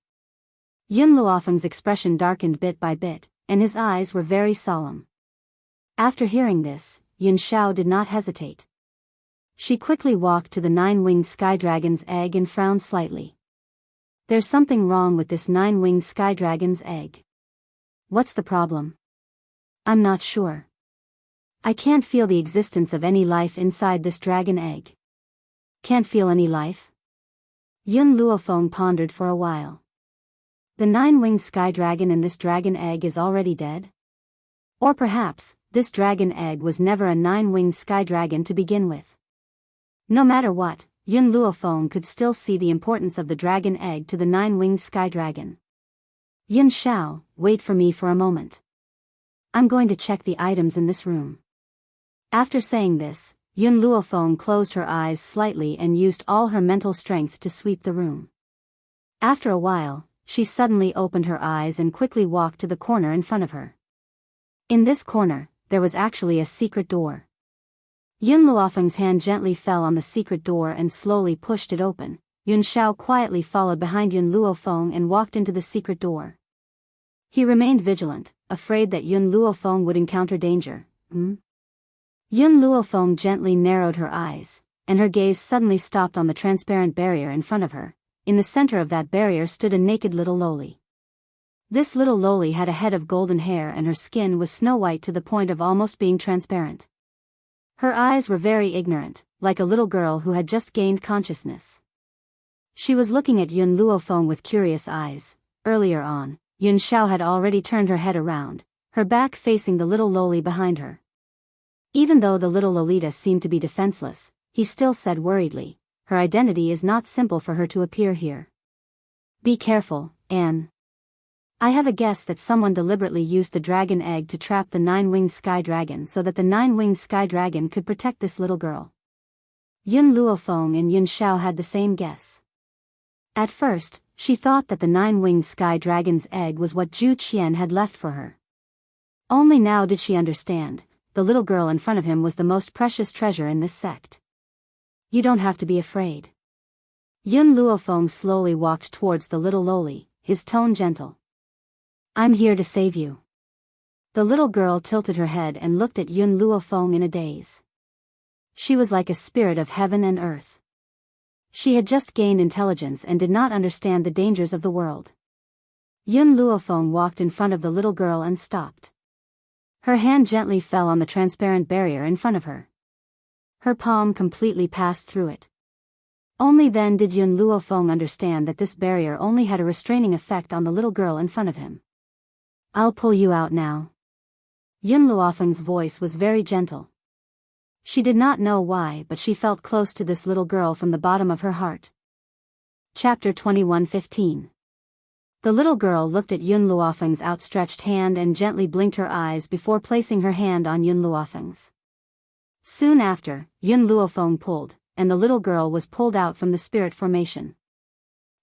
Yun Luofeng's expression darkened bit by bit, and his eyes were very solemn. After hearing this, Yun Xiao did not hesitate. She quickly walked to the nine-winged sky dragon's egg and frowned slightly. There's something wrong with this nine-winged sky dragon's egg. What's the problem? I'm not sure. I can't feel the existence of any life inside this dragon egg. Can't feel any life? Yun Luofeng pondered for a while. The nine-winged sky dragon in this dragon egg is already dead? Or perhaps, this dragon egg was never a nine-winged sky dragon to begin with. No matter what, Yun Luofeng could still see the importance of the dragon egg to the nine-winged sky dragon. Yun Xiao, wait for me for a moment. I'm going to check the items in this room. After saying this, Yun Luofeng closed her eyes slightly and used all her mental strength to sweep the room. After a while, she suddenly opened her eyes and quickly walked to the corner in front of her. In this corner, there was actually a secret door. Yun Luofeng's hand gently fell on the secret door and slowly pushed it open. Yun Xiao quietly followed behind Yun Luofeng and walked into the secret door. He remained vigilant, afraid that Yun Luofeng would encounter danger. Yun Luofeng gently narrowed her eyes, and her gaze suddenly stopped on the transparent barrier in front of her. In the center of that barrier stood a naked little loli. This little loli had a head of golden hair and her skin was snow-white to the point of almost being transparent. Her eyes were very ignorant, like a little girl who had just gained consciousness. She was looking at Yun Luofeng with curious eyes. Earlier on, Yun Xiao had already turned her head around, her back facing the little loli behind her. Even though the little Lolita seemed to be defenseless, he still said worriedly, her identity is not simple for her to appear here. Be careful, Anne. I have a guess that someone deliberately used the dragon egg to trap the nine-winged sky dragon so that the nine-winged sky dragon could protect this little girl. Yun Luofeng and Yun Xiao had the same guess. At first, she thought that the nine-winged sky dragon's egg was what Zhu Qian had left for her. Only now did she understand. The little girl in front of him was the most precious treasure in this sect. You don't have to be afraid. Yun Luofeng slowly walked towards the little loli, his tone gentle. I'm here to save you. The little girl tilted her head and looked at Yun Luofeng in a daze. She was like a spirit of heaven and earth. She had just gained intelligence and did not understand the dangers of the world. Yun Luofeng walked in front of the little girl and stopped. Her hand gently fell on the transparent barrier in front of her. Her palm completely passed through it. Only then did Yun Luofeng understand that this barrier only had a restraining effect on the little girl in front of him. I'll pull you out now. Yun Luofeng's voice was very gentle. She did not know why, but she felt close to this little girl from the bottom of her heart. Chapter 21:15. The little girl looked at Yun Luofeng's outstretched hand and gently blinked her eyes before placing her hand on Yun Luofeng's. Soon after, Yun Luofeng pulled, and the little girl was pulled out from the spirit formation.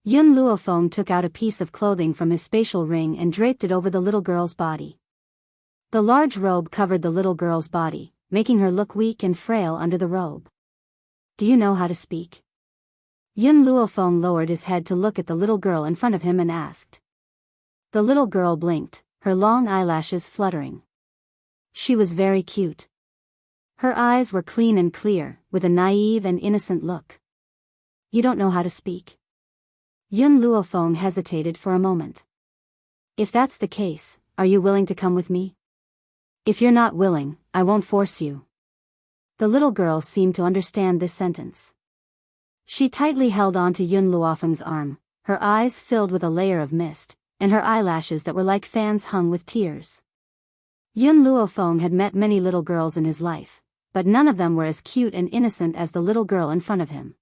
Yun Luofeng took out a piece of clothing from his spatial ring and draped it over the little girl's body. The large robe covered the little girl's body, making her look weak and frail under the robe. Do you know how to speak? Yun Luofeng lowered his head to look at the little girl in front of him and asked. The little girl blinked, her long eyelashes fluttering. She was very cute. Her eyes were clean and clear, with a naive and innocent look. You don't know how to speak? Yun Luofeng hesitated for a moment. If that's the case, are you willing to come with me? If you're not willing, I won't force you. The little girl seemed to understand this sentence. She tightly held on to Yun Luofeng's arm, her eyes filled with a layer of mist, and her eyelashes that were like fans hung with tears. Yun Luofeng had met many little girls in his life, but none of them were as cute and innocent as the little girl in front of him.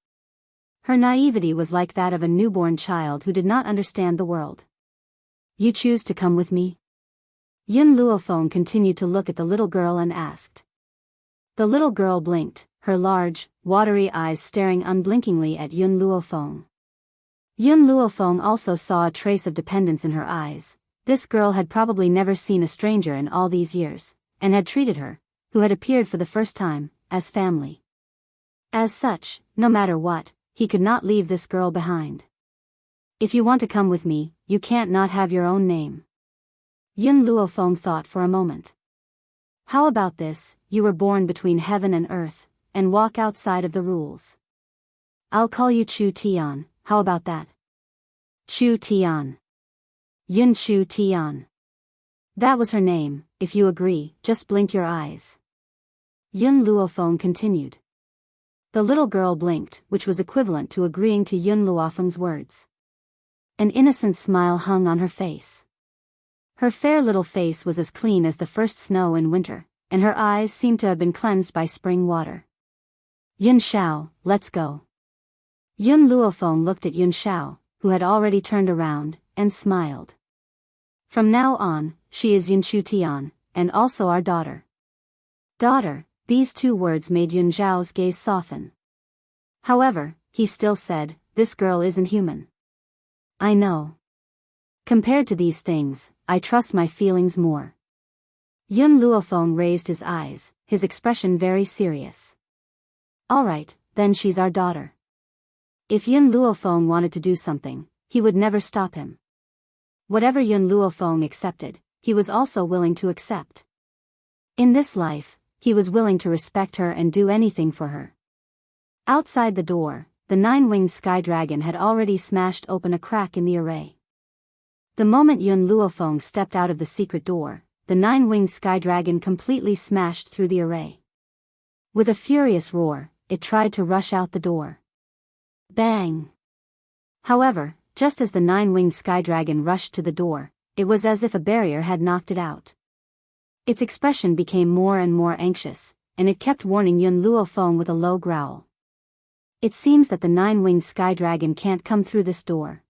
Her naivety was like that of a newborn child who did not understand the world. You choose to come with me? Yun Luofeng continued to look at the little girl and asked. The little girl blinked, her large, watery eyes staring unblinkingly at Yun Luofeng. Yun Luofeng also saw a trace of dependence in her eyes. This girl had probably never seen a stranger in all these years, and had treated her, who had appeared for the first time, as family. As such, no matter what, he could not leave this girl behind. If you want to come with me, you can't not have your own name. Yun Luofeng thought for a moment. How about this, you were born between heaven and earth, and walk outside of the rules. I'll call you Chu Tian, how about that? Chu Tian. Yun Chu Tian. That was her name. If you agree, just blink your eyes. Yun Luofeng continued. The little girl blinked, which was equivalent to agreeing to Yun Luofeng's words. An innocent smile hung on her face. Her fair little face was as clean as the first snow in winter, and her eyes seemed to have been cleansed by spring water. Yun Shao, let's go. Yun Luofeng looked at Yun Shao, who had already turned around, and smiled. From now on, she is Yun Chu Tian, and also our daughter. Daughter, these two words made Yun Zhao's gaze soften. However, he still said, this girl isn't human. I know. Compared to these things, I trust my feelings more. Yun Luofeng raised his eyes, his expression very serious. Alright, then she's our daughter. If Yun Luofeng wanted to do something, he would never stop him. Whatever Yun Luofeng accepted, he was also willing to accept. In this life, he was willing to respect her and do anything for her. Outside the door, the nine-winged sky dragon had already smashed open a crack in the array. The moment Yun Luofeng stepped out of the secret door, the nine-winged sky dragon completely smashed through the array. With a furious roar, it tried to rush out the door. Bang! However, just as the nine-winged sky dragon rushed to the door, it was as if a barrier had knocked it out. Its expression became more and more anxious, and it kept warning Yun Luofeng with a low growl. It seems that the nine-winged sky dragon can't come through this door.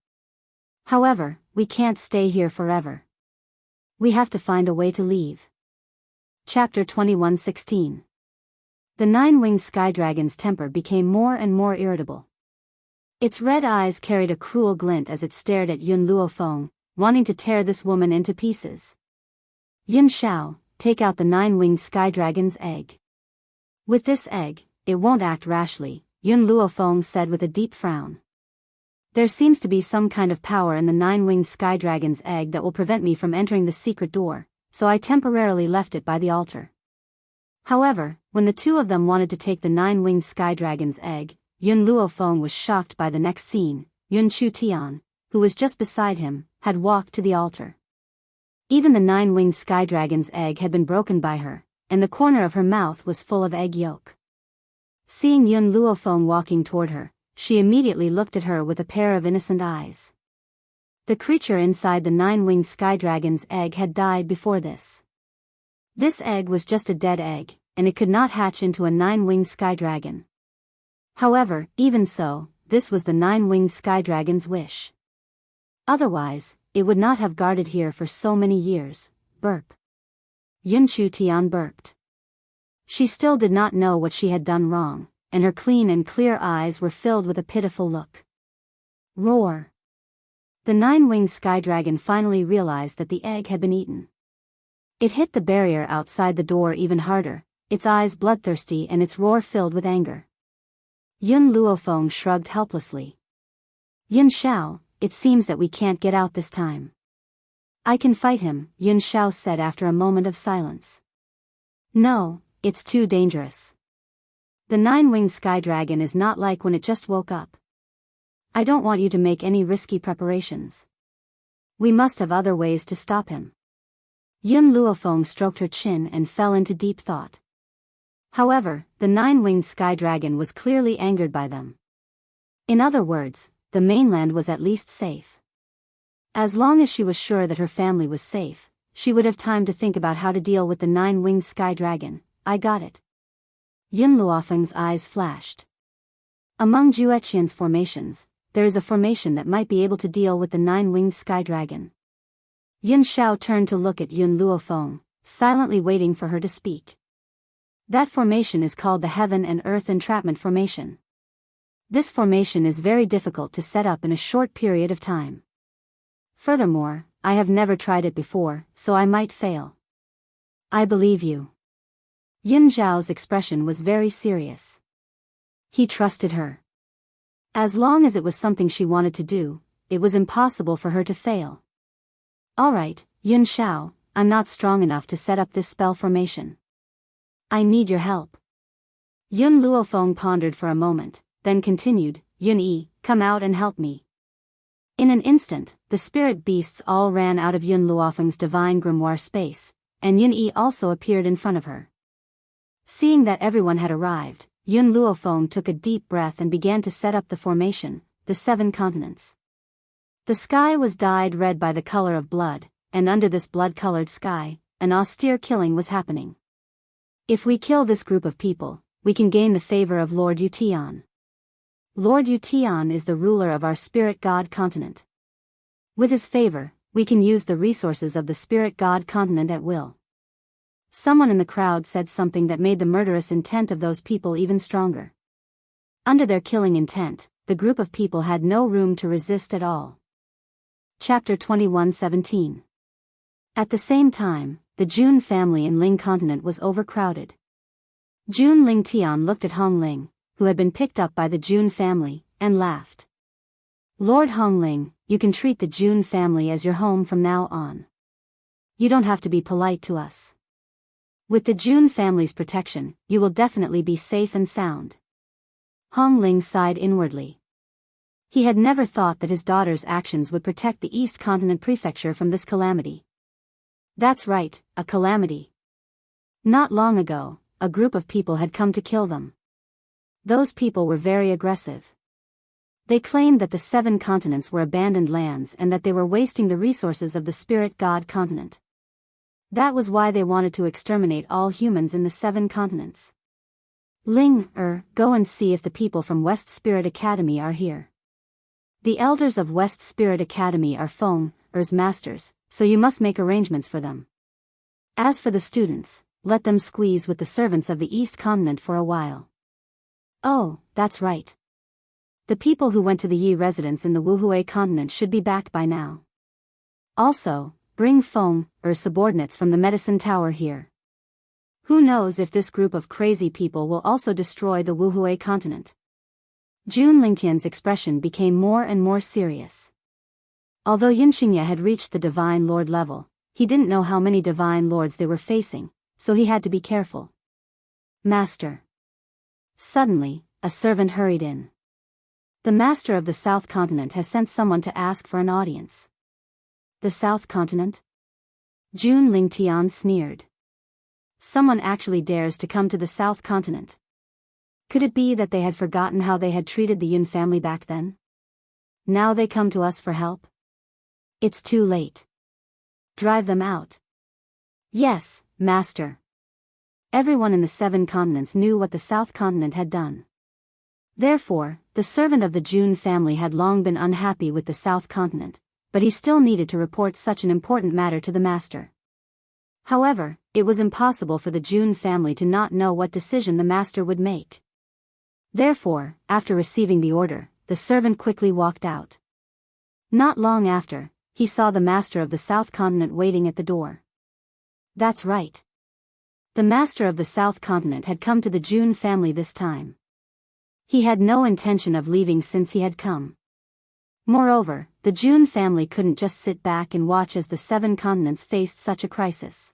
However, we can't stay here forever. We have to find a way to leave. Chapter 21:16. The nine-winged sky dragon's temper became more and more irritable. Its red eyes carried a cruel glint as it stared at Yun Luofeng, wanting to tear this woman into pieces. Yun Shao, take out the nine-winged sky dragon's egg. With this egg, it won't act rashly, Yun Luofeng said with a deep frown. There seems to be some kind of power in the nine-winged sky dragon's egg that will prevent me from entering the secret door, so I temporarily left it by the altar. However, when the two of them wanted to take the nine-winged sky dragon's egg, Yun Luofeng was shocked by the next scene. Yun Chu Tian, who was just beside him, had walked to the altar. Even the nine-winged sky dragon's egg had been broken by her, and the corner of her mouth was full of egg yolk. Seeing Yun Luofeng walking toward her, she immediately looked at her with a pair of innocent eyes. The creature inside the nine-winged sky dragon's egg had died before this. This egg was just a dead egg, and it could not hatch into a nine-winged sky dragon. However, even so, this was the nine-winged sky dragon's wish. Otherwise, it would not have guarded here for so many years. Burp. Yun Chu Tian burped. She still did not know what she had done wrong, and her clean and clear eyes were filled with a pitiful look. Roar. The nine-winged sky dragon finally realized that the egg had been eaten. It hit the barrier outside the door even harder, its eyes bloodthirsty and its roar filled with anger. Yun Luofeng shrugged helplessly. Yun Xiao, it seems that we can't get out this time. I can fight him, Yun Xiao said after a moment of silence. No, it's too dangerous. The nine-winged sky dragon is not like when it just woke up. I don't want you to make any risky preparations. We must have other ways to stop him. Yun Luofeng stroked her chin and fell into deep thought. However, the nine-winged sky dragon was clearly angered by them. In other words, the mainland was at least safe. As long as she was sure that her family was safe, she would have time to think about how to deal with the nine-winged sky dragon. I got it. Yun Luofeng's eyes flashed. Among Jueqian's formations, there is a formation that might be able to deal with the nine-winged sky dragon. Yun Xiao turned to look at Yun Luofeng, silently waiting for her to speak. That formation is called the Heaven and Earth Entrapment Formation. This formation is very difficult to set up in a short period of time. Furthermore, I have never tried it before, so I might fail. I believe you. Yun Zhao's expression was very serious. He trusted her. As long as it was something she wanted to do, it was impossible for her to fail. Alright, Yun Xiao, I'm not strong enough to set up this spell formation. I need your help. Yun Luofeng pondered for a moment, then continued, Yun Yi, come out and help me. In an instant, the spirit beasts all ran out of Yun Luofeng's divine grimoire space, and Yun Yi also appeared in front of her. Seeing that everyone had arrived, Yun Luofeng took a deep breath and began to set up the formation, the seven continents. The sky was dyed red by the color of blood, and under this blood-colored sky, an austere killing was happening. If we kill this group of people, we can gain the favor of Lord Yutian. Lord Yutian is the ruler of our spirit god continent. With his favor, we can use the resources of the spirit god continent at will. Someone in the crowd said something that made the murderous intent of those people even stronger. Under their killing intent, the group of people had no room to resist at all. Chapter 21:17. At the same time, the Jun family in Ling continent was overcrowded. Jun Ling Tian looked at Hong Ling, who had been picked up by the Jun family, and laughed. Lord Hong Ling, you can treat the Jun family as your home from now on. You don't have to be polite to us. With the Jun family's protection, you will definitely be safe and sound. Hong Ling sighed inwardly. He had never thought that his daughter's actions would protect the East Continent Prefecture from this calamity. That's right, a calamity. Not long ago, a group of people had come to kill them. Those people were very aggressive. They claimed that the seven continents were abandoned lands and that they were wasting the resources of the spirit god continent. That was why they wanted to exterminate all humans in the seven continents. Ling, go and see if the people from West Spirit Academy are here. The elders of West Spirit Academy are Feng Er's masters, so you must make arrangements for them. As for the students, let them squeeze with the servants of the East Continent for a while. Oh, that's right. The people who went to the Yi residence in the Wuhui continent should be back by now. Also, bring Feng Er's subordinates from the medicine tower here. Who knows if this group of crazy people will also destroy the Wuhui continent. Jun Lingtian's expression became more and more serious. Although Yunxingye had reached the Divine Lord level, he didn't know how many Divine Lords they were facing, so he had to be careful. Master. Suddenly, a servant hurried in. The Master of the South Continent has sent someone to ask for an audience. The South Continent? Jun Lingtian sneered. Someone actually dares to come to the South Continent. Could it be that they had forgotten how they had treated the Yun family back then? Now they come to us for help? It's too late. Drive them out. Yes, Master. Everyone in the 7 continents knew what the South Continent had done. Therefore, the servant of the Jun family had long been unhappy with the South Continent, but he still needed to report such an important matter to the Master. However, it was impossible for the Jun family to not know what decision the Master would make. Therefore, after receiving the order, the servant quickly walked out. Not long after, he saw the Master of the South Continent waiting at the door. That's right. The Master of the South Continent had come to the Jun family this time. He had no intention of leaving since he had come. Moreover, the Jun family couldn't just sit back and watch as the 7 continents faced such a crisis.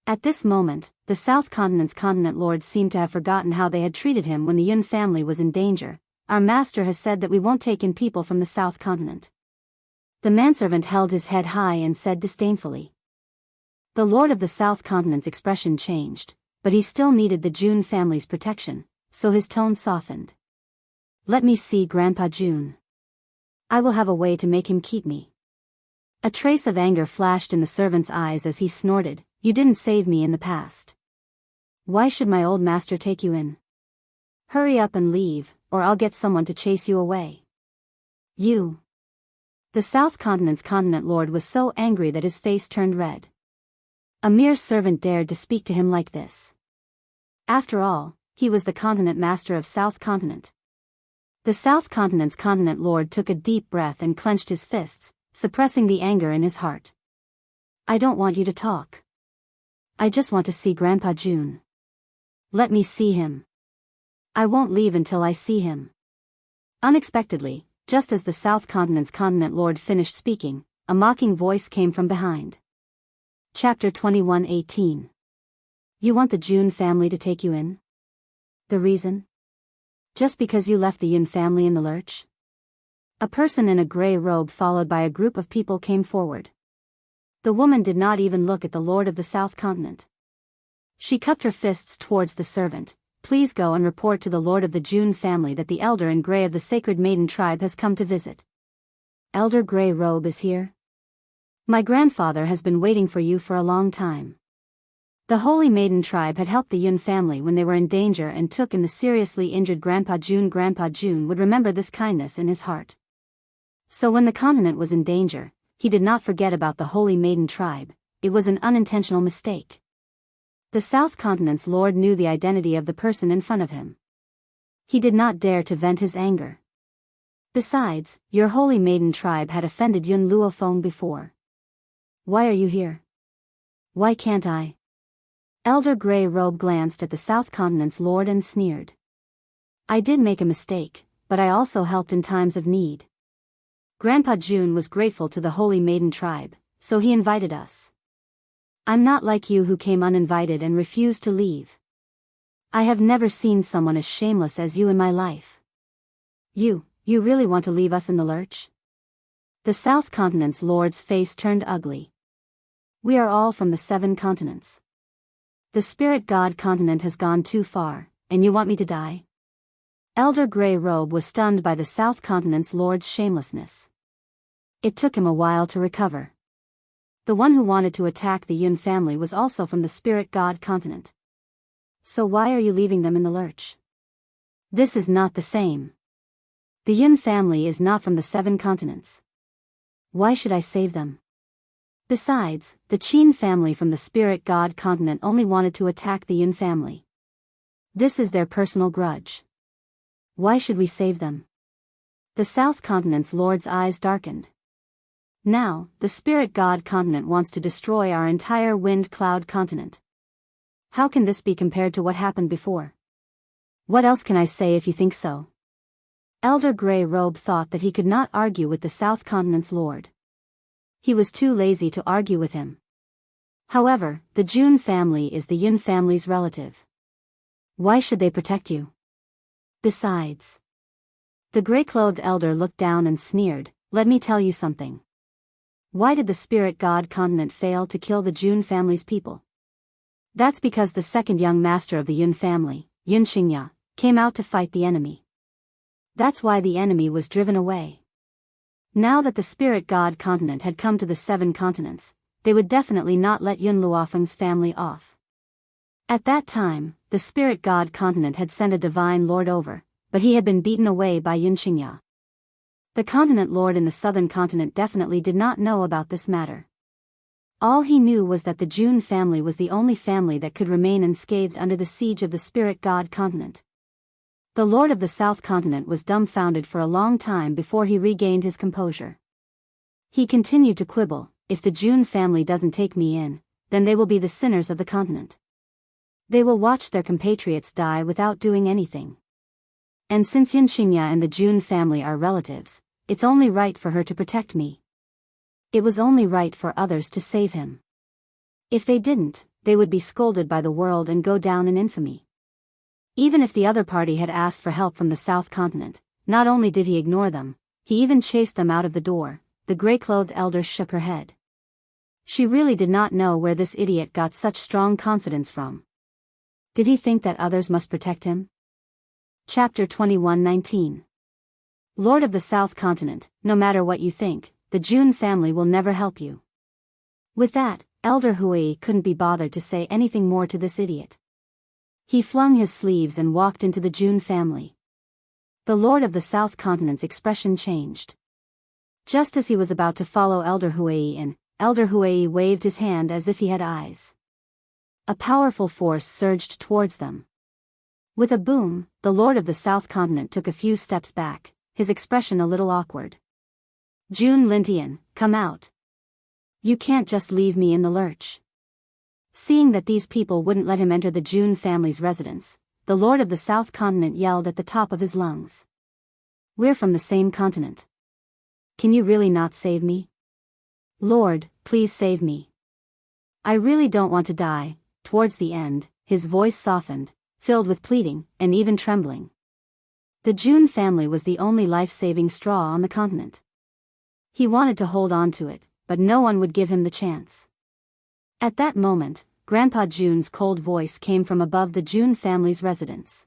At this moment, the South Continent's continent lord seemed to have forgotten how they had treated him when the Yun family was in danger. Our master has said that we won't take in people from the South Continent. The manservant held his head high and said disdainfully. The Lord of the South Continent's expression changed, but he still needed the Jun family's protection, so his tone softened. Let me see Grandpa Jun. I will have a way to make him keep me. A trace of anger flashed in the servant's eyes as he snorted. You didn't save me in the past. Why should my old master take you in? Hurry up and leave, or I'll get someone to chase you away. You. The South Continent's continent lord was so angry that his face turned red. A mere servant dared to speak to him like this. After all, he was the continent master of South Continent. The South Continent's continent lord took a deep breath and clenched his fists, suppressing the anger in his heart. I don't want you to talk. I just want to see Grandpa Jun. Let me see him. I won't leave until I see him. Unexpectedly, just as the South Continent's continent lord finished speaking, a mocking voice came from behind. Chapter 21:18. You want the Jun family to take you in? The reason? Just because you left the Yun family in the lurch? A person in a gray robe followed by a group of people came forward. The woman did not even look at the Lord of the South Continent. She cupped her fists towards the servant. Please go and report to the Lord of the Jun family that the Elder in Gray of the Sacred Maiden tribe has come to visit. Elder Gray Robe is here? My grandfather has been waiting for you for a long time. The Holy Maiden tribe had helped the Yun family when they were in danger and took in the seriously injured Grandpa Jun. Grandpa Jun would remember this kindness in his heart. So when the continent was in danger, he did not forget about the Holy Maiden tribe. It was an unintentional mistake. The South Continent's lord knew the identity of the person in front of him. He did not dare to vent his anger. Besides, your Holy Maiden tribe had offended Yun Luofeng before. Why are you here? Why can't I? Elder Gray Robe glanced at the South Continent's lord and sneered. I did make a mistake, but I also helped in times of need. Grandpa Jun was grateful to the Holy Maiden tribe, so he invited us. I'm not like you who came uninvited and refused to leave. I have never seen someone as shameless as you in my life. You really want to leave us in the lurch? The South Continent's lord's face turned ugly. We are all from the 7 continents. The Spirit God continent has gone too far, and you want me to die? Elder Gray Robe was stunned by the South Continent's lord's shamelessness. It took him a while to recover. The one who wanted to attack the Yun family was also from the Spirit God continent. So why are you leaving them in the lurch? This is not the same. The Yun family is not from the 7 continents. Why should I save them? Besides, the Qin family from the Spirit God continent only wanted to attack the Yun family. This is their personal grudge. Why should we save them? The South Continent's lord's eyes darkened. Now, the Spirit God continent wants to destroy our entire Wind Cloud continent. How can this be compared to what happened before? What else can I say if you think so? Elder Grey Robe thought that he could not argue with the South Continent's lord. He was too lazy to argue with him. However, the June family is the Yun family's relative. Why should they protect you? Besides, the gray-clothed elder looked down and sneered, "Let me tell you something. Why did the spirit god continent fail to kill the June family's people? That's because the second young master of the Yun family, Yun Xingya, came out to fight the enemy. That's why the enemy was driven away. Now that the spirit god continent had come to the 7 continents, they would definitely not let Yun Luofeng's family off. At that time, the spirit god continent had sent a divine lord over, but he had been beaten away by Yun Xingya. The continent lord in the southern continent definitely did not know about this matter. All he knew was that the June family was the only family that could remain unscathed under the siege of the spirit god continent. The lord of the South Continent was dumbfounded for a long time before he regained his composure. He continued to quibble, "If the June family doesn't take me in, then they will be the sinners of the continent. They will watch their compatriots die without doing anything. And since Yun Xingya and the June family are relatives, it's only right for her to protect me. It was only right for others to save him. If they didn't, they would be scolded by the world and go down in infamy." Even if the other party had asked for help from the South Continent, not only did he ignore them, he even chased them out of the door. The gray-clothed elder shook her head. She really did not know where this idiot got such strong confidence from. Did he think that others must protect him? Chapter 21:19. Lord of the South Continent, no matter what you think, the June family will never help you. With that, Elder Hui couldn't be bothered to say anything more to this idiot. He flung his sleeves and walked into the June family. The Lord of the South Continent's expression changed. Just as he was about to follow Elder Hui in, Elder Hui waved his hand as if he had eyes. A powerful force surged towards them. With a boom, the Lord of the South Continent took a few steps back, his expression a little awkward. "June Lintian, come out. You can't just leave me in the lurch." Seeing that these people wouldn't let him enter the June family's residence, the Lord of the South Continent yelled at the top of his lungs. "We're from the same continent. Can you really not save me? Lord, please save me. I really don't want to die." Towards the end, his voice softened, filled with pleading, and even trembling. The June family was the only life-saving straw on the continent. He wanted to hold on to it, but no one would give him the chance. At that moment, Grandpa June's cold voice came from above the June family's residence.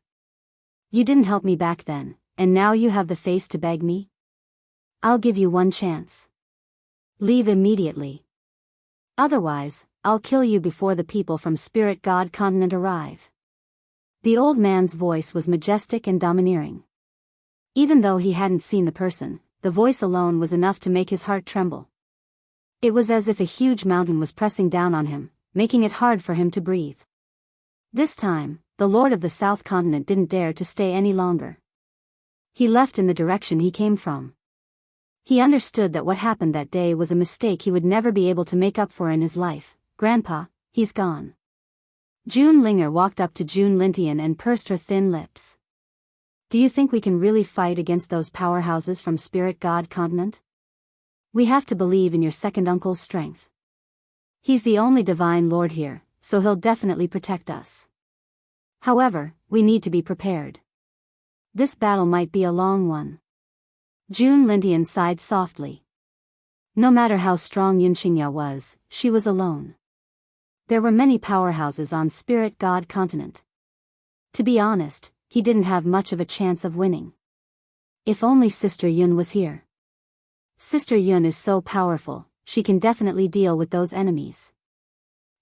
"You didn't help me back then, and now you have the face to beg me? I'll give you one chance. Leave immediately. Otherwise, I'll kill you before the people from Spirit God Continent arrive." The old man's voice was majestic and domineering. Even though he hadn't seen the person, the voice alone was enough to make his heart tremble. It was as if a huge mountain was pressing down on him, making it hard for him to breathe. This time, the Lord of the South Continent didn't dare to stay any longer. He left in the direction he came from. He understood that what happened that day was a mistake he would never be able to make up for in his life. "Grandpa, he's gone." June Linger walked up to June Lintian and pursed her thin lips. "Do you think we can really fight against those powerhouses from Spirit God Continent? We have to believe in your second uncle's strength. He's the only divine lord here, so he'll definitely protect us. However, we need to be prepared. This battle might be a long one." June Lintian sighed softly. No matter how strong Yun Xingya was, she was alone. There were many powerhouses on Spirit God Continent. To be honest, he didn't have much of a chance of winning. If only Sister Yun was here. Sister Yun is so powerful, she can definitely deal with those enemies.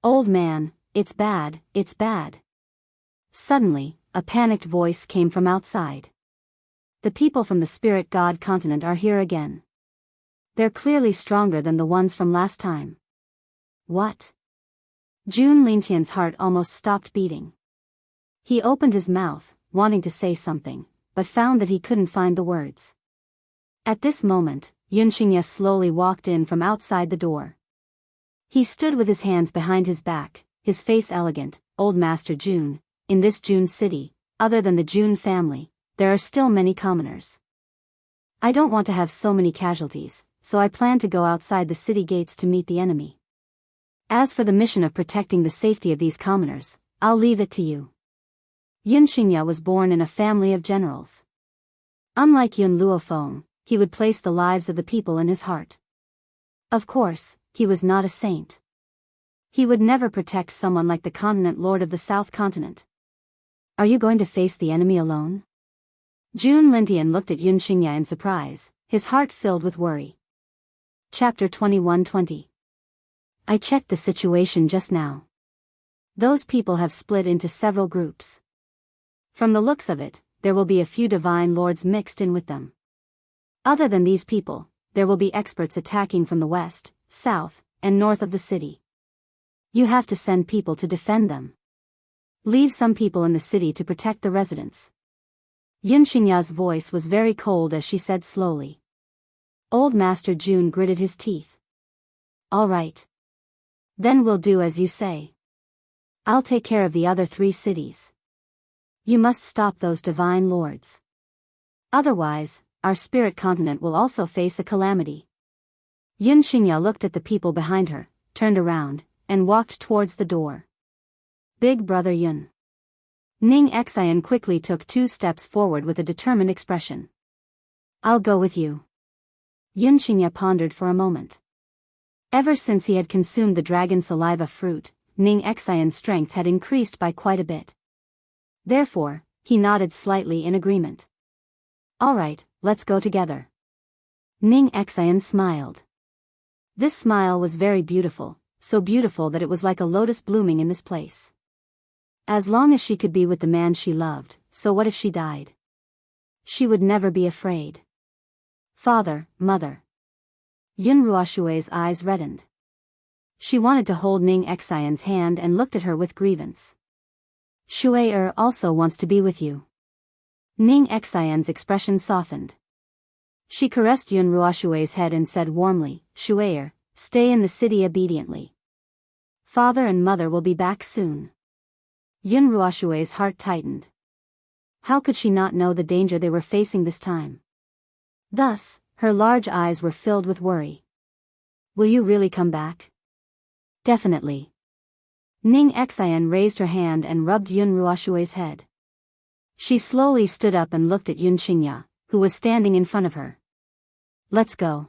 "Old man, it's bad, it's bad." Suddenly, a panicked voice came from outside. "The people from the Spirit God Continent are here again. They're clearly stronger than the ones from last time." "What?" June Lintian's heart almost stopped beating. He opened his mouth, wanting to say something, but found that he couldn't find the words. At this moment, Yun Xingya slowly walked in from outside the door. He stood with his hands behind his back, his face elegant. "Old Master June, in this June city, other than the June family, there are still many commoners. I don't want to have so many casualties, so I plan to go outside the city gates to meet the enemy. As for the mission of protecting the safety of these commoners, I'll leave it to you. Yun Xingya was born in a family of generals. Unlike Yun Luofeng, he would place the lives of the people in his heart. Of course, he was not a saint. He would never protect someone like the continent lord of the South Continent. Are you going to face the enemy alone? Jun Lintian looked at Yun Xingya in surprise, his heart filled with worry. Chapter 21:20. I checked the situation just now. Those people have split into several groups. From the looks of it, there will be a few divine lords mixed in with them. Other than these people, there will be experts attacking from the west, south, and north of the city. You have to send people to defend them. Leave some people in the city to protect the residents. Yun Xingya's voice was very cold as she said slowly. Old Master Jun gritted his teeth. All right. Then we'll do as you say. I'll take care of the other 3 cities. You must stop those divine lords. Otherwise, our spirit continent will also face a calamity. Yun Xingya looked at the people behind her, turned around, and walked towards the door. Big brother Yun. Ning Xian quickly took 2 steps forward with a determined expression. I'll go with you. Yun Xingya pondered for a moment. Ever since he had consumed the dragon saliva fruit, Ning Xian's strength had increased by quite a bit. Therefore, he nodded slightly in agreement. All right, let's go together. Ning Xian smiled. This smile was very beautiful, so beautiful that it was like a lotus blooming in this place. As long as she could be with the man she loved, so what if she died? She would never be afraid. Father, mother. Yun Ruoshui's eyes reddened. She wanted to hold Ning Xian's hand and looked at her with grievance. Shui also wants to be with you. Ning Xian's expression softened. She caressed Yun Ruoshui's head and said warmly, Shui, stay in the city obediently. Father and mother will be back soon. Yun Ruoshui's heart tightened. How could she not know the danger they were facing this time? Thus, her large eyes were filled with worry. Will you really come back? Definitely. Ning Xian raised her hand and rubbed Yun Ruoshui's head. She slowly stood up and looked at Yun Xingya, who was standing in front of her. Let's go.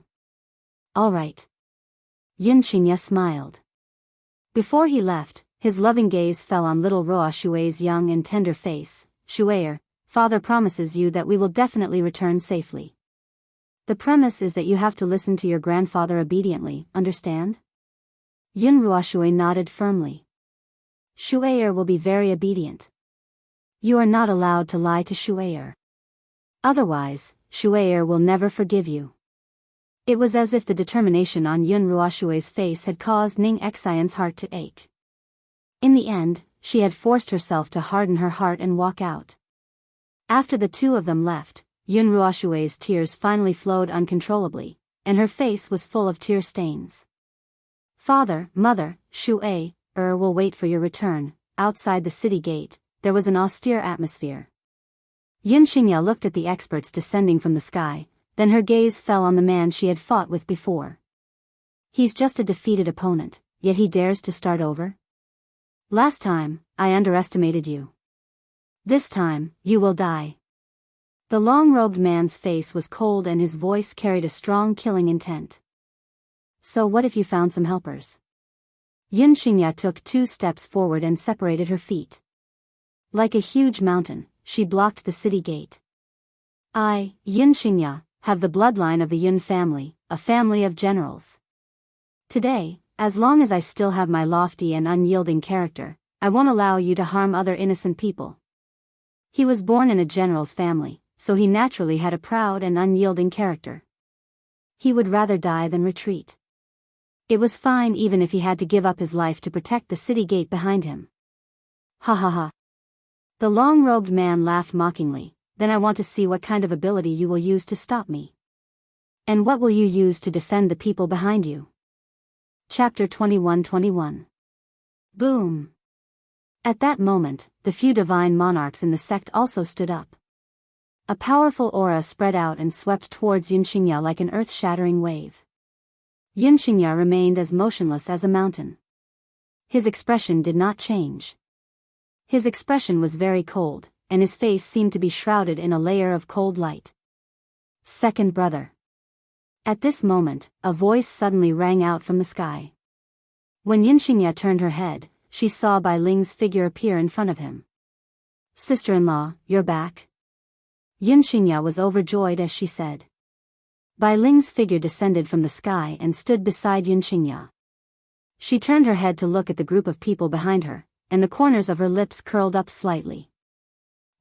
All right. Yun Xingya smiled. Before he left, his loving gaze fell on little Ruoshui's young and tender face. Shui, Father promises you that we will definitely return safely. The premise is that you have to listen to your grandfather obediently, understand? Yun Ruoshui nodded firmly. Shui will be very obedient. You are not allowed to lie to Shui. Otherwise, Shui will never forgive you. It was as if the determination on Yun Ruoshui's face had caused Ning Xian's heart to ache. In the end, she had forced herself to harden her heart and walk out. After the 2 of them left, Yun Ruoshui's tears finally flowed uncontrollably, and her face was full of tear stains. Father, mother, Shui, will wait for your return. Outside the city gate, there was an austere atmosphere. Yun Xingya looked at the experts descending from the sky, then her gaze fell on the man she had fought with before. He's just a defeated opponent, yet he dares to start over? Last time, I underestimated you. This time, you will die. The long-robed man's face was cold and his voice carried a strong killing intent. So what if you found some helpers? Yun Xingya took 2 steps forward and separated her feet. Like a huge mountain, she blocked the city gate. I, Yun Xingya, have the bloodline of the Yun family, a family of generals. Today, as long as I still have my lofty and unyielding character, I won't allow you to harm other innocent people. He was born in a general's family, so he naturally had a proud and unyielding character. He would rather die than retreat. It was fine even if he had to give up his life to protect the city gate behind him. Ha ha ha. The long-robed man laughed mockingly. Then I want to see what kind of ability you will use to stop me. And what will you use to defend the people behind you? Chapter 21:21. Boom. At that moment, the few divine monarchs in the sect also stood up. A powerful aura spread out and swept towards Yunxingya like an earth-shattering wave. Yunxingya remained as motionless as a mountain. His expression did not change. His expression was very cold, and his face seemed to be shrouded in a layer of cold light. Second brother. At this moment, a voice suddenly rang out from the sky. When Yunxingya turned her head, she saw Bai Ling's figure appear in front of him. Sister-in-law, you're back? Yunxingya was overjoyed as she said. Bai Ling's figure descended from the sky and stood beside Yunxingya. She turned her head to look at the group of people behind her, and the corners of her lips curled up slightly.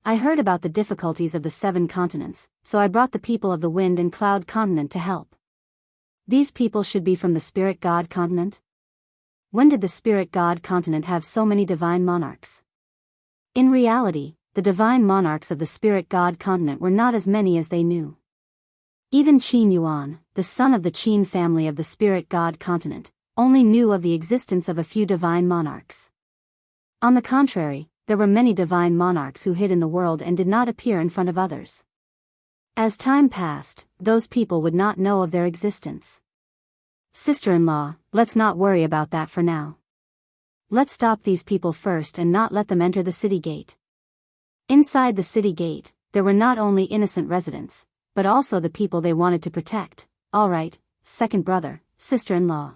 I heard about the difficulties of the 7 continents, so I brought the people of the Wind and Cloud continent to help. These people should be from the Spirit God continent? When did the Spirit God continent have so many divine monarchs? In reality, the divine monarchs of the Spirit God continent were not as many as they knew. Even Qin Yuan, the son of the Qin family of the Spirit God continent, only knew of the existence of a few divine monarchs. On the contrary, there were many divine monarchs who hid in the world and did not appear in front of others. As time passed, those people would not know of their existence. Sister-in-law, let's not worry about that for now. Let's stop these people first and not let them enter the city gate. Inside the city gate, there were not only innocent residents, but also the people they wanted to protect. All right, second brother, sister-in-law.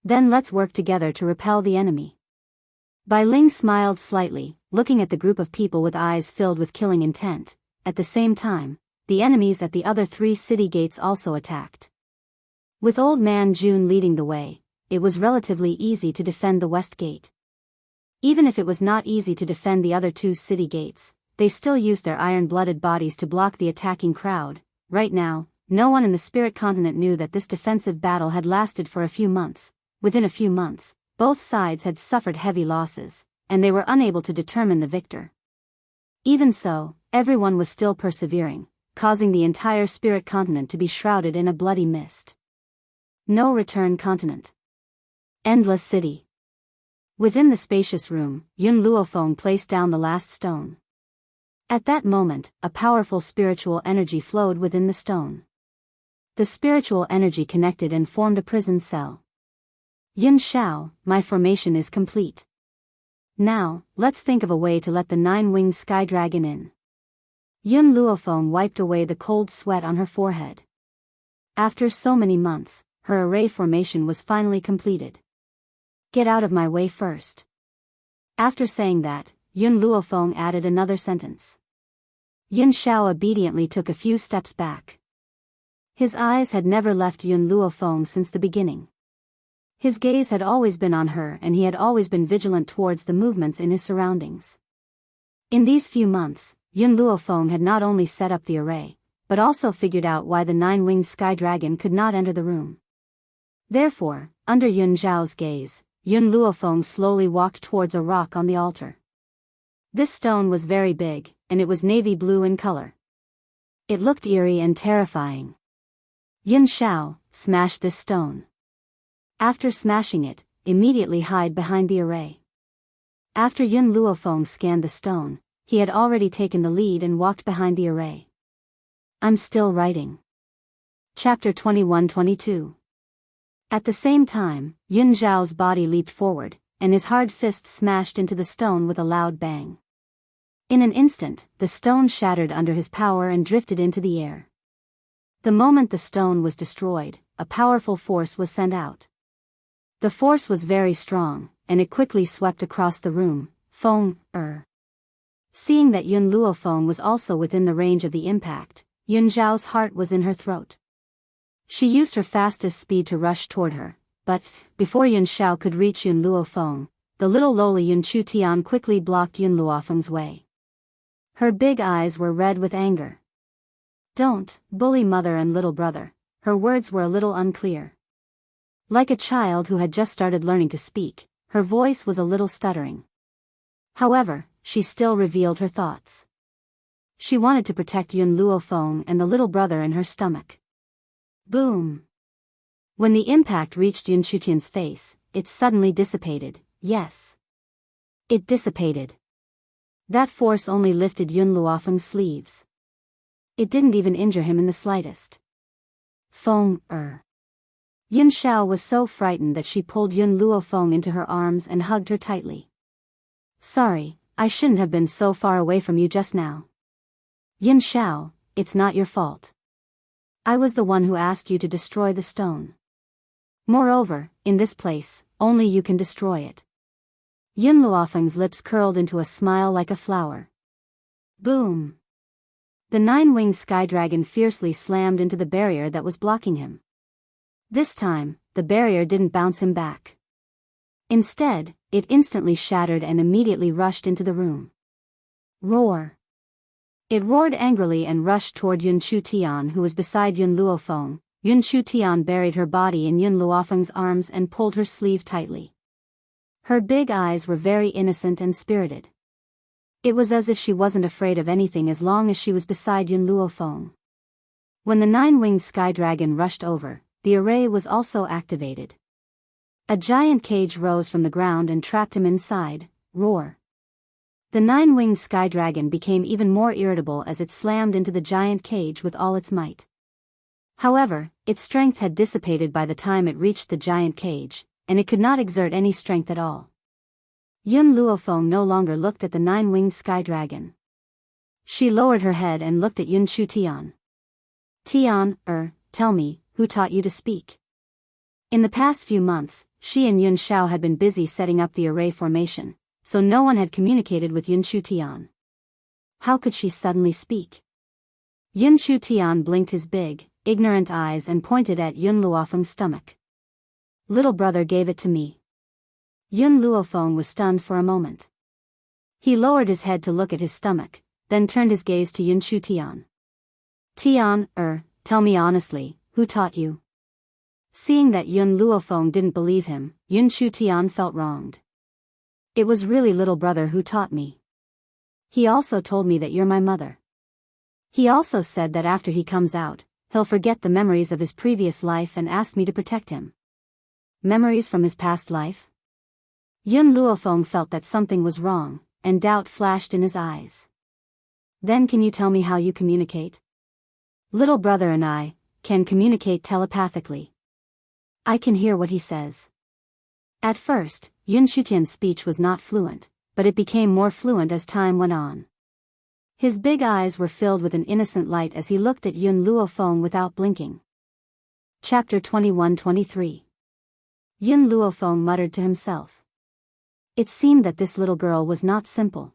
Then let's work together to repel the enemy. Bai Ling smiled slightly, looking at the group of people with eyes filled with killing intent. At the same time, the enemies at the other 3 city gates also attacked. With Old Man June leading the way, it was relatively easy to defend the west gate. Even if it was not easy to defend the other 2 city gates, they still used their iron-blooded bodies to block the attacking crowd. Right now, no one in the Spirit continent knew that this defensive battle had lasted for a few months. Within a few months, both sides had suffered heavy losses, and they were unable to determine the victor. Even so, everyone was still persevering, causing the entire Spirit continent to be shrouded in a bloody mist. No return continent. Endless city. Within the spacious room, Yun Luofeng placed down the last stone. At that moment, a powerful spiritual energy flowed within the stone. The spiritual energy connected and formed a prison cell. Yun Xiao, my formation is complete. Now, let's think of a way to let the 9-winged sky dragon in. Yun Luofeng wiped away the cold sweat on her forehead. After so many months, her array formation was finally completed. Get out of my way first. After saying that, Yun Luofeng added another sentence. Yun Xiao obediently took a few steps back. His eyes had never left Yun Luofeng since the beginning. His gaze had always been on her and he had always been vigilant towards the movements in his surroundings. In these few months, Yun Luofeng had not only set up the array, but also figured out why the 9-winged sky dragon could not enter the room. Therefore, under Yun Zhao's gaze, Yun Luofeng slowly walked towards a rock on the altar. This stone was very big, and it was navy blue in color. It looked eerie and terrifying. Yun Xiao, smash this stone. After smashing it, immediately hide behind the array. After Yun Luofeng scanned the stone, he had already taken the lead and walked behind the array. I'm still writing. Chapter 21-22. At the same time, Yun Zhao's body leaped forward, and his hard fist smashed into the stone with a loud bang. In an instant, the stone shattered under his power and drifted into the air. The moment the stone was destroyed, a powerful force was sent out. The force was very strong, and it quickly swept across the room. Seeing that Yun Luofeng was also within the range of the impact, Yun Zhao's heart was in her throat. She used her fastest speed to rush toward her, but, before Yun Xiao could reach Yun Luofeng, the little lowly Yun Chutian quickly blocked Yun Luofeng's way. Her big eyes were red with anger. Don't bully mother and little brother, her words were a little unclear. Like a child who had just started learning to speak, her voice was a little stuttering. However, she still revealed her thoughts. She wanted to protect Yun Luofeng and the little brother in her stomach. Boom! When the impact reached Yun Chutian's face, it suddenly dissipated. Yes. It dissipated. That force only lifted Yun Luofeng's sleeves. It didn't even injure him in the slightest. Feng, Yun Xiao was so frightened that she pulled Yun Luofeng into her arms and hugged her tightly. Sorry, I shouldn't have been so far away from you just now. Yun Xiao, it's not your fault. I was the one who asked you to destroy the stone. Moreover, in this place, only you can destroy it. Yun Luofeng's lips curled into a smile like a flower. Boom! The nine-winged sky dragon fiercely slammed into the barrier that was blocking him. This time, the barrier didn't bounce him back. Instead, it instantly shattered and immediately rushed into the room. Roar! It roared angrily and rushed toward Yun Chu-tian, who was beside Yun Luofeng. Yun Chu-tian buried her body in Yun Luofeng's arms and pulled her sleeve tightly. Her big eyes were very innocent and spirited. It was as if she wasn't afraid of anything as long as she was beside Yun Luofeng. When the nine-winged sky dragon rushed over, the array was also activated. A giant cage rose from the ground and trapped him inside. Roar! The nine-winged sky dragon became even more irritable as it slammed into the giant cage with all its might. However, its strength had dissipated by the time it reached the giant cage, and it could not exert any strength at all. Yun Luofeng no longer looked at the nine-winged sky dragon. She lowered her head and looked at Yun Chu-tian. Tian, tell me, who taught you to speak? In the past few months, she and Yun Xiao had been busy setting up the array formation, so no one had communicated with Yun Chu-tian. How could she suddenly speak? Yun Chu-tian blinked his big, ignorant eyes and pointed at Yun Luofeng's stomach. Little brother gave it to me. Yun Luofeng was stunned for a moment. He lowered his head to look at his stomach, then turned his gaze to Yun Chu-tian. Tian, tell me honestly, who taught you? Seeing that Yun Luofeng didn't believe him, Yun Chu-tian felt wronged. It was really little brother who taught me. He also told me that you're my mother. He also said that after he comes out, he'll forget the memories of his previous life and asked me to protect him. Memories from his past life? Yun Luofeng felt that something was wrong, and doubt flashed in his eyes. Then can you tell me how you communicate? Little brother and I can communicate telepathically. I can hear what he says. At first, Yun Chu-tian's speech was not fluent, but it became more fluent as time went on. His big eyes were filled with an innocent light as he looked at Yun Luofeng without blinking. Chapter 21-23. Yun Luofeng muttered to himself. It seemed that this little girl was not simple.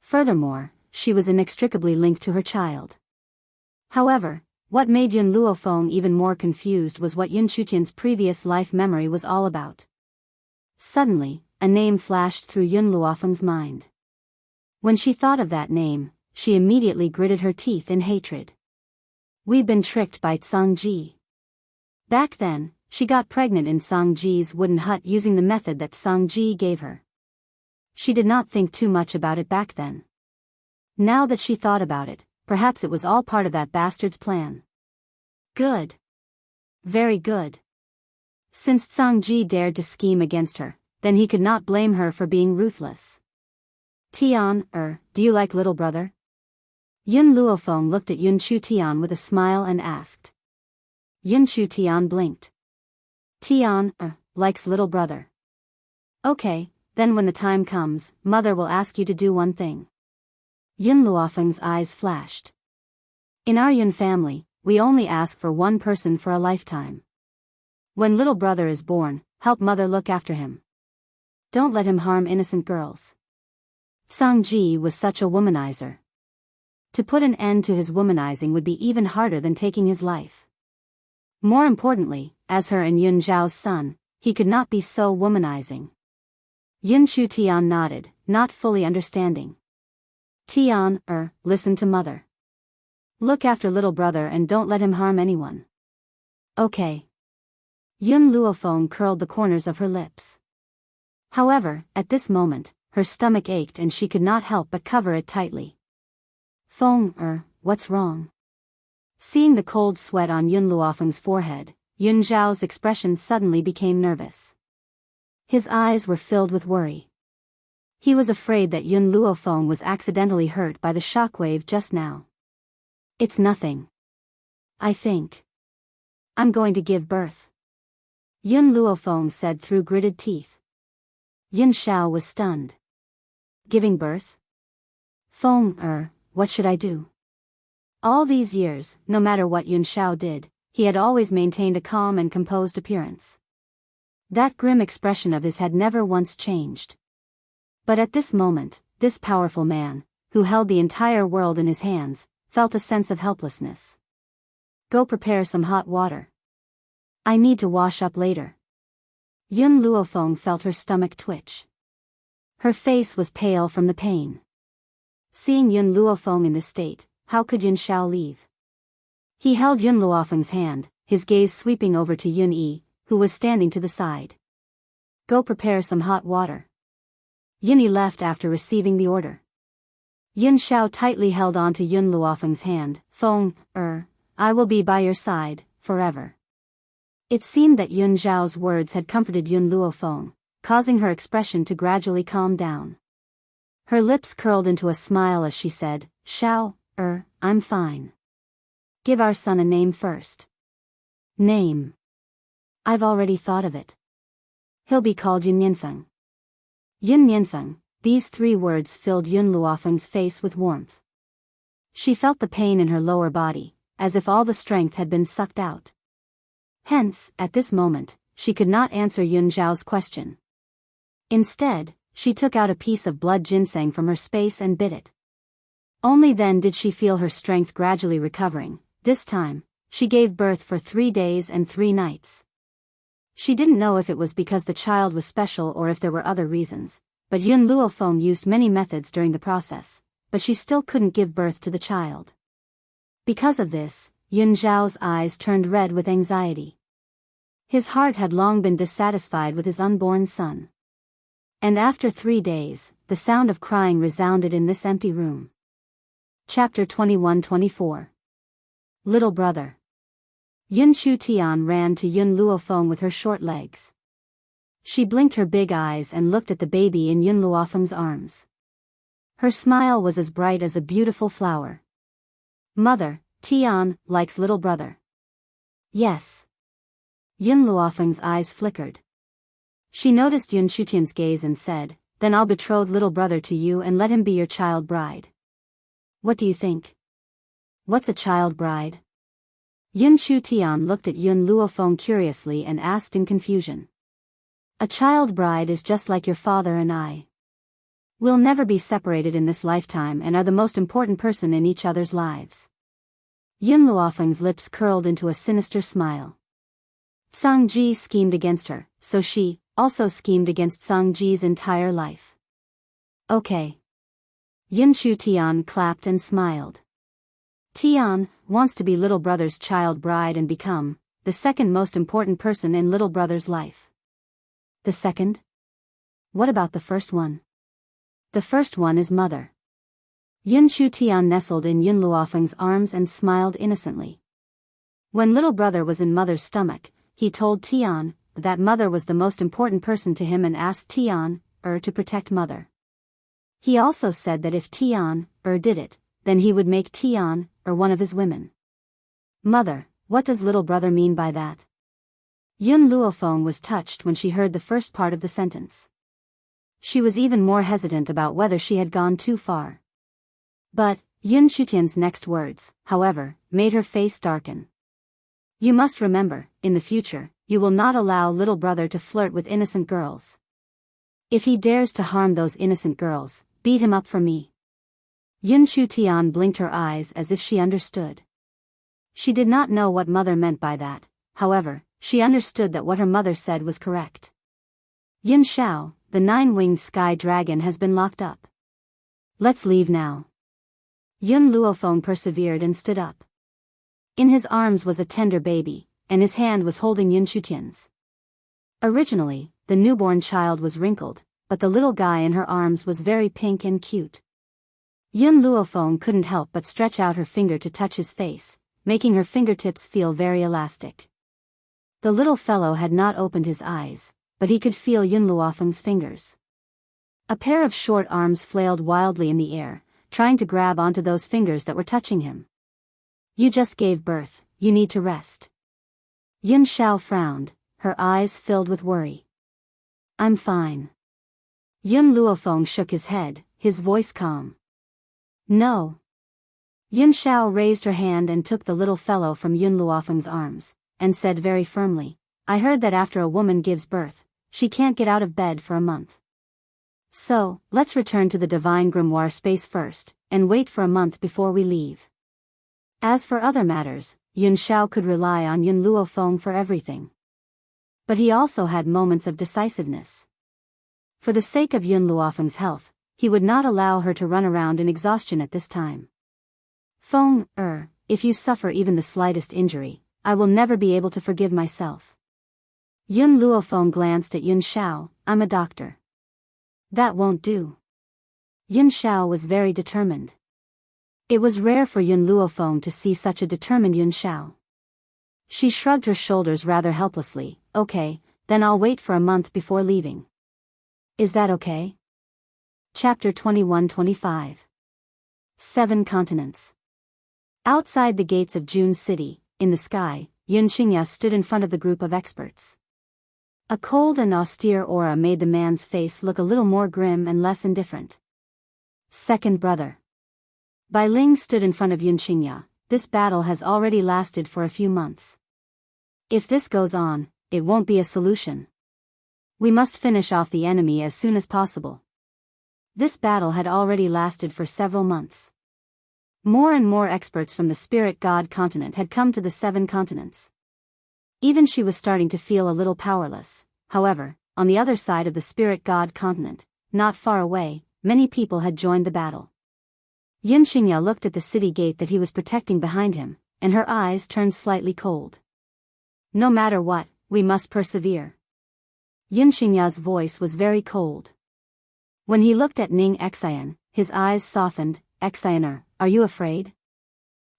Furthermore, she was inextricably linked to her child. However, what made Yun Luofeng even more confused was what Yun Chu-tian's previous life memory was all about. Suddenly, a name flashed through Yun Luofeng's mind. When she thought of that name, she immediately gritted her teeth in hatred. We'd been tricked by Tsang Ji. Back then, she got pregnant in Tsang Ji's wooden hut using the method that Tsang Ji gave her. She did not think too much about it back then. Now that she thought about it, perhaps it was all part of that bastard's plan. Good. Very good. Since Tsang Ji dared to scheme against her, then he could not blame her for being ruthless. Tian, do you like little brother? Yun Luofeng looked at Yun Chu-tian with a smile and asked. Yun Chu-tian blinked. Tian, likes little brother. Okay, then when the time comes, mother will ask you to do one thing. Yun Luofeng's eyes flashed. In our Yun family, we only ask for one person for a lifetime. When little brother is born, help mother look after him. Don't let him harm innocent girls. Tsang Ji was such a womanizer. To put an end to his womanizing would be even harder than taking his life. More importantly, as her and Yun Zhao's son, he could not be so womanizing. Yun Chu-tian nodded, not fully understanding. Tian, listen to mother. Look after little brother and don't let him harm anyone. Okay. Yun Luofeng curled the corners of her lips. However, at this moment, her stomach ached and she could not help but cover it tightly. Feng, what's wrong? Seeing the cold sweat on Yun Luofeng's forehead, Yun Zhao's expression suddenly became nervous. His eyes were filled with worry. He was afraid that Yun Luofeng was accidentally hurt by the shockwave just now. It's nothing. I think I'm going to give birth, Yun Luofeng said through gritted teeth. Yun Xiao was stunned. Giving birth? Feng, what should I do? All these years, no matter what Yun Xiao did, he had always maintained a calm and composed appearance. That grim expression of his had never once changed. But at this moment, this powerful man, who held the entire world in his hands, felt a sense of helplessness. Go prepare some hot water. I need to wash up later. Yun Luofeng felt her stomach twitch. Her face was pale from the pain. Seeing Yun Luofeng in this state, how could Yun Xiao leave? He held Yun Luofeng's hand, his gaze sweeping over to Yun Yi, who was standing to the side. Go prepare some hot water. Yun Yi left after receiving the order. Yun Xiao tightly held on to Yun Luofeng's hand. Feng, I will be by your side, forever. It seemed that Yun Xiao's words had comforted Yun Luofeng, causing her expression to gradually calm down. Her lips curled into a smile as she said, Xiao, I'm fine. Give our son a name first. Name. I've already thought of it. He'll be called Yun Yanfeng. Yun Yanfeng, these 3 words filled Yun Luofeng's face with warmth. She felt the pain in her lower body, as if all the strength had been sucked out. Hence, at this moment, she could not answer Yun Xiao's question. Instead, she took out a piece of blood ginseng from her space and bit it. Only then did she feel her strength gradually recovering. This time, she gave birth for 3 days and 3 nights. She didn't know if it was because the child was special or if there were other reasons, but Yun Luofeng used many methods during the process, but she still couldn't give birth to the child. Because of this, Yun Xiao's eyes turned red with anxiety. His heart had long been dissatisfied with his unborn son. And after 3 days, the sound of crying resounded in this empty room. Chapter 21-24. Little Brother. Yun Chu Tian ran to Yun Luofeng with her short legs. She blinked her big eyes and looked at the baby in Yun Luofeng's arms. Her smile was as bright as a beautiful flower. Mother, Tian likes little brother. Yes. Yun Luofeng's eyes flickered. She noticed Yun Chutian's gaze and said, Then I'll betroth little brother to you and let him be your child bride. What do you think? What's a child bride? Yun Chu Tian looked at Yun Luofeng curiously and asked in confusion. A child bride is just like your father and I. We'll never be separated in this lifetime and are the most important person in each other's lives. Yun Luofeng's lips curled into a sinister smile. Sang Ji schemed against her, so she also schemed against Sang Ji's entire life. Okay. Yun Chu Tian clapped and smiled. Tian wants to be little brother's child bride and become the second most important person in little brother's life. The second? What about the first one? The first one is mother. Yun Chu Tian nestled in Yun Luofeng's arms and smiled innocently. When little brother was in mother's stomach, he told Tian that mother was the most important person to him and asked Tian to protect mother. He also said that if Tian did it, then he would make Tian one of his women. Mother, what does little brother mean by that? Yun Luofeng was touched when she heard the first part of the sentence. She was even more hesitant about whether she had gone too far. But Yun Chutian's next words, however, made her face darken. You must remember, in the future, you will not allow little brother to flirt with innocent girls. If he dares to harm those innocent girls, beat him up for me. Yun Chu Tian blinked her eyes as if she understood. She did not know what mother meant by that, however, she understood that what her mother said was correct. Yun Xiao, the 9-winged sky dragon has been locked up. Let's leave now. Yun Luofeng persevered and stood up. In his arms was a tender baby, and his hand was holding Yun Chutian's. Originally, the newborn child was wrinkled, but the little guy in her arms was very pink and cute. Yun Luofeng couldn't help but stretch out her finger to touch his face, making her fingertips feel very elastic. The little fellow had not opened his eyes, but he could feel Yun Luofeng's fingers. A pair of short arms flailed wildly in the air, trying to grab onto those fingers that were touching him. You just gave birth, you need to rest. Yun Xiao frowned, her eyes filled with worry. I'm fine. Yun Luofeng shook his head, his voice calm. No. Yun Xiao raised her hand and took the little fellow from Yun Luofeng's arms, and said very firmly, I heard that after a woman gives birth, she can't get out of bed for a month. So, let's return to the divine grimoire space first, and wait for a month before we leave. As for other matters, Yun Xiao could rely on Yun Luofeng for everything. But he also had moments of decisiveness. For the sake of Yun Luofeng's health, he would not allow her to run around in exhaustion at this time. Feng, if you suffer even the slightest injury, I will never be able to forgive myself. Yun Luofeng glanced at Yun Xiao, I'm a doctor. That won't do. Yun Xiao was very determined. It was rare for Yun Luofeng to see such a determined Yun Xiao. She shrugged her shoulders rather helplessly, okay, then I'll wait for a month before leaving. Is that okay? Chapter 21-25. 7 Continents. Outside the gates of June City, in the sky, Yun Qingya stood in front of the group of experts. A cold and austere aura made the man's face look a little more grim and less indifferent. Second brother. Bai Ling stood in front of Yun Qingya. This battle has already lasted for a few months. If this goes on, it won't be a solution. We must finish off the enemy as soon as possible. This battle had already lasted for several months. More and more experts from the spirit god continent had come to the 7 continents. Even she was starting to feel a little powerless. However, on the other side of the spirit god continent, not far away, many people had joined the battle. Yun Qingya looked at the city gate that he was protecting behind him, and her eyes turned slightly cold. No matter what, we must persevere. Yun Qingya's voice was very cold. When he looked at Ning Xian, his eyes softened. Xianer, are you afraid?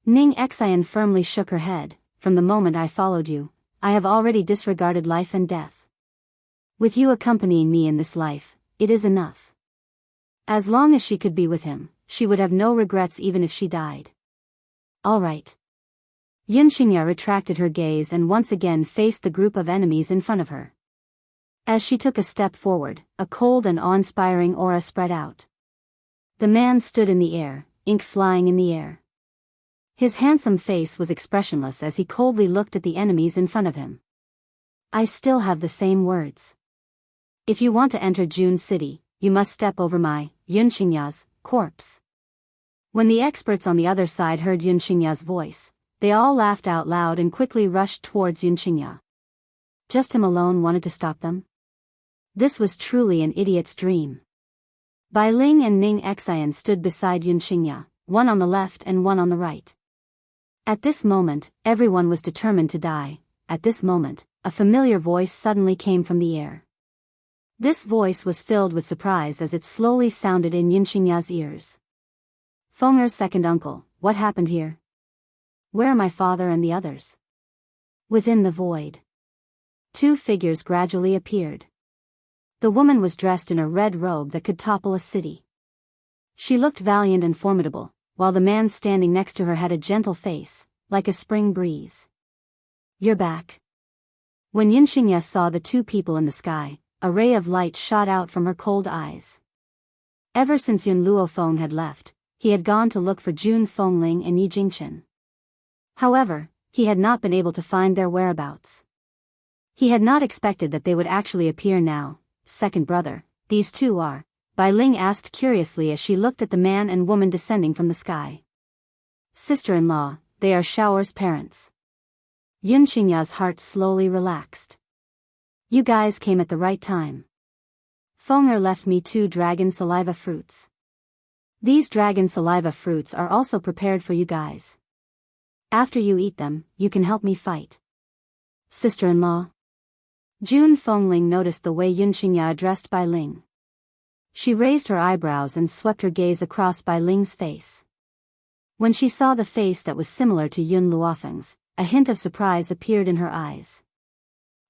Ning Xian firmly shook her head. From the moment I followed you, I have already disregarded life and death. With you accompanying me in this life, it is enough. As long as she could be with him, she would have no regrets even if she died. All right. Yun Qingya retracted her gaze and once again faced the group of enemies in front of her. As she took a step forward, a cold and awe-inspiring aura spread out. The man stood in the air, ink flying in the air. His handsome face was expressionless as he coldly looked at the enemies in front of him. I still have the same words. If you want to enter June City, you must step over my, Yun Qingya's, corpse. When the experts on the other side heard Yun Qingya's voice, they all laughed out loud and quickly rushed towards Yun Qingya. Just him alone wanted to stop them? This was truly an idiot's dream. Bai Ling and Ning Xian stood beside Yun Qingya, one on the left and one on the right. At this moment, everyone was determined to die. At this moment, a familiar voice suddenly came from the air. This voice was filled with surprise as it slowly sounded in Yun Qingya's ears. Feng'er's second uncle, what happened here? Where are my father and the others? Within the void, 2 figures gradually appeared. The woman was dressed in a red robe that could topple a city. She looked valiant and formidable, while the man standing next to her had a gentle face, like a spring breeze. You're back. When Yun Qingya saw the 2 people in the sky, a ray of light shot out from her cold eyes. Ever since Yun Luofeng had left, he had gone to look for Jun Fengling and Yi Jingchen. However, he had not been able to find their whereabouts. He had not expected that they would actually appear now. Second brother, these 2 are? Bai Ling asked curiously as she looked at the man and woman descending from the sky. Sister-in-law, they are Xiao'er's parents. Yun Qingya's heart slowly relaxed. You guys came at the right time. Feng'er left me 2 dragon saliva fruits. These dragon saliva fruits are also prepared for you guys. After you eat them, you can help me fight. Sister-in-law. Jun Fengling noticed the way Yun Qingya addressed Bai Ling. She raised her eyebrows and swept her gaze across Bai Ling's face. When she saw the face that was similar to Yun Luofeng's, a hint of surprise appeared in her eyes.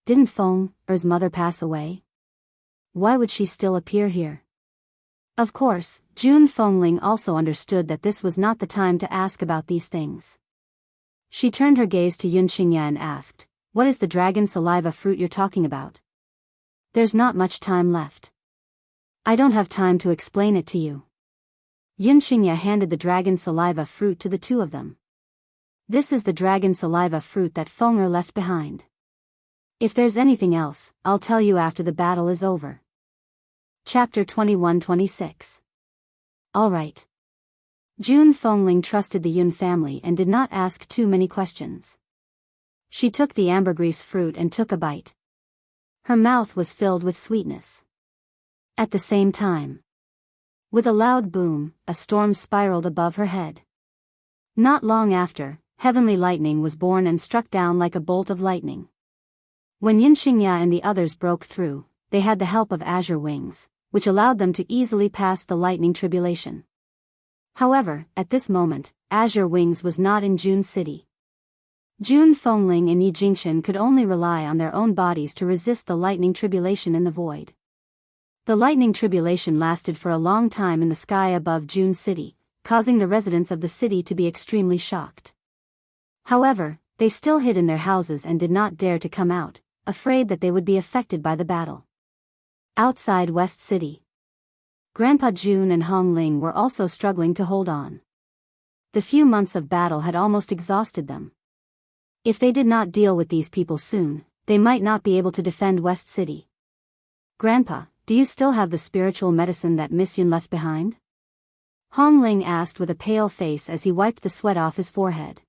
Didn't Feng'er's mother pass away? Why would she still appear here? Of course, Jun Fengling also understood that this was not the time to ask about these things. She turned her gaze to Yun Xingya and asked, "What is the dragon saliva fruit you're talking about? There's not much time left. I don't have time to explain it to you." Yun Xingya handed the dragon saliva fruit to the two of them. "This is the dragon saliva fruit that Feng left behind. If there's anything else, I'll tell you after the battle is over." Chapter 21-26. All right. June Fengling trusted the Yun family and did not ask too many questions. She took the ambergris fruit and took a bite. Her mouth was filled with sweetness. At the same time, with a loud boom, a storm spiraled above her head. Not long after, heavenly lightning was born and struck down like a bolt of lightning. When Yin Xingya and the others broke through, they had the help of azure wings, which allowed them to easily pass the lightning tribulation. However, at this moment, azure wings was not in June City. June Fengling and Yi Jingshan could only rely on their own bodies to resist the lightning tribulation in the void. The lightning tribulation lasted for a long time in the sky above June City, causing the residents of the city to be extremely shocked. However, they still hid in their houses and did not dare to come out, afraid that they would be affected by the battle. Outside West City, Grandpa June and Hong Ling were also struggling to hold on. The few months of battle had almost exhausted them. If they did not deal with these people soon, they might not be able to defend West City. "Grandpa, do you still have the spiritual medicine that Miss Yun left behind?" Hong Ling asked with a pale face as he wiped the sweat off his forehead.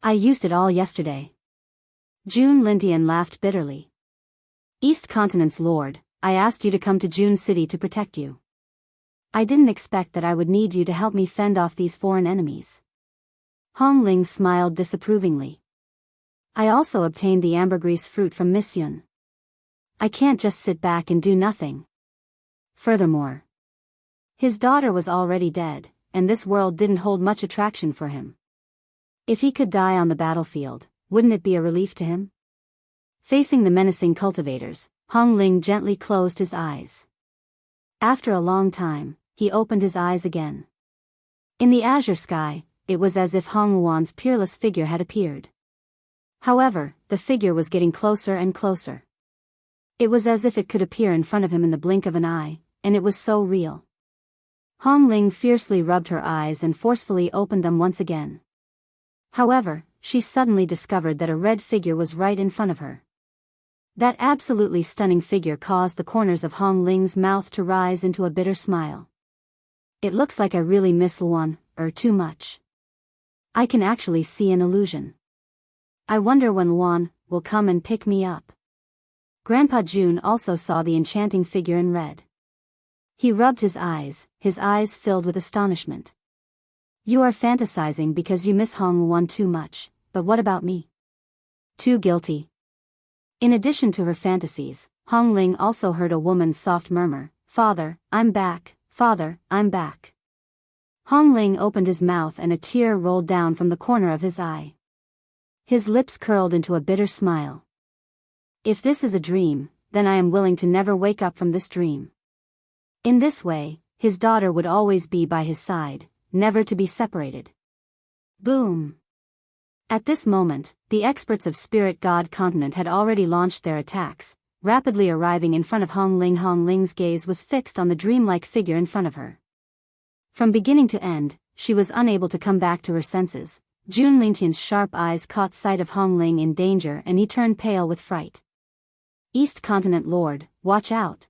"I used it all yesterday." June Lintian laughed bitterly. "East Continent's Lord, I asked you to come to June City to protect you. I didn't expect that I would need you to help me fend off these foreign enemies." Hong Ling smiled disapprovingly. "I also obtained the ambergris fruit from Miss Yun. I can't just sit back and do nothing. Furthermore, his daughter was already dead, and this world didn't hold much attraction for him. If he could die on the battlefield, wouldn't it be a relief to him?" Facing the menacing cultivators, Hong Ling gently closed his eyes. After a long time, he opened his eyes again. In the azure sky, it was as if Hong Wuan's peerless figure had appeared. However, the figure was getting closer and closer. It was as if it could appear in front of him in the blink of an eye, and it was so real. Hong Ling fiercely rubbed her eyes and forcefully opened them once again. However, she suddenly discovered that a red figure was right in front of her. That absolutely stunning figure caused the corners of Hong Ling's mouth to rise into a bitter smile. "It looks like I really miss Luan, too much. I can actually see an illusion. I wonder when Luan will come and pick me up." Grandpa June also saw the enchanting figure in red. He rubbed his eyes filled with astonishment. "You are fantasizing because you miss Hong Luan too much, but what about me?" "Too guilty." In addition to her fantasies, Hong Ling also heard a woman's soft murmur, "Father, I'm back, Father, I'm back." Hong Ling opened his mouth and a tear rolled down from the corner of his eye. His lips curled into a bitter smile. "If this is a dream, then I am willing to never wake up from this dream." In this way, his daughter would always be by his side, never to be separated. Boom! At this moment, the experts of Spirit God Continent had already launched their attacks, rapidly arriving in front of Hong Ling. Hong Ling's gaze was fixed on the dreamlike figure in front of her. From beginning to end, she was unable to come back to her senses. June Lintian's sharp eyes caught sight of Hong Ling in danger and he turned pale with fright. "East Continent Lord, watch out."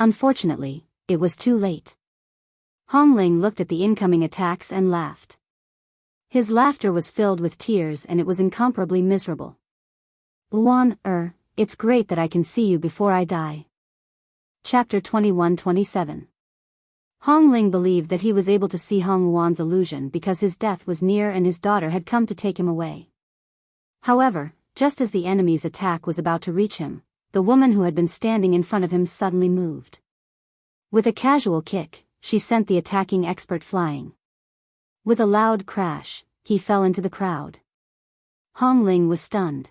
Unfortunately, it was too late. Hong Ling looked at the incoming attacks and laughed. His laughter was filled with tears and it was incomparably miserable. "Luan, it's great that I can see you before I die." Chapter 21-27. Hong Ling believed that he was able to see Hong Luan's illusion because his death was near and his daughter had come to take him away. However, just as the enemy's attack was about to reach him, the woman who had been standing in front of him suddenly moved. With a casual kick, she sent the attacking expert flying. With a loud crash, he fell into the crowd. Hong Ling was stunned.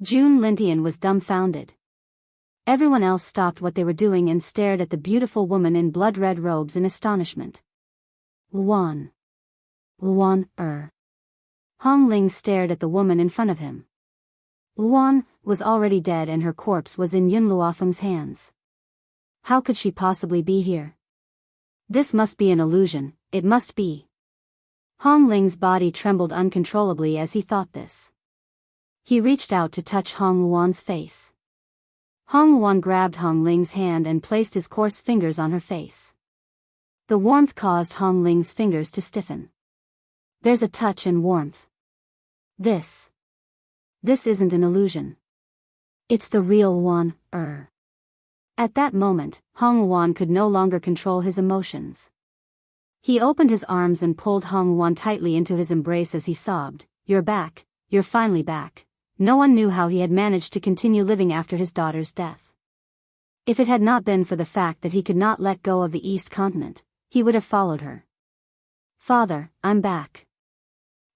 June Lintian was dumbfounded. Everyone else stopped what they were doing and stared at the beautiful woman in blood-red robes in astonishment. "Luan. Luan, Hong Ling stared at the woman in front of him. Luan was already dead and her corpse was in Yun Luofeng's hands. How could she possibly be here? This must be an illusion, it must be. Hong Ling's body trembled uncontrollably as he thought this. He reached out to touch Hong Luan's face. Hong Luan grabbed Hong Ling's hand and placed his coarse fingers on her face. The warmth caused Hong Ling's fingers to stiffen. There's a touch and warmth. This isn't an illusion. It's the real one. At that moment, Hong Luan could no longer control his emotions. He opened his arms and pulled Hong Luan tightly into his embrace as he sobbed, "You're back, you're finally back." No one knew how he had managed to continue living after his daughter's death. If it had not been for the fact that he could not let go of the East Continent, he would have followed her. "Father, I'm back."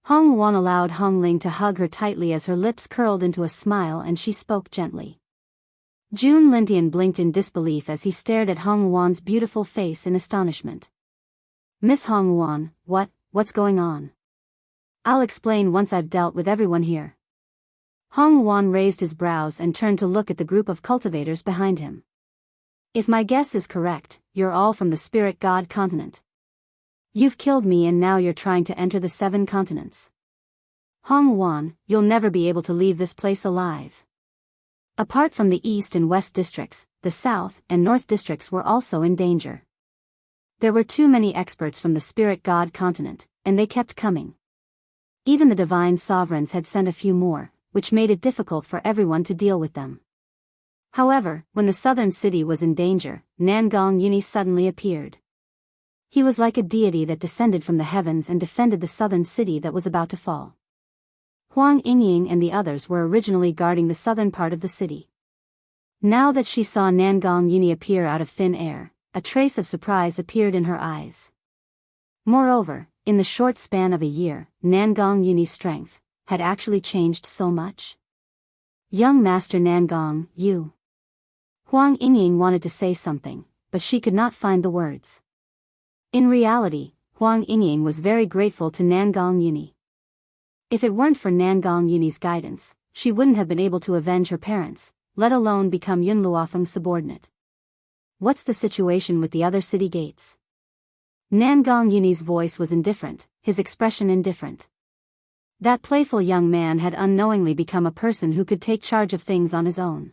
Hong Luan allowed Hong Ling to hug her tightly as her lips curled into a smile and she spoke gently. Jun Lintian blinked in disbelief as he stared at Hong Luan's beautiful face in astonishment. "Miss Hong Luan, what's going on?" "I'll explain once I've dealt with everyone here." Hong Luan raised his brows and turned to look at the group of cultivators behind him. "If my guess is correct, you're all from the spirit god continent. You've killed me and now you're trying to enter the 7 continents. Hong Luan, you'll never be able to leave this place alive." Apart from the East and West districts, the South and North districts were also in danger. There were too many experts from the spirit god continent, and they kept coming. Even the divine sovereigns had sent a few more, which made it difficult for everyone to deal with them. However, when the southern city was in danger, Nangong Yuni suddenly appeared. He was like a deity that descended from the heavens and defended the southern city that was about to fall. Huang Yingying and the others were originally guarding the southern part of the city. Now that she saw Nangong Yuni appear out of thin air, a trace of surprise appeared in her eyes. Moreover, in the short span of a year, Nangong Yuni's strength had actually changed so much. "Young Master Nangong, you..." Huang Yingying wanted to say something, but she could not find the words. In reality, Huang Yingying was very grateful to Nangong Yuni. If it weren't for Nangong Yuni's guidance, she wouldn't have been able to avenge her parents, let alone become Yun Luofeng's subordinate. "What's the situation with the other city gates?" Nangong Yuni's voice was indifferent, his expression indifferent. That playful young man had unknowingly become a person who could take charge of things on his own.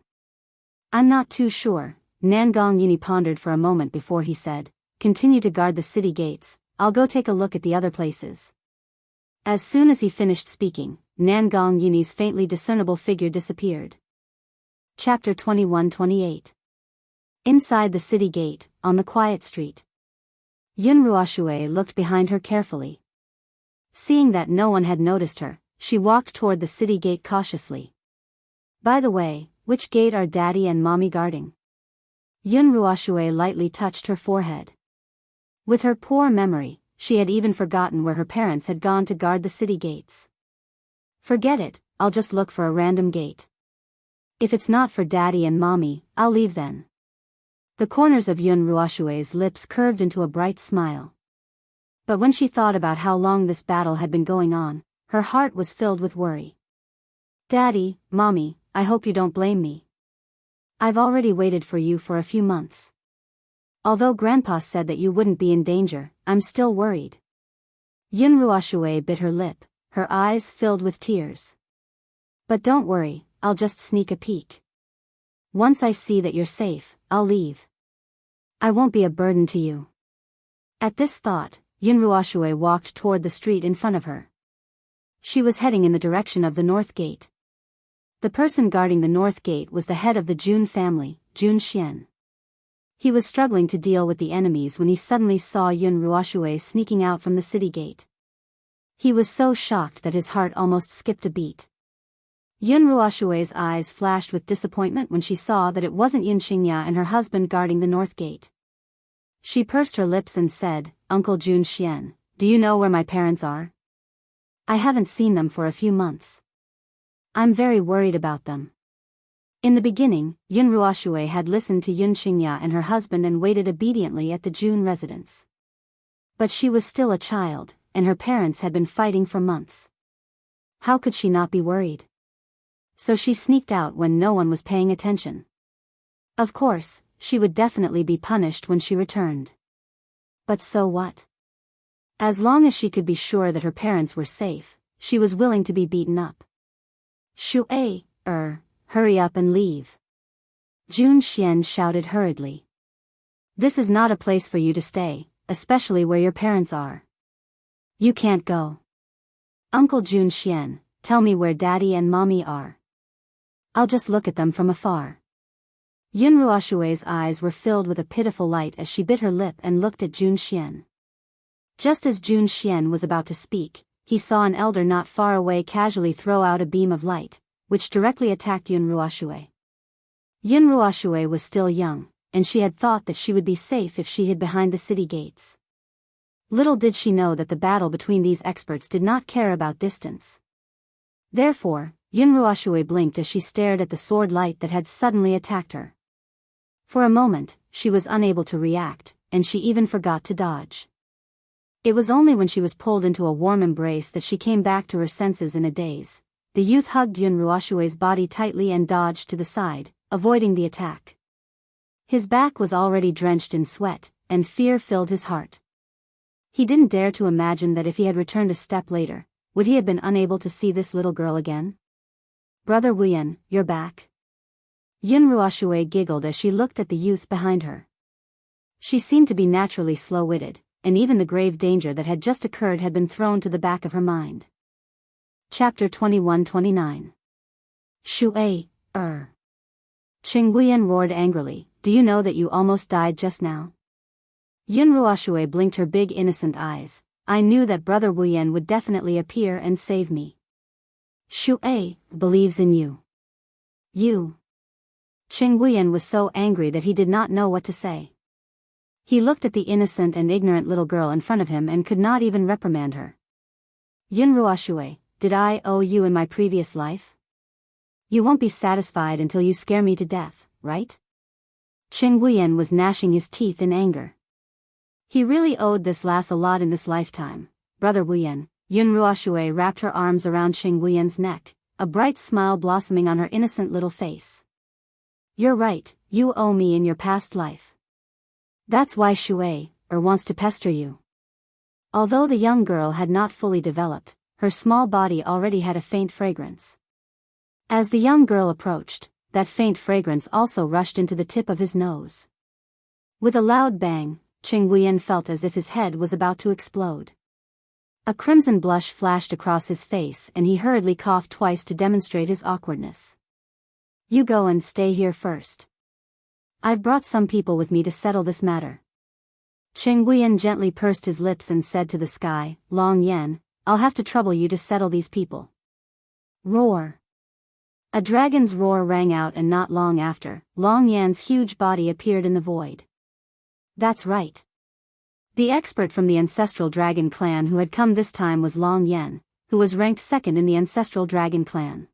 "I'm not too sure," Nangong Yuni pondered for a moment before he said, "Continue to guard the city gates, I'll go take a look at the other places." As soon as he finished speaking, Nangong Yuni's faintly discernible figure disappeared. Chapter 21-28. Inside the city gate, on the quiet street. Yun Ruoxue looked behind her carefully. Seeing that no one had noticed her, she walked toward the city gate cautiously. "By the way, which gate are Daddy and Mommy guarding?" Yun Ruoxue lightly touched her forehead. With her poor memory, she had even forgotten where her parents had gone to guard the city gates. "Forget it, I'll just look for a random gate. If it's not for Daddy and Mommy, I'll leave then." The corners of Yun Ruoxue's lips curved into a bright smile. But when she thought about how long this battle had been going on, her heart was filled with worry. "Daddy, Mommy, I hope you don't blame me. I've already waited for you for a few months. Although Grandpa said that you wouldn't be in danger, I'm still worried." Yun Ruoxue bit her lip, her eyes filled with tears. "But don't worry, I'll just sneak a peek. Once I see that you're safe, I'll leave. I won't be a burden to you." At this thought, Yun Ruoxue walked toward the street in front of her. She was heading in the direction of the North Gate. The person guarding the North Gate was the head of the Jun family, Jun Xian. He was struggling to deal with the enemies when he suddenly saw Yun Ruoxue sneaking out from the city gate. He was so shocked that his heart almost skipped a beat. Yun Ruoxue's eyes flashed with disappointment when she saw that it wasn't Yun Xingya and her husband guarding the North Gate. She pursed her lips and said, "Uncle Jun Xian, do you know where my parents are? I haven't seen them for a few months. I'm very worried about them." In the beginning, Yun Ruoxue had listened to Yun Xingya and her husband and waited obediently at the Jun residence. But she was still a child, and her parents had been fighting for months. How could she not be worried? So she sneaked out when no one was paying attention. Of course, she would definitely be punished when she returned. But so what? As long as she could be sure that her parents were safe, she was willing to be beaten up. Shui, hurry up and leave. Jun Xian shouted hurriedly. This is not a place for you to stay, especially where your parents are. You can't go. Uncle Jun Xian, tell me where Daddy and Mommy are. I'll just look at them from afar. Yun Ruoshui's eyes were filled with a pitiful light as she bit her lip and looked at Jun Xian. Just as Jun Xian was about to speak, he saw an elder not far away casually throw out a beam of light, which directly attacked Yun Ruoshui. Yun Ruoshui was still young, and she had thought that she would be safe if she hid behind the city gates. Little did she know that the battle between these experts did not care about distance. Therefore, Yun Ruoshui blinked as she stared at the sword light that had suddenly attacked her. For a moment, she was unable to react, and she even forgot to dodge. It was only when she was pulled into a warm embrace that she came back to her senses in a daze. The youth hugged Yun Ruoshui's body tightly and dodged to the side, avoiding the attack. His back was already drenched in sweat, and fear filled his heart. He didn't dare to imagine that if he had returned a step later, would he have been unable to see this little girl again? Brother Wuyan, you're back. Yun Ruoshui giggled as she looked at the youth behind her. She seemed to be naturally slow-witted, and even the grave danger that had just occurred had been thrown to the back of her mind. Chapter 21-29. Shui, Qing Wuyan roared angrily, do you know that you almost died just now? Yun Ruoshui blinked her big innocent eyes. I knew that Brother Wuyan would definitely appear and save me. Shui believes in you. You. Qing Wuyan was so angry that he did not know what to say. He looked at the innocent and ignorant little girl in front of him and could not even reprimand her. Yun Ruoshui, did I owe you in my previous life? You won't be satisfied until you scare me to death, right? Qing Wuyan was gnashing his teeth in anger. He really owed this lass a lot in this lifetime. Brother Wuyan, Yun Ruoshui wrapped her arms around Qing Wuyan's neck, a bright smile blossoming on her innocent little face. You're right, you owe me in your past life. That's why Shui, wants to pester you. Although the young girl had not fully developed, her small body already had a faint fragrance. As the young girl approached, that faint fragrance also rushed into the tip of his nose. With a loud bang, Qing Wuyan felt as if his head was about to explode. A crimson blush flashed across his face and he hurriedly coughed twice to demonstrate his awkwardness. You go and stay here first. I've brought some people with me to settle this matter. Qing Wuyan gently pursed his lips and said to the sky, Long Yan, I'll have to trouble you to settle these people. Roar. A dragon's roar rang out and not long after, Long Yan's huge body appeared in the void. That's right. The expert from the ancestral dragon clan who had come this time was Long Yan, who was ranked second in the ancestral dragon clan.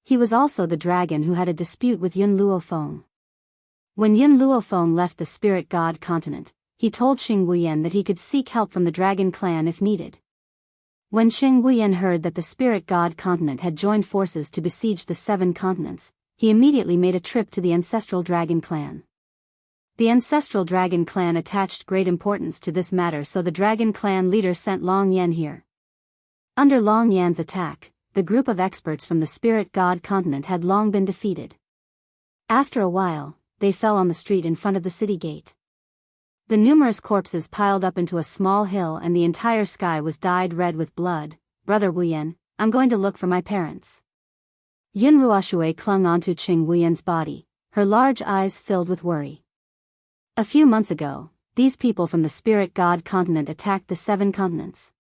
He was also the dragon who had a dispute with Yun Luofeng. When Yun Luofeng left the spirit god continent, he told Qing Wuyan that he could seek help from the dragon clan if needed. When Qing Wuyan heard that the spirit god continent had joined forces to besiege the 7 continents, he immediately made a trip to the ancestral dragon clan. The ancestral dragon clan attached great importance to this matter, so the dragon clan leader sent Long Yan here. Under Long Yan's attack, the group of experts from the spirit god continent had long been defeated. After a while, they fell on the street in front of the city gate. The numerous corpses piled up into a small hill and the entire sky was dyed red with blood. Brother Wuyan, I'm going to look for my parents. Yun Ruoshui clung onto Qing Wuyan's body, her large eyes filled with worry. A few months ago, these people from the spirit god continent attacked the 7 continents.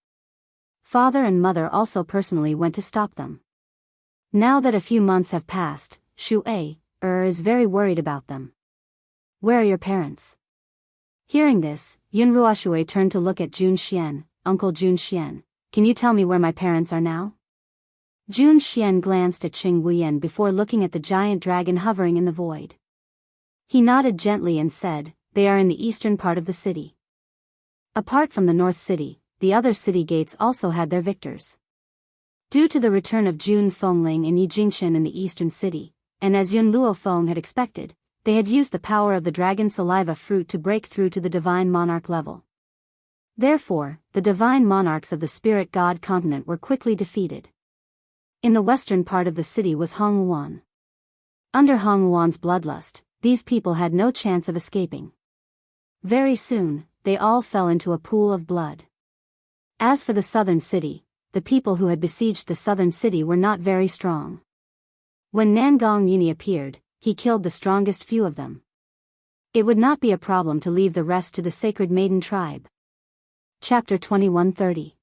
Father and mother also personally went to stop them. Now that a few months have passed, Shui, is very worried about them. Where are your parents? Hearing this, Yun Ruoshui turned to look at Jun Xian. Uncle Jun Xian, can you tell me where my parents are now? Jun Xian glanced at Qing Wuyan before looking at the giant dragon hovering in the void. He nodded gently and said, they are in the eastern part of the city. Apart from the north city, the other city gates also had their victors. Due to the return of Jun Fengling and Yi Jingchen in the eastern city, and as Yun Luo Feng had expected, they had used the power of the dragon saliva fruit to break through to the divine monarch level. Therefore, the divine monarchs of the spirit god continent were quickly defeated. In the western part of the city was Hongwuan. Under Hongwuan's bloodlust, these people had no chance of escaping. Very soon, they all fell into a pool of blood. As for the southern city, the people who had besieged the southern city were not very strong. When Nangong Yini appeared, he killed the strongest few of them. It would not be a problem to leave the rest to the sacred maiden tribe. Chapter 2130.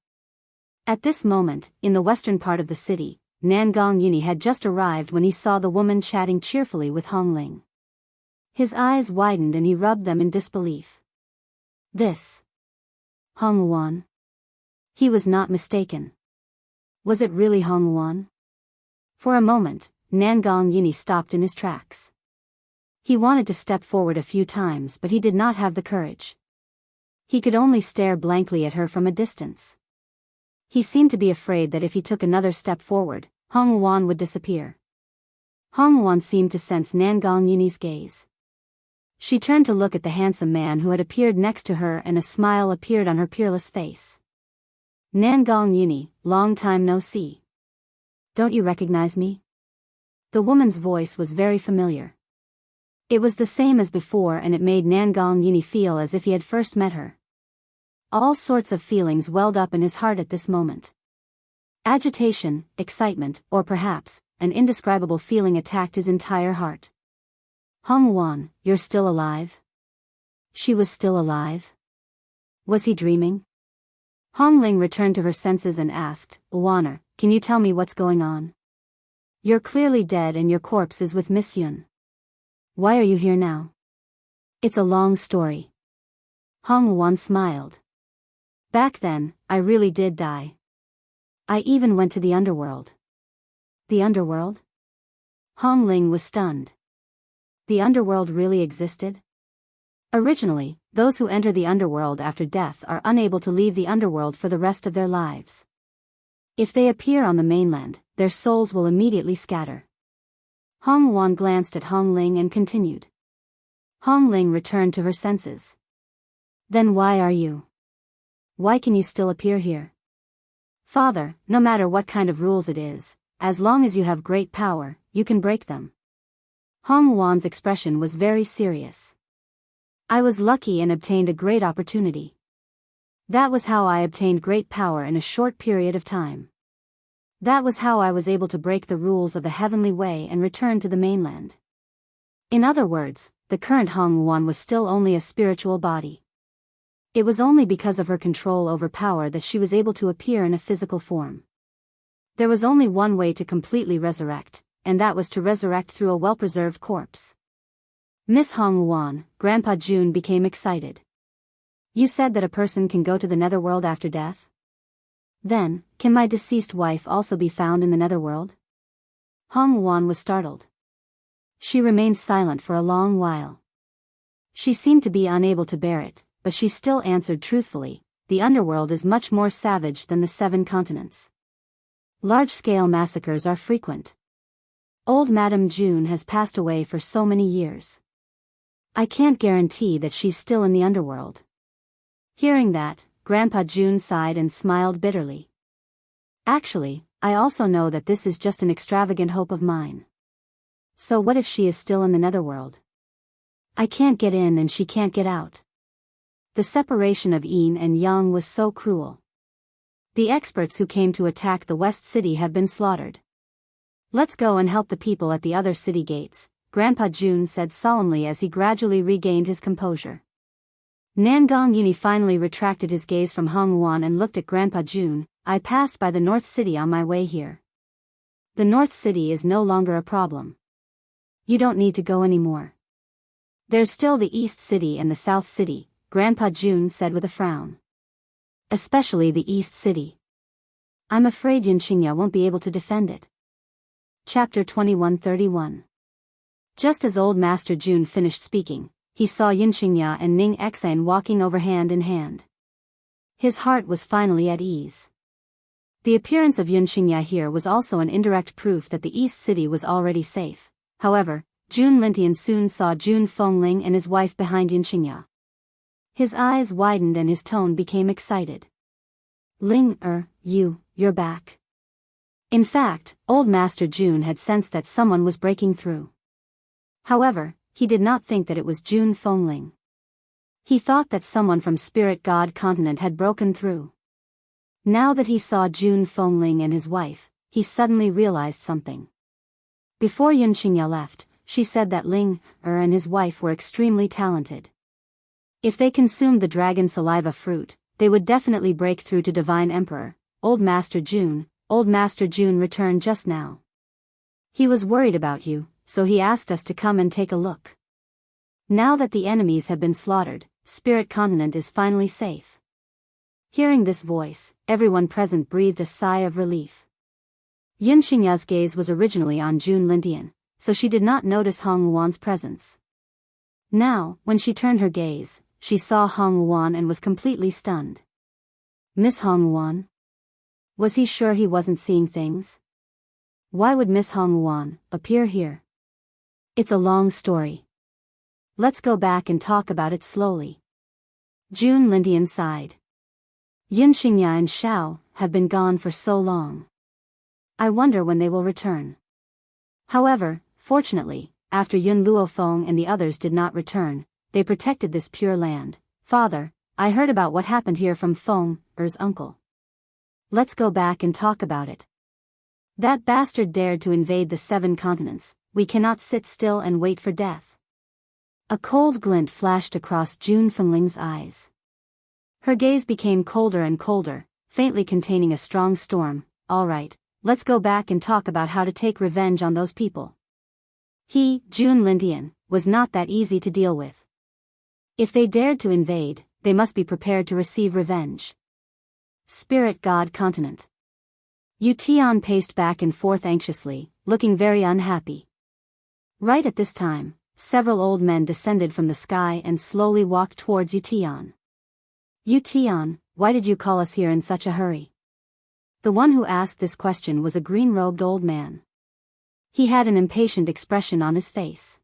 At this moment, in the western part of the city, Nangong Yini had just arrived when he saw the woman chatting cheerfully with Hong Ling. His eyes widened and he rubbed them in disbelief. This Hong Wuan? He was not mistaken. Was it really Hong Wuan? For a moment, Nangong Yini stopped in his tracks. He wanted to step forward a few times but he did not have the courage. He could only stare blankly at her from a distance. He seemed to be afraid that if he took another step forward, Hong Wuan would disappear. Hong Wuan seemed to sense Nangong Yini's gaze. She turned to look at the handsome man who had appeared next to her and a smile appeared on her peerless face. Nangong Yini, long time no see. Don't you recognize me? The woman's voice was very familiar. It was the same as before and it made Nangong Yini feel as if he had first met her. All sorts of feelings welled up in his heart at this moment. Agitation, excitement, or perhaps, an indescribable feeling attacked his entire heart. Hong Wuan, you're still alive? She was still alive? Was he dreaming? Hong Ling returned to her senses and asked, Wuaner, can you tell me what's going on? You're clearly dead and your corpse is with Miss Yun. Why are you here now? It's a long story. Hong Wuan smiled. Back then, I really did die. I even went to the underworld. The underworld? Hong Ling was stunned. The underworld really existed? Originally, those who enter the underworld after death are unable to leave the underworld for the rest of their lives. If they appear on the mainland, their souls will immediately scatter. Hong Wuan glanced at Hong Ling and continued. Hong Ling returned to her senses. Then why are you? Why can you still appear here? Father, no matter what kind of rules it is, as long as you have great power, you can break them. Hong Wuan's expression was very serious. I was lucky and obtained a great opportunity. That was how I obtained great power in a short period of time. That was how I was able to break the rules of the heavenly way and return to the mainland. In other words, the current Hong Wuan was still only a spiritual body. It was only because of her control over power that she was able to appear in a physical form. There was only one way to completely resurrect, and that was to resurrect through a well-preserved corpse. Miss Hong Wuan, Grandpa Jun became excited. You said that a person can go to the netherworld after death? Then, can my deceased wife also be found in the netherworld? Hong Wuan was startled. She remained silent for a long while. She seemed to be unable to bear it, but she still answered truthfully, the underworld is much more savage than the 7 continents. Large-scale massacres are frequent. Old Madame June has passed away for so many years. I can't guarantee that she's still in the underworld. Hearing that, Grandpa June sighed and smiled bitterly. Actually, I also know that this is just an extravagant hope of mine. So what if she is still in the netherworld? I can't get in and she can't get out. The separation of yin and yang was so cruel. The experts who came to attack the West City have been slaughtered. Let's go and help the people at the other city gates, Grandpa June said solemnly as he gradually regained his composure. Nangong Yini finally retracted his gaze from Hong Wuan and looked at Grandpa June. I passed by the North City on my way here. The North City is no longer a problem. You don't need to go anymore. There's still the East City and the South City, Grandpa June said with a frown. Especially the East City. I'm afraid Yunqingya won't be able to defend it. Chapter 2131. Just as old Master June finished speaking, he saw Yunqingya and Ning Xan walking over hand in hand. His heart was finally at ease. The appearance of Yun Xingya here was also an indirect proof that the East City was already safe. However, Jun Lintian soon saw Jun Fengling and his wife behind Yun Xingya. His eyes widened and his tone became excited. You're back. In fact, Old Master Jun had sensed that someone was breaking through. However, he did not think that it was Jun Fengling. He thought that someone from Spirit God Continent had broken through. Now that he saw Jun Fengling and his wife, he suddenly realized something. Before Yun Xingya left, she said that and his wife were extremely talented. If they consumed the dragon saliva fruit, they would definitely break through to Divine Emperor. Old Master Jun returned just now. He was worried about you, so he asked us to come and take a look. Now that the enemies have been slaughtered, Spirit Continent is finally safe. Hearing this voice, everyone present breathed a sigh of relief. Yun Xingya's gaze was originally on Jun Lintian, so she did not notice Hong Luan's presence. Now, when she turned her gaze, she saw Hong Luan and was completely stunned. Miss Hong Luan? Was he sure he wasn't seeing things? Why would Miss Hong Luan appear here? It's a long story. Let's go back and talk about it slowly. Jun Lintian sighed. Yun Xingya and Xiao have been gone for so long. I wonder when they will return. However, fortunately, after Yun Luofeng and the others did not return, they protected this pure land. Father, I heard about what happened here from Feng Er's uncle. Let's go back and talk about it. That bastard dared to invade the 7 continents. We cannot sit still and wait for death. A cold glint flashed across Jun Fengling's eyes. Her gaze became colder and colder, faintly containing a strong storm. All right, let's go back and talk about how to take revenge on those people. He, Jun Lintian, was not that easy to deal with. If they dared to invade, they must be prepared to receive revenge. Spirit God Continent. Yu Tian paced back and forth anxiously, looking very unhappy. Right at this time, several old men descended from the sky and slowly walked towards Yu Tian. Yu Tian, why did you call us here in such a hurry? The one who asked this question was a green-robed old man. He had an impatient expression on his face.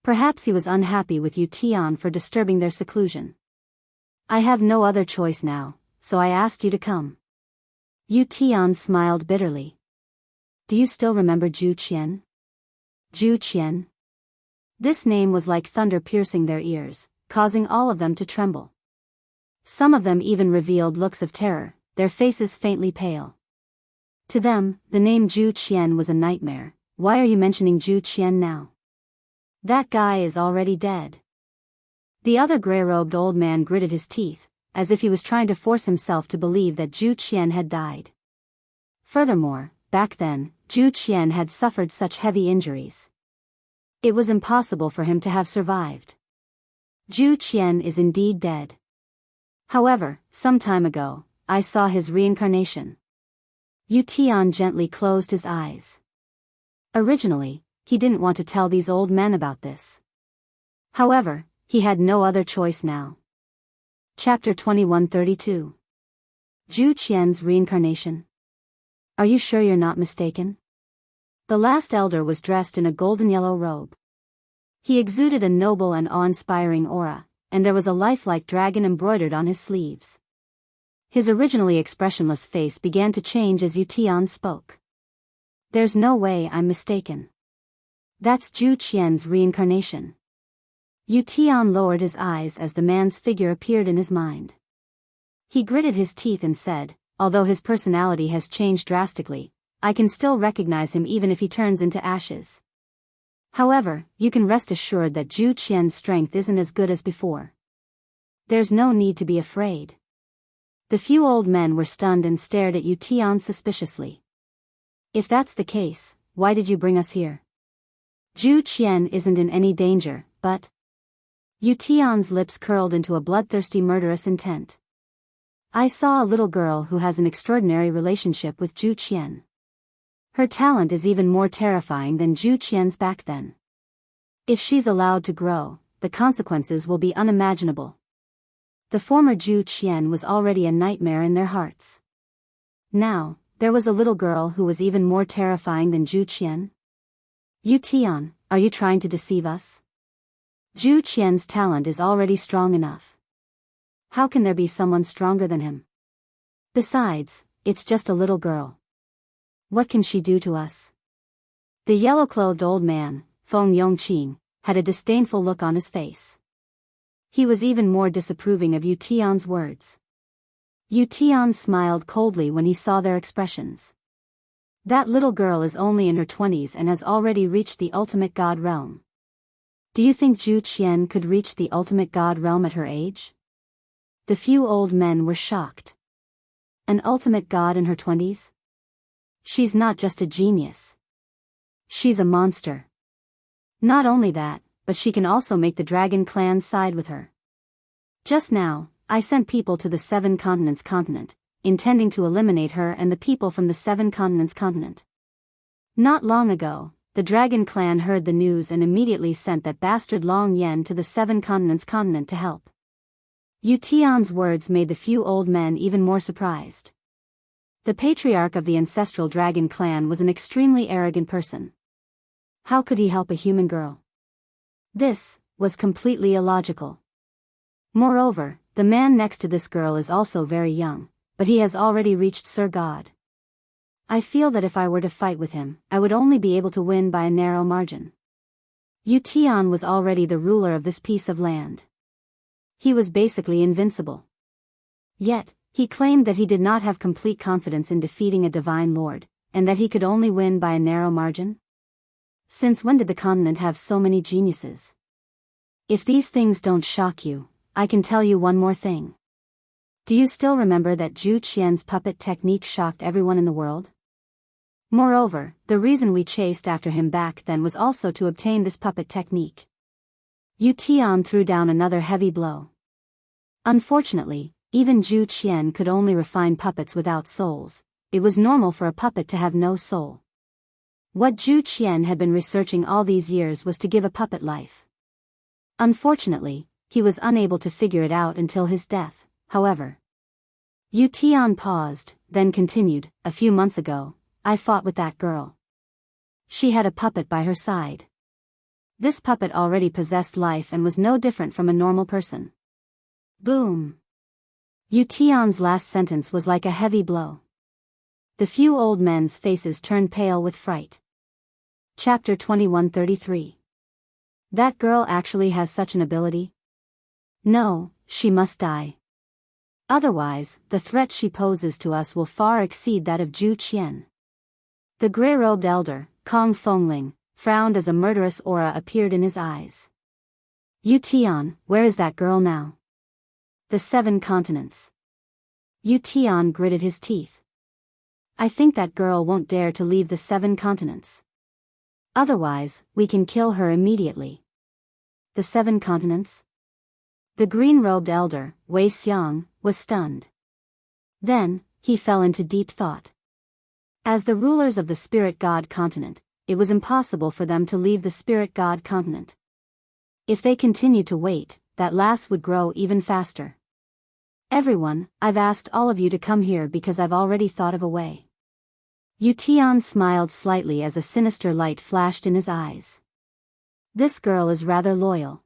Perhaps he was unhappy with Yu Tian for disturbing their seclusion. I have no other choice now, so I asked you to come. Yu Tian smiled bitterly. Do you still remember Zhu Qian? Zhu Qian? This name was like thunder piercing their ears, causing all of them to tremble. Some of them even revealed looks of terror, their faces faintly pale. To them, the name Zhu Qian was a nightmare. Why are you mentioning Zhu Qian now? That guy is already dead. The other grey-robed old man gritted his teeth, as if he was trying to force himself to believe that Zhu Qian had died. Furthermore, back then, Zhu Qian had suffered such heavy injuries. It was impossible for him to have survived. Zhu Qian is indeed dead. However, some time ago, I saw his reincarnation. Yu Tian gently closed his eyes. Originally, he didn't want to tell these old men about this. However, he had no other choice now. Chapter 2132. Zhu Qian's reincarnation. Are you sure you're not mistaken? The last elder was dressed in a golden yellow robe. He exuded a noble and awe-inspiring aura, and there was a lifelike dragon embroidered on his sleeves. His originally expressionless face began to change as Yu Tian spoke. There's no way I'm mistaken. That's Zhu Qian's reincarnation. Yu Tian lowered his eyes as the man's figure appeared in his mind. He gritted his teeth and said, although his personality has changed drastically, I can still recognize him even if he turns into ashes. However, you can rest assured that Zhu Qian's strength isn't as good as before. There's no need to be afraid. The few old men were stunned and stared at Yu Tian suspiciously. If that's the case, why did you bring us here? Zhu Qian isn't in any danger, but... Yu Tian's lips curled into a bloodthirsty murderous intent. I saw a little girl who has an extraordinary relationship with Zhu Qian. Her talent is even more terrifying than Zhu Qian's back then. If she's allowed to grow, the consequences will be unimaginable. The former Zhu Qian was already a nightmare in their hearts. Now, there was a little girl who was even more terrifying than Zhu Qian. "You Tian, are you trying to deceive us? Zhu Qian's talent is already strong enough. How can there be someone stronger than him? Besides, it's just a little girl. What can she do to us?" The yellow-clothed old man, Feng Yongqing, had a disdainful look on his face. He was even more disapproving of Yu Tian's words. Yu Tian smiled coldly when he saw their expressions. "That little girl is only in her 20s and has already reached the ultimate god realm. Do you think Zhu Qian could reach the ultimate god realm at her age?" The few old men were shocked. An ultimate god in her 20s? She's not just a genius. She's a monster. Not only that, but she can also make the dragon clan side with her. Just now, I sent people to the Seven Continents continent, intending to eliminate her and the people from the Seven Continents continent. Not long ago, the dragon clan heard the news and immediately sent that bastard Long Yen to the Seven Continents continent to help. Yu Tian's words made the few old men even more surprised. The patriarch of the ancestral dragon clan was an extremely arrogant person. How could he help a human girl? This was completely illogical. Moreover, the man next to this girl is also very young, but he has already reached Sir God. I feel that if I were to fight with him, I would only be able to win by a narrow margin. Yu Tian was already the ruler of this piece of land. He was basically invincible. Yet, he claimed that he did not have complete confidence in defeating a divine lord, and that he could only win by a narrow margin? Since when did the continent have so many geniuses? If these things don't shock you, I can tell you one more thing. Do you still remember that Zhu Qian's puppet technique shocked everyone in the world? Moreover, the reason we chased after him back then was also to obtain this puppet technique. Yu Tian threw down another heavy blow. Unfortunately, even Zhu Qian could only refine puppets without souls. It was normal for a puppet to have no soul. What Zhu Qian had been researching all these years was to give a puppet life. Unfortunately, he was unable to figure it out until his death, however. Yu Tian paused, then continued, "A few months ago, I fought with that girl. She had a puppet by her side. This puppet already possessed life and was no different from a normal person." Boom! Yu Tian's last sentence was like a heavy blow. The few old men's faces turned pale with fright. Chapter 2133. That girl actually has such an ability? No, she must die. Otherwise, the threat she poses to us will far exceed that of Zhu Qian. The grey-robed elder, Kong Fengling, frowned as a murderous aura appeared in his eyes. Yu Tian, where is that girl now? The Seven Continents. Yu Tian gritted his teeth. I think that girl won't dare to leave the Seven Continents. Otherwise, we can kill her immediately. The Seven Continents? The green-robed elder, Wei Xiang, was stunned. Then, he fell into deep thought. As the rulers of the Spirit God continent, it was impossible for them to leave the Spirit God continent. If they continued to wait, that loss would grow even faster. Everyone, I've asked all of you to come here because I've already thought of a way. Yu Tian smiled slightly as a sinister light flashed in his eyes. This girl is rather loyal.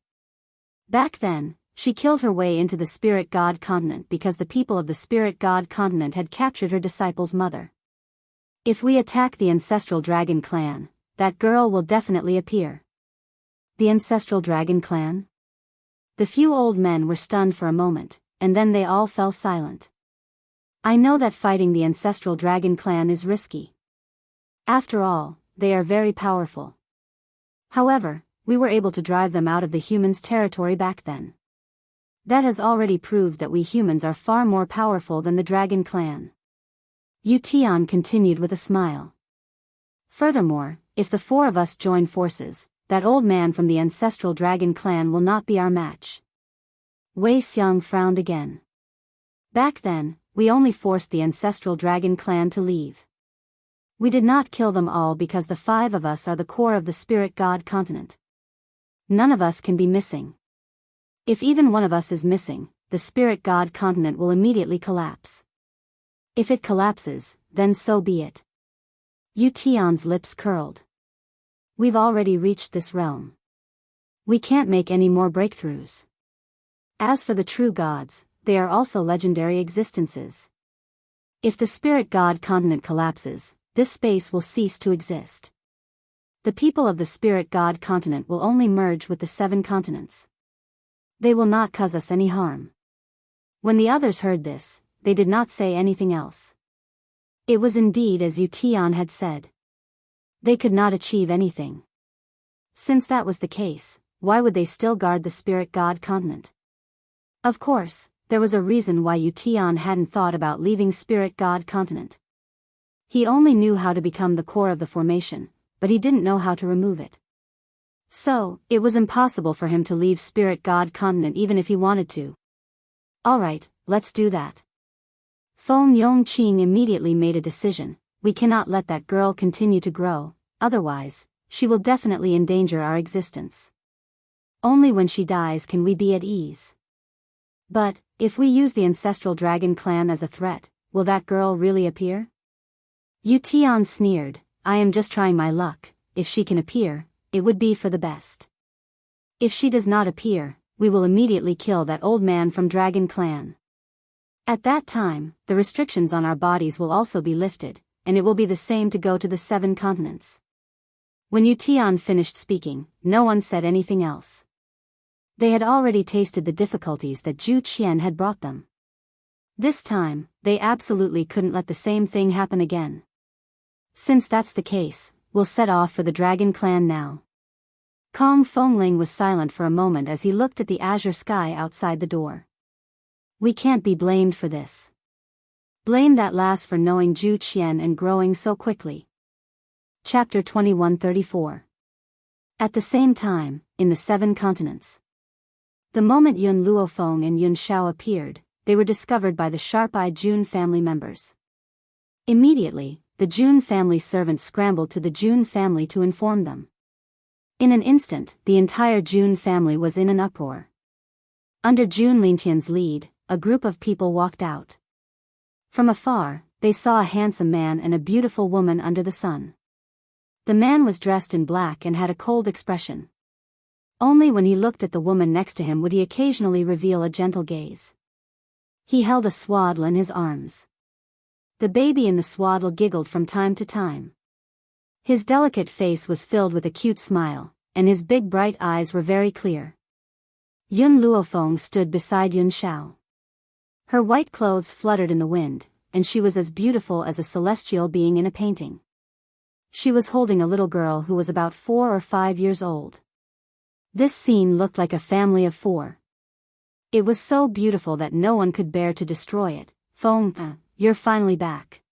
Back then, she killed her way into the Spirit God continent because the people of the Spirit God continent had captured her disciple's mother. If we attack the ancestral dragon clan, that girl will definitely appear. The ancestral dragon clan? The few old men were stunned for a moment, and then they all fell silent. I know that fighting the ancestral dragon clan is risky. After all, they are very powerful. However, we were able to drive them out of the humans' territory back then. That has already proved that we humans are far more powerful than the dragon clan. Yu Tian continued with a smile. Furthermore, if the four of us join forces, that old man from the ancestral dragon clan will not be our match. Wei Xiang frowned again. Back then, we only forced the ancestral dragon clan to leave. We did not kill them all because the five of us are the core of the Spirit God continent. None of us can be missing. If even one of us is missing, the Spirit God continent will immediately collapse. If it collapses, then so be it. Yu Tian's lips curled. We've already reached this realm. We can't make any more breakthroughs. As for the true gods, they are also legendary existences. If the spirit god continent collapses, this space will cease to exist. The people of the spirit god continent will only merge with the 7 continents. They will not cause us any harm. When the others heard this, they did not say anything else. It was indeed as Yu Tian had said. They could not achieve anything. Since that was the case, why would they still guard the spirit god continent? Of course, there was a reason why Yu Tian hadn't thought about leaving spirit god continent. He only knew how to become the core of the formation, but he didn't know how to remove it. So, it was impossible for him to leave spirit god continent even if he wanted to. Alright, let's do that. Feng Yongqing immediately made a decision. We cannot let that girl continue to grow, otherwise, she will definitely endanger our existence. Only when she dies can we be at ease. But, if we use the ancestral dragon clan as a threat, will that girl really appear? Yu Tian sneered, I am just trying my luck. If she can appear, it would be for the best. If she does not appear, we will immediately kill that old man from Dragon Clan. At that time, the restrictions on our bodies will also be lifted, and it will be the same to go to the 7 continents. When Yu Tian finished speaking, no one said anything else. They had already tasted the difficulties that Zhu Qian had brought them. This time, they absolutely couldn't let the same thing happen again. Since that's the case, we'll set off for the Dragon Clan now. Kong Fengling was silent for a moment as he looked at the azure sky outside the door. We can't be blamed for this. Blame that lass for knowing Zhu Qian and growing so quickly. Chapter 2134. At the same time, in the 7 continents. The moment Yun Luofeng and Yun Xiao appeared, they were discovered by the sharp-eyed Jun family members. Immediately, the Jun family servants scrambled to the Jun family to inform them. In an instant, the entire Jun family was in an uproar. Under Jun Lintian's lead, a group of people walked out. From afar, they saw a handsome man and a beautiful woman under the sun. The man was dressed in black and had a cold expression. Only when he looked at the woman next to him would he occasionally reveal a gentle gaze. He held a swaddle in his arms. The baby in the swaddle giggled from time to time. His delicate face was filled with a cute smile, and his big bright eyes were very clear. Yun Luofeng stood beside Yun Xiao. Her white clothes fluttered in the wind, and she was as beautiful as a celestial being in a painting. She was holding a little girl who was about 4 or 5 years old. This scene looked like a family of 4. It was so beautiful that no one could bear to destroy it. Feng, you're finally back.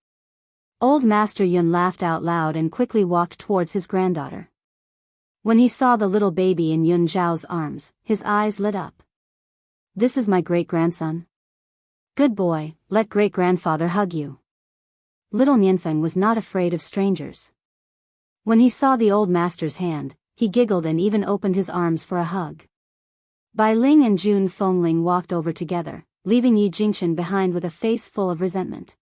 Old Master Yun laughed out loud and quickly walked towards his granddaughter. When he saw the little baby in Yun Zhao's arms, his eyes lit up. This is my great-grandson. Good boy, let great-grandfather hug you. Little Nianfeng was not afraid of strangers. When he saw the old master's hand, he giggled and even opened his arms for a hug. Bai Ling and Jun Fengling walked over together, leaving Yi Jingchen behind with a face full of resentment.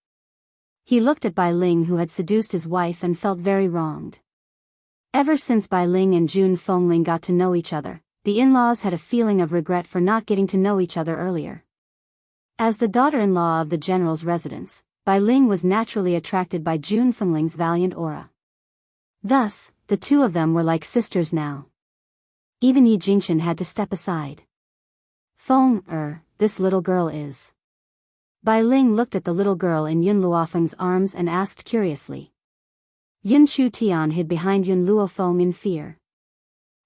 He looked at Bai Ling who had seduced his wife and felt very wronged. Ever since Bai Ling and Jun Fengling got to know each other, the in-laws had a feeling of regret for not getting to know each other earlier. As the daughter-in-law of the general's residence, Bai Ling was naturally attracted by Jun Fengling's valiant aura. Thus, the two of them were like sisters now. Even Yi Jingchen had to step aside. Feng, this little girl is. Bai Ling looked at the little girl in Yun Luofeng's arms and asked curiously. Yun Chu Tian hid behind Yun Luofeng in fear.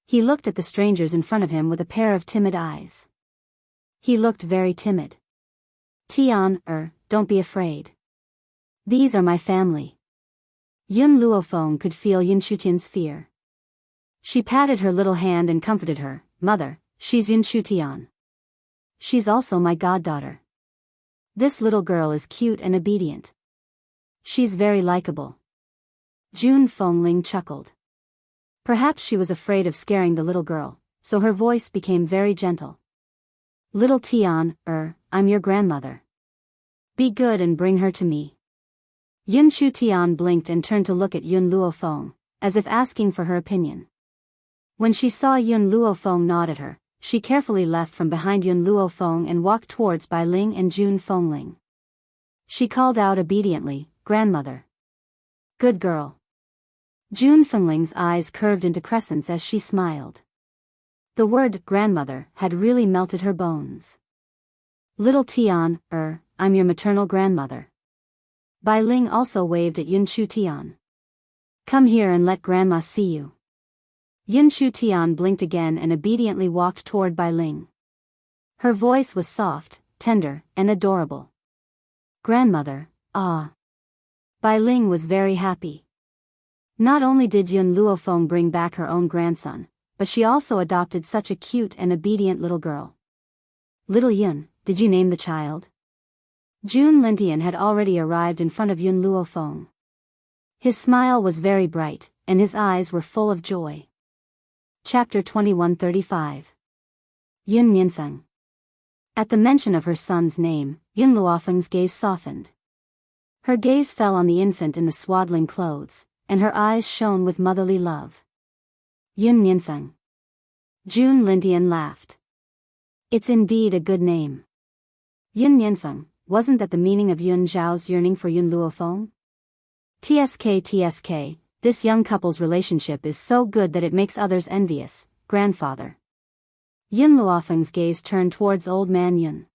He looked at the strangers in front of him with a pair of timid eyes. He looked very timid. Tian, don't be afraid. These are my family. Yun Luofeng could feel Yun Chutian's fear. She patted her little hand and comforted her. Mother, she's Yun Chutian. She's also my goddaughter. This little girl is cute and obedient. She's very likable. Jun Fengling chuckled. Perhaps she was afraid of scaring the little girl, so her voice became very gentle. Little Tian, I'm your grandmother. Be good and bring her to me. Yun Shu Tian blinked and turned to look at Yun Luofeng, as if asking for her opinion. When she saw Yun Luofeng nod at her, she carefully left from behind Yun Luofeng and walked towards Bai Ling and Jun Fengling. She called out obediently, "Grandmother." "Good girl." Jun Fengling's eyes curved into crescents as she smiled. The word grandmother had really melted her bones. "Little Tian, I'm your maternal grandmother." Bai Ling also waved at Yun Shu Tian. "Come here and let grandma see you." Yun Shu Tian blinked again and obediently walked toward Bai Ling. Her voice was soft, tender, and adorable. "Grandmother, ah." Bai Ling was very happy. Not only did Yun Luofeng bring back her own grandson, but she also adopted such a cute and obedient little girl. "Little Yun, did you name the child?" Jun Lintian had already arrived in front of Yun Luofeng. His smile was very bright, and his eyes were full of joy. Chapter 2135. Yun Nianfeng. At the mention of her son's name, Yun Luofeng's gaze softened. Her gaze fell on the infant in the swaddling clothes, and her eyes shone with motherly love. Yun Nianfeng. Jun Lintian laughed. "It's indeed a good name." Yun Nianfeng, wasn't that the meaning of Yun Zhao's yearning for Yun Luofeng? TSK, this young couple's relationship is so good that it makes others envious, grandfather. Yun Luofeng's gaze turned towards old man Yun.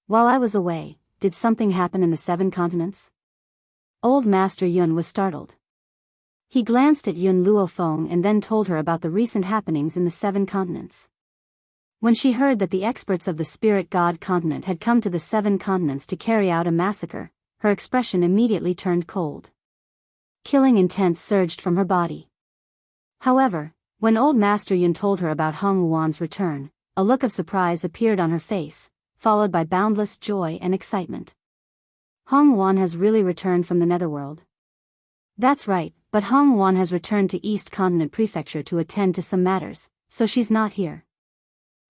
"While I was away, did something happen in the 7 continents?" Old Master Yun was startled. He glanced at Yun Luofeng and then told her about the recent happenings in the 7 continents. When she heard that the experts of the Spirit God continent had come to the 7 continents to carry out a massacre, her expression immediately turned cold. Killing intent surged from her body. However, when Old Master Yun told her about Hong Wuan's return, a look of surprise appeared on her face, followed by boundless joy and excitement. "Hong Wuan has really returned from the Netherworld?" "That's right, but Hong Wuan has returned to East Continent Prefecture to attend to some matters, so she's not here."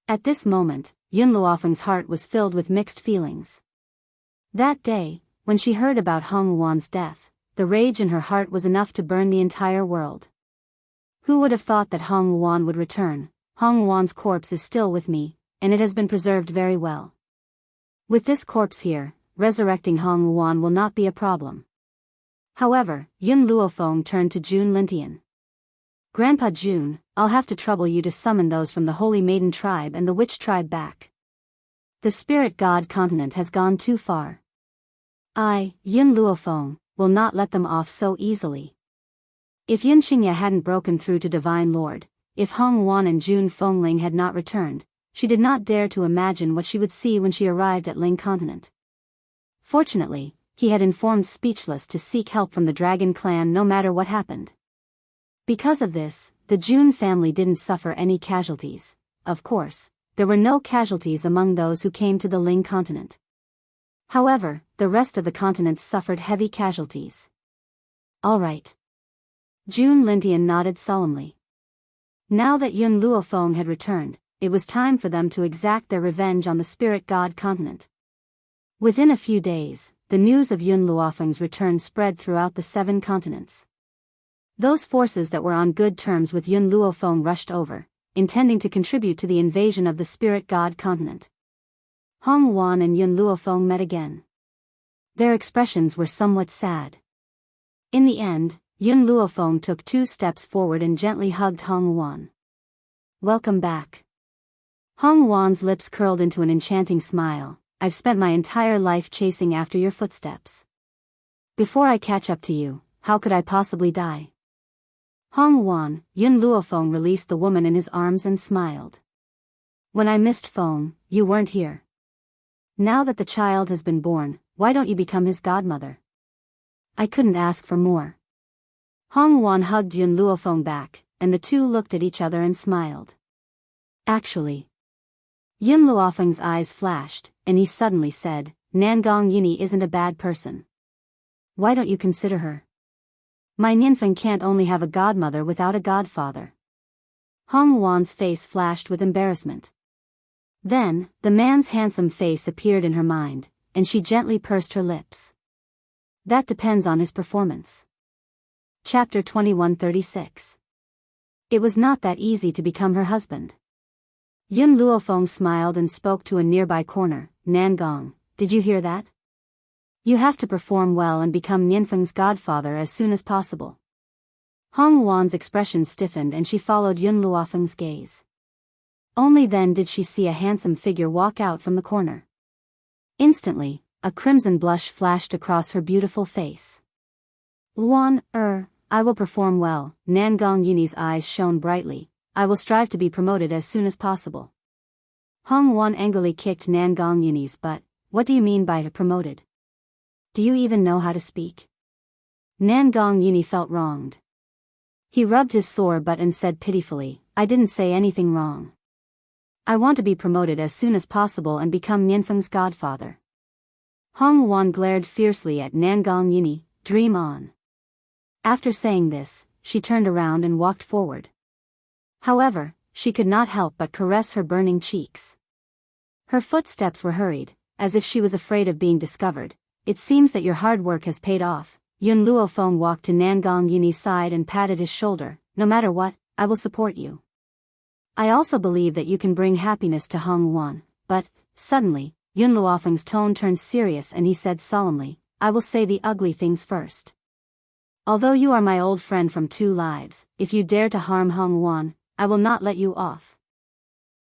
At this moment, Yun Luofeng's heart was filled with mixed feelings. That day, when she heard about Hong Wuan's death, the rage in her heart was enough to burn the entire world. Who would have thought that Hong Wuan would return? Hong Wuan's corpse is still with me, and it has been preserved very well. With this corpse here, resurrecting Hong Wuan will not be a problem. However, Yun Luofeng turned to Jun Lintian. "Grandpa Jun, I'll have to trouble you to summon those from the Holy Maiden tribe and the Witch tribe back. The Spirit God continent has gone too far. I, Yun Luofeng, will not let them off so easily." If Yun Xingye hadn't broken through to Divine Lord, if Hong Wuan and Jun Fengling had not returned, she did not dare to imagine what she would see when she arrived at Ling Continent. Fortunately, he had informed Speechless to seek help from the Dragon Clan no matter what happened. Because of this, the Jun family didn't suffer any casualties. Of course, there were no casualties among those who came to the Ling Continent. However, the rest of the continents suffered heavy casualties. "All right." Jun Lintian nodded solemnly. Now that Yun Luofeng had returned, it was time for them to exact their revenge on the Spirit God continent. Within a few days, the news of Yun Luofeng's return spread throughout the 7 continents. Those forces that were on good terms with Yun Luofeng rushed over, intending to contribute to the invasion of the Spirit God continent. Hong Wuan and Yun Luofeng met again. Their expressions were somewhat sad. In the end, Yun Luofeng took 2 steps forward and gently hugged Hong Wuan. "Welcome back." Hong Wuan's lips curled into an enchanting smile. "I've spent my entire life chasing after your footsteps. Before I catch up to you, how could I possibly die?" Hong Wuan, Yun Luofeng released the woman in his arms and smiled. "When I missed Feng, you weren't here. Now that the child has been born, why don't you become his godmother?" "I couldn't ask for more." Hong Wuan hugged Yun Luofeng back, and the two looked at each other and smiled. "Actually." Yun Luofeng's eyes flashed, and he suddenly said, "Nangong Yuni isn't a bad person. Why don't you consider her? My Nianfeng can't only have a godmother without a godfather." Hong Wuan's face flashed with embarrassment. Then, the man's handsome face appeared in her mind, and she gently pursed her lips. That depends on his performance. Chapter 2136. It was not that easy to become her husband. Yun Luofeng smiled and spoke to a nearby corner. Nangong, did you hear that? You have to perform well and become Nianfeng's godfather as soon as possible. Hong Wan's expression stiffened and she followed Yun Luofeng's gaze. Only then did she see a handsome figure walk out from the corner. Instantly, a crimson blush flashed across her beautiful face. Luan, I will perform well. Nangong Yuni's eyes shone brightly. I will strive to be promoted as soon as possible. Hong Wan angrily kicked Nangong Yuni's butt. What do you mean by promoted? Do you even know how to speak? Nangong Yuni felt wronged. He rubbed his sore butt and said pitifully, I didn't say anything wrong. I want to be promoted as soon as possible and become Nianfeng's godfather. Hong Wan glared fiercely at Nangong Yuni. Dream on. After saying this, she turned around and walked forward. However, she could not help but caress her burning cheeks. Her footsteps were hurried, as if she was afraid of being discovered. It seems that your hard work has paid off. Yun Luofeng walked to Nangong Yuni's side and patted his shoulder. No matter what, I will support you. I also believe that you can bring happiness to Hong Wan. But, suddenly, Yun Luofeng's tone turned serious and he said solemnly, I will say the ugly things first. Although you are my old friend from 2 lives, if you dare to harm Hong Wan, I will not let you off.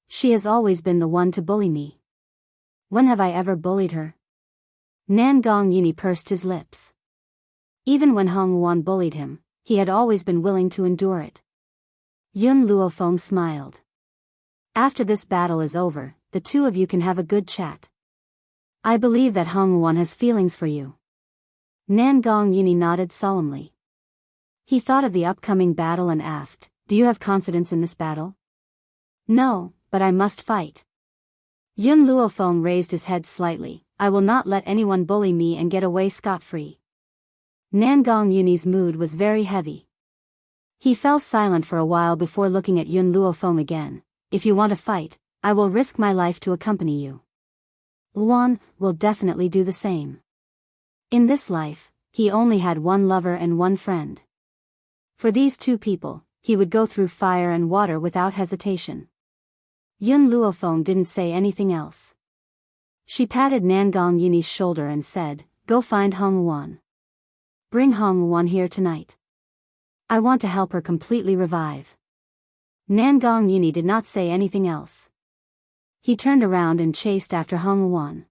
She has always been the one to bully me. When have I ever bullied her? Nangong Yuni pursed his lips. Even when Hong Wan bullied him, he had always been willing to endure it. Yun Luofeng smiled. After this battle is over, the two of you can have a good chat. I believe that Hong Wan has feelings for you. Nangong Yuni nodded solemnly. He thought of the upcoming battle and asked, do you have confidence in this battle? No, but I must fight. Yun Luofeng raised his head slightly. I will not let anyone bully me and get away scot-free. Nangong Yuni's mood was very heavy. He fell silent for a while before looking at Yun Luofeng again. If you want to fight, I will risk my life to accompany you. Luan will definitely do the same. In this life, he only had one lover and one friend. For these 2 people, he would go through fire and water without hesitation. Yun Luofeng didn't say anything else. She patted Nangong Yuni's shoulder and said, go find Hong Wan. Bring Hong Wan here tonight. I want to help her completely revive. Nangong Yuni did not say anything else. He turned around and chased after Hong Wan.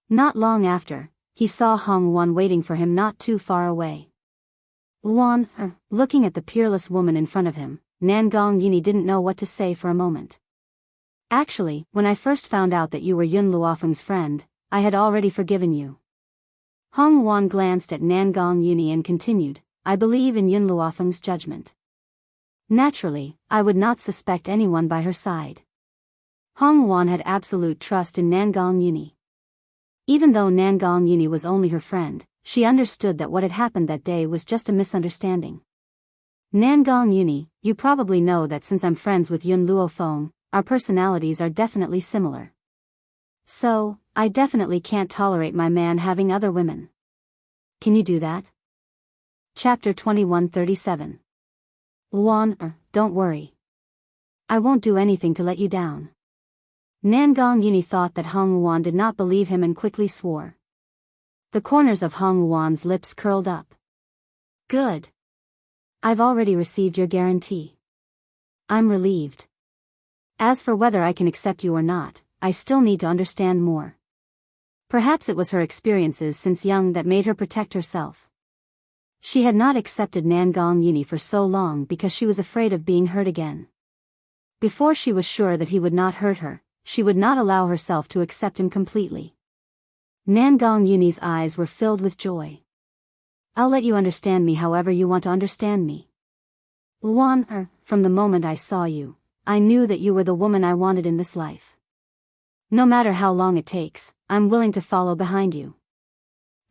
Not long after, he saw Hong Wan waiting for him not too far away. Luan, looking at the peerless woman in front of him, Nangong Yuni didn't know what to say for a moment. Actually, when I first found out that you were Yun Luofeng's friend, I had already forgiven you. Hong Wan glanced at Nangong Yuni and continued, I believe in Yun Luofeng's judgment. Naturally, I would not suspect anyone by her side. Hong Wan had absolute trust in Nangong Yuni. Even though Nangong Yuni was only her friend, she understood that what had happened that day was just a misunderstanding. Nangong Yuni, you probably know that since I'm friends with Yun Luofeng, our personalities are definitely similar. So, I definitely can't tolerate my man having other women. Can you do that? Chapter 2137. Luan, don't worry. I won't do anything to let you down. Nangong Yuni thought that Hong Wan did not believe him and quickly swore. The corners of Hong Wan's lips curled up. Good. I've already received your guarantee. I'm relieved. As for whether I can accept you or not, I still need to understand more. Perhaps it was her experiences since young that made her protect herself. She had not accepted Nangong Yuni for so long because she was afraid of being hurt again. Before she was sure that he would not hurt her, she would not allow herself to accept him completely. Nangong Yuni's eyes were filled with joy. I'll let you understand me however you want to understand me. Luan, from the moment I saw you, I knew that you were the woman I wanted in this life. No matter how long it takes, I'm willing to follow behind you.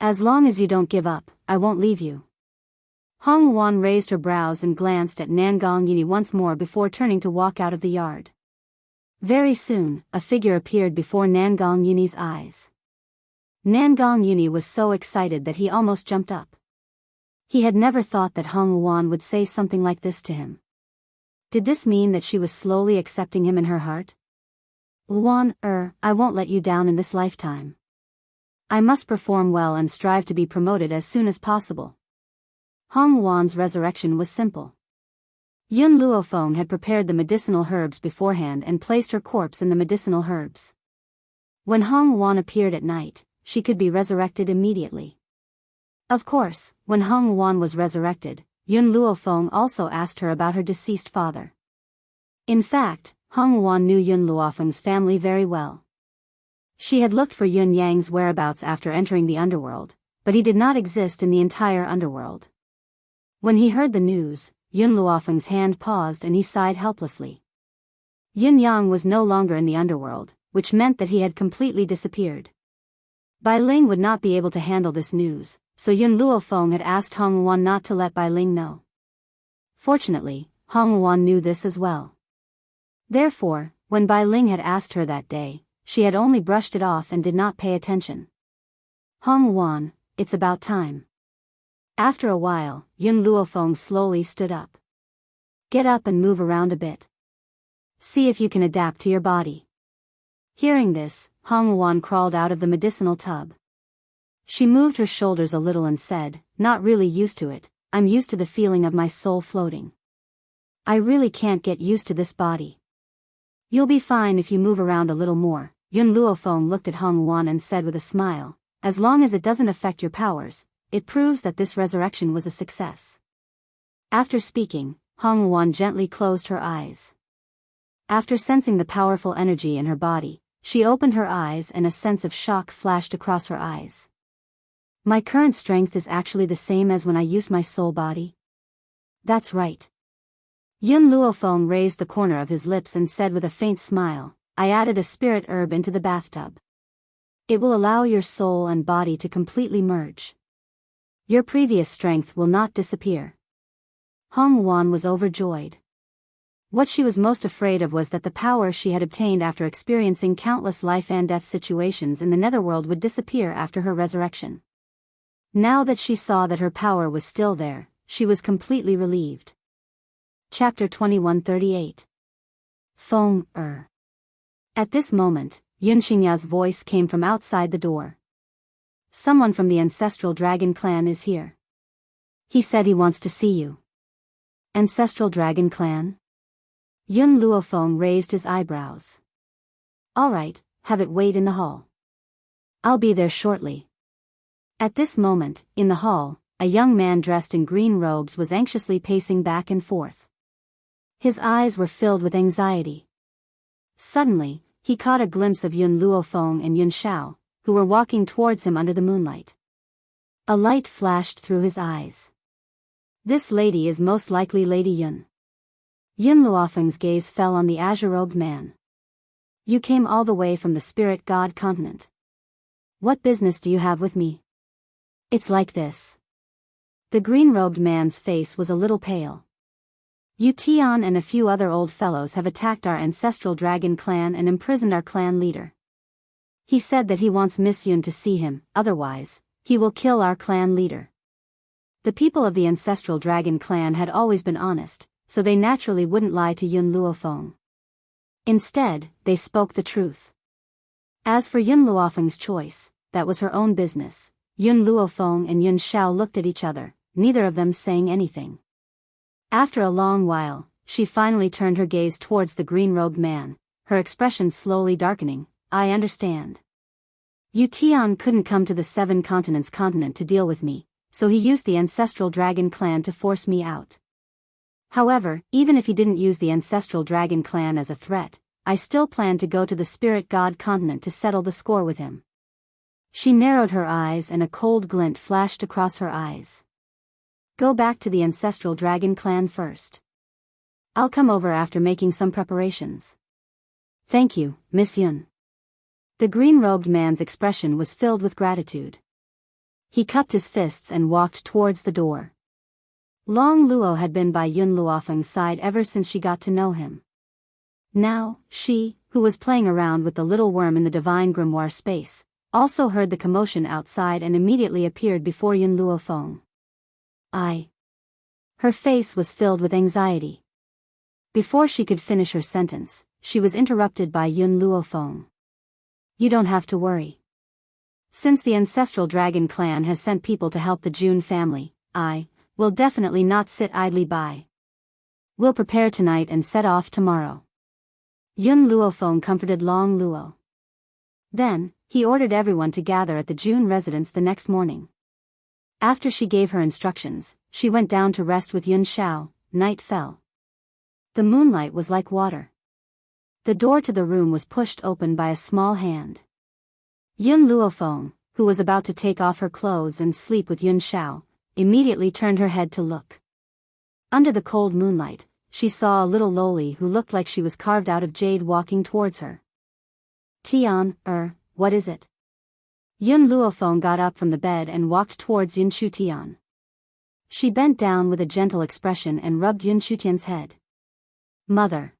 As long as you don't give up, I won't leave you. Hong Wan raised her brows and glanced at Nangong Yuni once more before turning to walk out of the yard. Very soon, a figure appeared before Nangong Yuni's eyes. Nangong Yuni was so excited that he almost jumped up. He had never thought that Hong Wuan would say something like this to him. Did this mean that she was slowly accepting him in her heart? Luan, I won't let you down in this lifetime. I must perform well and strive to be promoted as soon as possible. Hong Wuan's resurrection was simple. Yun Luofeng had prepared the medicinal herbs beforehand and placed her corpse in the medicinal herbs. When Hong Wuan appeared at night, she could be resurrected immediately. Of course, when Hong Wuan was resurrected, Yun Luofeng also asked her about her deceased father. In fact, Hong Wuan knew Yun Luofeng's family very well. She had looked for Yun Yang's whereabouts after entering the underworld, but he did not exist in the entire underworld. When he heard the news, Yun Luofeng's hand paused and he sighed helplessly. Yun Yang was no longer in the underworld, which meant that he had completely disappeared. Bai Ling would not be able to handle this news, so Yun Luofeng had asked Hong Wuan not to let Bai Ling know. Fortunately, Hong Wuan knew this as well. Therefore, when Bai Ling had asked her that day, she had only brushed it off and did not pay attention. Hong Wuan, it's about time. After a while, Yun Luofeng slowly stood up. Get up and move around a bit. See if you can adapt to your body. Hearing this, Hong Wuan crawled out of the medicinal tub. She moved her shoulders a little and said, not really used to it, I'm used to the feeling of my soul floating. I really can't get used to this body. You'll be fine if you move around a little more. Yun Luofeng looked at Hong Wuan and said with a smile, as long as it doesn't affect your powers, it proves that this resurrection was a success. After speaking, Hong Wuan gently closed her eyes. After sensing the powerful energy in her body, she opened her eyes and a sense of shock flashed across her eyes. My current strength is actually the same as when I used my soul body? That's right. Yun Luofeng raised the corner of his lips and said with a faint smile, I added a spirit herb into the bathtub. It will allow your soul and body to completely merge. Your previous strength will not disappear. Hong Wuan was overjoyed. What she was most afraid of was that the power she had obtained after experiencing countless life and death situations in the netherworld would disappear after her resurrection. Now that she saw that her power was still there, she was completely relieved. Chapter 2138. Feng Er. At this moment, Yun Xingya's voice came from outside the door. Someone from the ancestral dragon clan is here. He said he wants to see you. Ancestral dragon clan? Yun Luofeng raised his eyebrows. All right, have it wait in the hall. I'll be there shortly. At this moment, in the hall, a young man dressed in green robes was anxiously pacing back and forth. His eyes were filled with anxiety. Suddenly, he caught a glimpse of Yun Luofeng and Yun Xiao, who were walking towards him under the moonlight. A light flashed through his eyes. This lady is most likely Lady Yun. Yun Luofeng's gaze fell on the azure-robed man. You came all the way from the spirit god continent. What business do you have with me? It's like this. The green-robed man's face was a little pale. Yu Tian and a few other old fellows have attacked our ancestral dragon clan and imprisoned our clan leader. He said that he wants Miss Yun to see him, otherwise, he will kill our clan leader. The people of the ancestral dragon clan had always been honest, so they naturally wouldn't lie to Yun Luofeng. Instead, they spoke the truth. As for Yun Luofeng's choice, that was her own business. Yun Luofeng and Yun Xiao looked at each other, neither of them saying anything. After a long while, she finally turned her gaze towards the green-robed man, her expression slowly darkening. I understand. Yu Tian couldn't come to the Seven Continents continent to deal with me, so he used the ancestral dragon clan to force me out. However, even if he didn't use the ancestral dragon clan as a threat, I still planned to go to the spirit god continent to settle the score with him. She narrowed her eyes and a cold glint flashed across her eyes. Go back to the ancestral dragon clan first. I'll come over after making some preparations. Thank you, Miss Yun. The green-robed man's expression was filled with gratitude. He cupped his fists and walked towards the door. Long Luo had been by Yun Luofeng's side ever since she got to know him. Now, she, who was playing around with the little worm in the divine grimoire space, also heard the commotion outside and immediately appeared before Yun Luofeng. Her face was filled with anxiety. Before she could finish her sentence, she was interrupted by Yun Luofeng. You don't have to worry. Since the ancestral dragon clan has sent people to help the Jun family, I will definitely not sit idly by. We'll prepare tonight and set off tomorrow. Yun Luofeng comforted Long Luo. Then, he ordered everyone to gather at the Jun residence the next morning. After she gave her instructions, she went down to rest with Yun Xiao. Night fell. The moonlight was like water. The door to the room was pushed open by a small hand. Yun Luofeng, who was about to take off her clothes and sleep with Yun Xiao, immediately turned her head to look. Under the cold moonlight, she saw a little loli who looked like she was carved out of jade walking towards her. Tian, what is it? Yun Luofeng got up from the bed and walked towards Yun Shutian. She bent down with a gentle expression and rubbed Yun Shutian's head. Mother.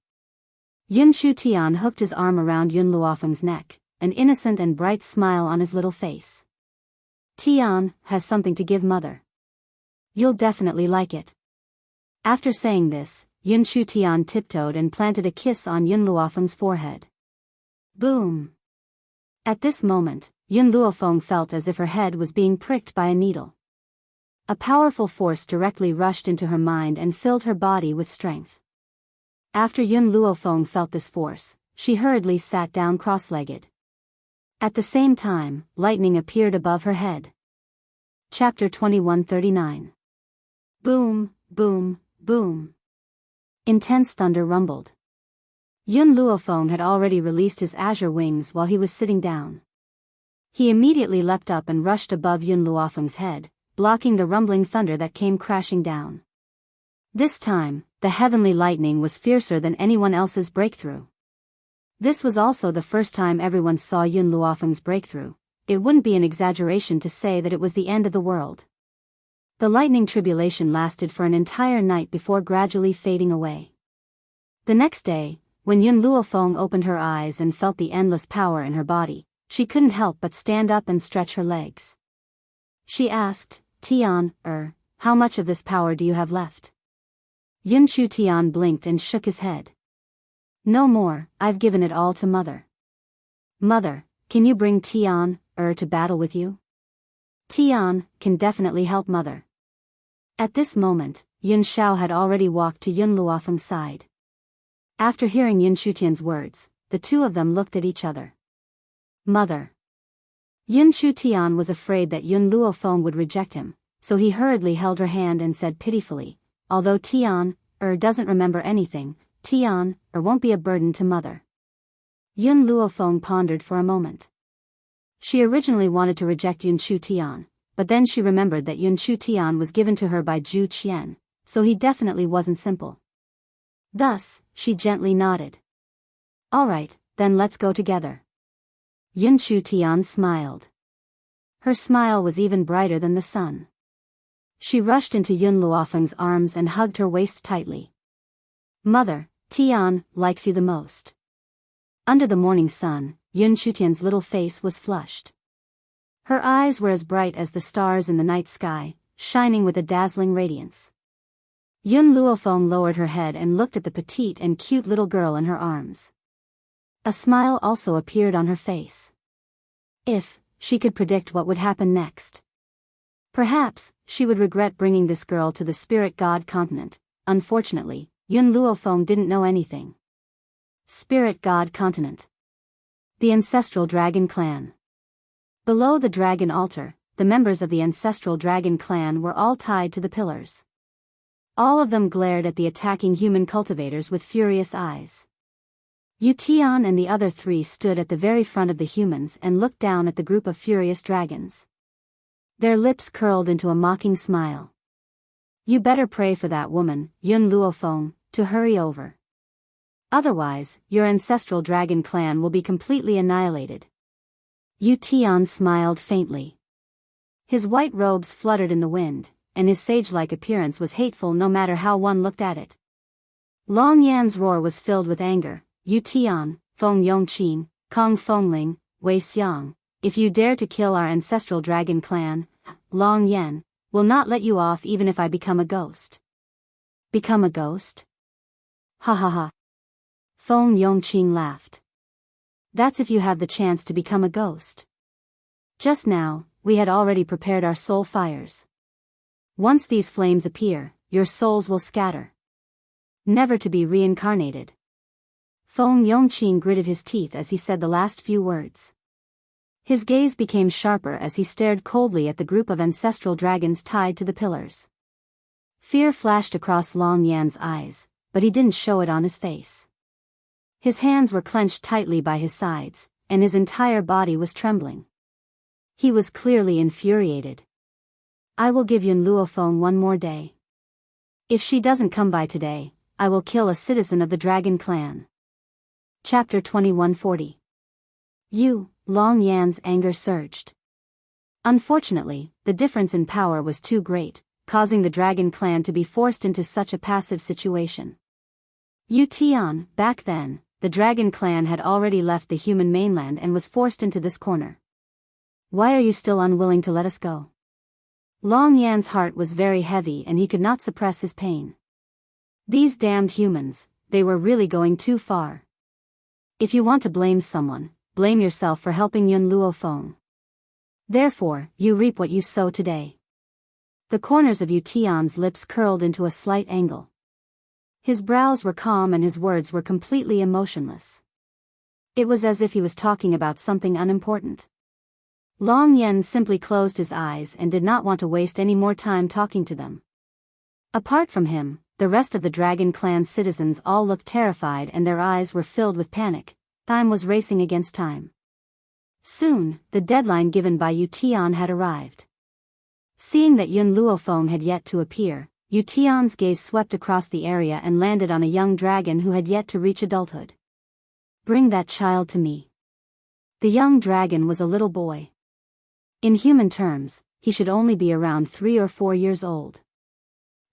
Yun Shutian hooked his arm around Yun Luofeng's neck, an innocent and bright smile on his little face. Tian has something to give mother. You'll definitely like it. After saying this, Yun Shutian tiptoed and planted a kiss on Yun Luofeng's forehead. Boom! At this moment, Yun Luofeng felt as if her head was being pricked by a needle. A powerful force directly rushed into her mind and filled her body with strength. After Yun Luofeng felt this force, she hurriedly sat down cross-legged. At the same time, lightning appeared above her head. Chapter 2139. Boom, boom, boom. Intense thunder rumbled. Yun Luofeng had already released his azure wings while he was sitting down. He immediately leapt up and rushed above Yun Luofeng's head, blocking the rumbling thunder that came crashing down. This time, the heavenly lightning was fiercer than anyone else's breakthrough. This was also the first time everyone saw Yun Luofeng's breakthrough. It wouldn't be an exaggeration to say that it was the end of the world. The lightning tribulation lasted for an entire night before gradually fading away. The next day, when Yun Luofeng opened her eyes and felt the endless power in her body, she couldn't help but stand up and stretch her legs. She asked, Tian, how much of this power do you have left? Yun Shutian blinked and shook his head. No more, I've given it all to mother. Mother, can you bring Tian, to battle with you? Tian can definitely help mother. At this moment, Yun Xiao had already walked to Yun Luofeng's side. After hearing Yun Shutian's words, the two of them looked at each other. Mother. Yun Shutian was afraid that Yun Luofeng would reject him, so he hurriedly held her hand and said pitifully, although Tian, doesn't remember anything, Tian, won't be a burden to mother. Yun Luofeng pondered for a moment. She originally wanted to reject Yun Shutian, but then she remembered that Yun Shutian was given to her by Zhu Qian, so he definitely wasn't simple. Thus, she gently nodded. All right, then let's go together. Yun Shutian smiled. Her smile was even brighter than the sun. She rushed into Yun Luofeng's arms and hugged her waist tightly. Mother, Tian likes you the most. Under the morning sun, Yun Shutian's little face was flushed. Her eyes were as bright as the stars in the night sky, shining with a dazzling radiance. Yun Luofeng lowered her head and looked at the petite and cute little girl in her arms. A smile also appeared on her face. If she could predict what would happen next. Perhaps she would regret bringing this girl to the spirit god continent. Unfortunately, Yun Luofeng didn't know anything. Spirit god continent. The ancestral dragon clan. Below the dragon altar, the members of the ancestral dragon clan were all tied to the pillars. All of them glared at the attacking human cultivators with furious eyes. Yu Tian and the other three stood at the very front of the humans and looked down at the group of furious dragons. Their lips curled into a mocking smile. You better pray for that woman, Yun Luofeng, to hurry over. Otherwise, your ancestral dragon clan will be completely annihilated. Yu Tian smiled faintly. His white robes fluttered in the wind, and his sage-like appearance was hateful no matter how one looked at it. Long Yan's roar was filled with anger. Yu Tian, Feng Yongqin, Kong Fengling, Wei Xiang, if you dare to kill our ancestral dragon clan, Long Yen will not let you off even if I become a ghost. Become a ghost? Ha ha ha. Feng Yongqing laughed. That's if you have the chance to become a ghost. Just now, we had already prepared our soul fires. Once these flames appear, your souls will scatter, never to be reincarnated. Feng Yongqing gritted his teeth as he said the last few words. His gaze became sharper as he stared coldly at the group of ancestral dragons tied to the pillars. Fear flashed across Long Yan's eyes, but he didn't show it on his face. His hands were clenched tightly by his sides, and his entire body was trembling. He was clearly infuriated. I will give Yun Luofeng one more day. If she doesn't come by today, I will kill a citizen of the Dragon Clan. Chapter 2140. Long Yan's anger surged. Unfortunately, the difference in power was too great, causing the Dragon Clan to be forced into such a passive situation. Yu Tian, back then, the Dragon Clan had already left the human mainland and was forced into this corner. Why are you still unwilling to let us go? Long Yan's heart was very heavy and he could not suppress his pain. These damned humans, they were really going too far. If you want to blame someone, blame yourself for helping Yun Luofeng. Therefore, you reap what you sow today. The corners of Yu Tian's lips curled into a slight angle. His brows were calm and his words were completely emotionless. It was as if he was talking about something unimportant. Long Yen simply closed his eyes and did not want to waste any more time talking to them. Apart from him, the rest of the Dragon Clan citizens all looked terrified and their eyes were filled with panic. Time was racing against time. Soon, the deadline given by Yu Tian had arrived. Seeing that Yun Luofeng had yet to appear, Yu Tian's gaze swept across the area and landed on a young dragon who had yet to reach adulthood. Bring that child to me. The young dragon was a little boy. In human terms, he should only be around 3 or 4 years old.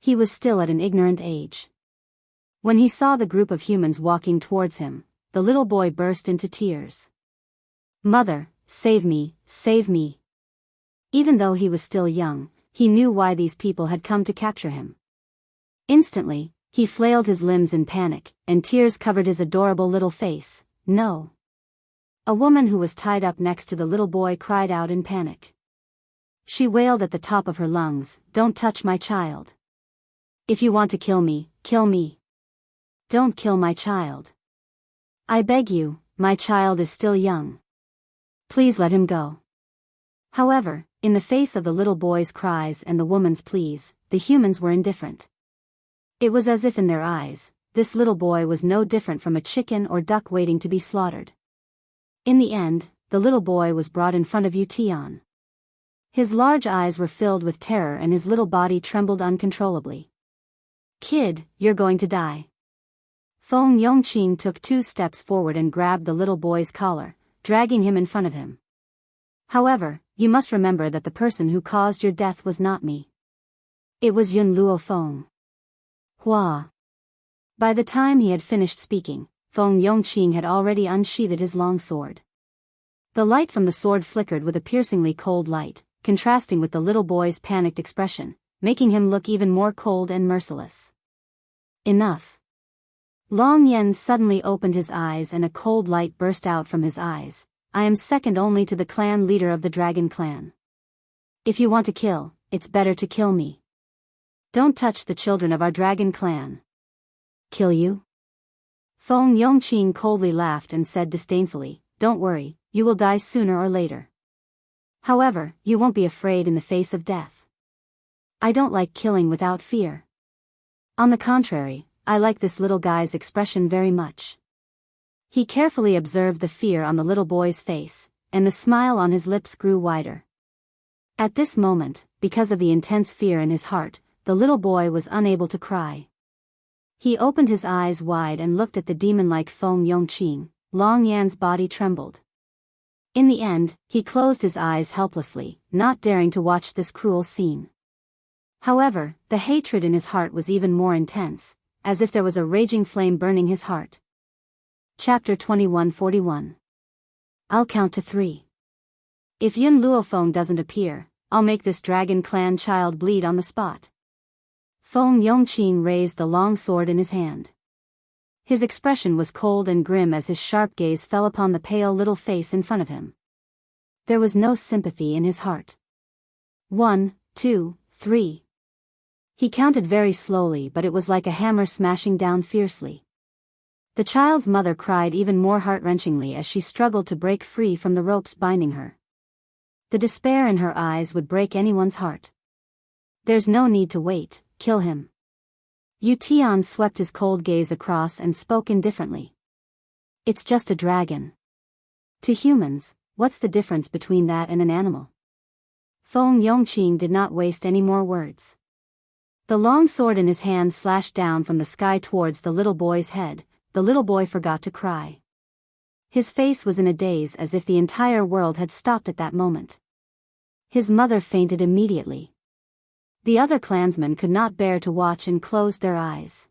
He was still at an ignorant age. When he saw the group of humans walking towards him, the little boy burst into tears. Mother, save me, save me. Even though he was still young, he knew why these people had come to capture him. Instantly, he flailed his limbs in panic, and tears covered his adorable little face. No. A woman who was tied up next to the little boy cried out in panic. She wailed at the top of her lungs, "Don't touch my child. If you want to kill me, kill me. Don't kill my child. I beg you, my child is still young. Please let him go." However, in the face of the little boy's cries and the woman's pleas, the humans were indifferent. It was as if in their eyes, this little boy was no different from a chicken or duck waiting to be slaughtered. In the end, the little boy was brought in front of Yu Tian. His large eyes were filled with terror and his little body trembled uncontrollably. Kid, you're going to die. Feng Yongqing took 2 steps forward and grabbed the little boy's collar, dragging him in front of him. However, you must remember that the person who caused your death was not me. It was Yun Luofeng. Hua. By the time he had finished speaking, Feng Yongqing had already unsheathed his long sword. The light from the sword flickered with a piercingly cold light, contrasting with the little boy's panicked expression, making him look even more cold and merciless. Enough. Long Yen suddenly opened his eyes and a cold light burst out from his eyes. I am second only to the clan leader of the Dragon Clan. If you want to kill, it's better to kill me. Don't touch the children of our Dragon Clan. Kill you? Feng Yongqing coldly laughed and said disdainfully, Don't worry, you will die sooner or later. However, you won't be afraid in the face of death. I don't like killing without fear. On the contrary, I like this little guy's expression very much. He carefully observed the fear on the little boy's face, and the smile on his lips grew wider. At this moment, because of the intense fear in his heart, the little boy was unable to cry. He opened his eyes wide and looked at the demon-like Feng Yongqing. Long Yan's body trembled. In the end, he closed his eyes helplessly, not daring to watch this cruel scene. However, the hatred in his heart was even more intense, as if there was a raging flame burning his heart. Chapter 2141. I'll count to 3. If Yun Luofeng doesn't appear, I'll make this dragon clan child bleed on the spot. Feng Yongqing raised the long sword in his hand. His expression was cold and grim as his sharp gaze fell upon the pale little face in front of him. There was no sympathy in his heart. 1, 2, 3. He counted very slowly, but it was like a hammer smashing down fiercely. The child's mother cried even more heart-wrenchingly as she struggled to break free from the ropes binding her. The despair in her eyes would break anyone's heart. There's no need to wait, kill him. Yu Tian swept his cold gaze across and spoke indifferently. It's just a dragon. To humans, what's the difference between that and an animal? Feng Yongqing did not waste any more words. The long sword in his hand slashed down from the sky towards the little boy's head. The little boy forgot to cry. His face was in a daze as if the entire world had stopped at that moment. His mother fainted immediately. The other clansmen could not bear to watch and closed their eyes.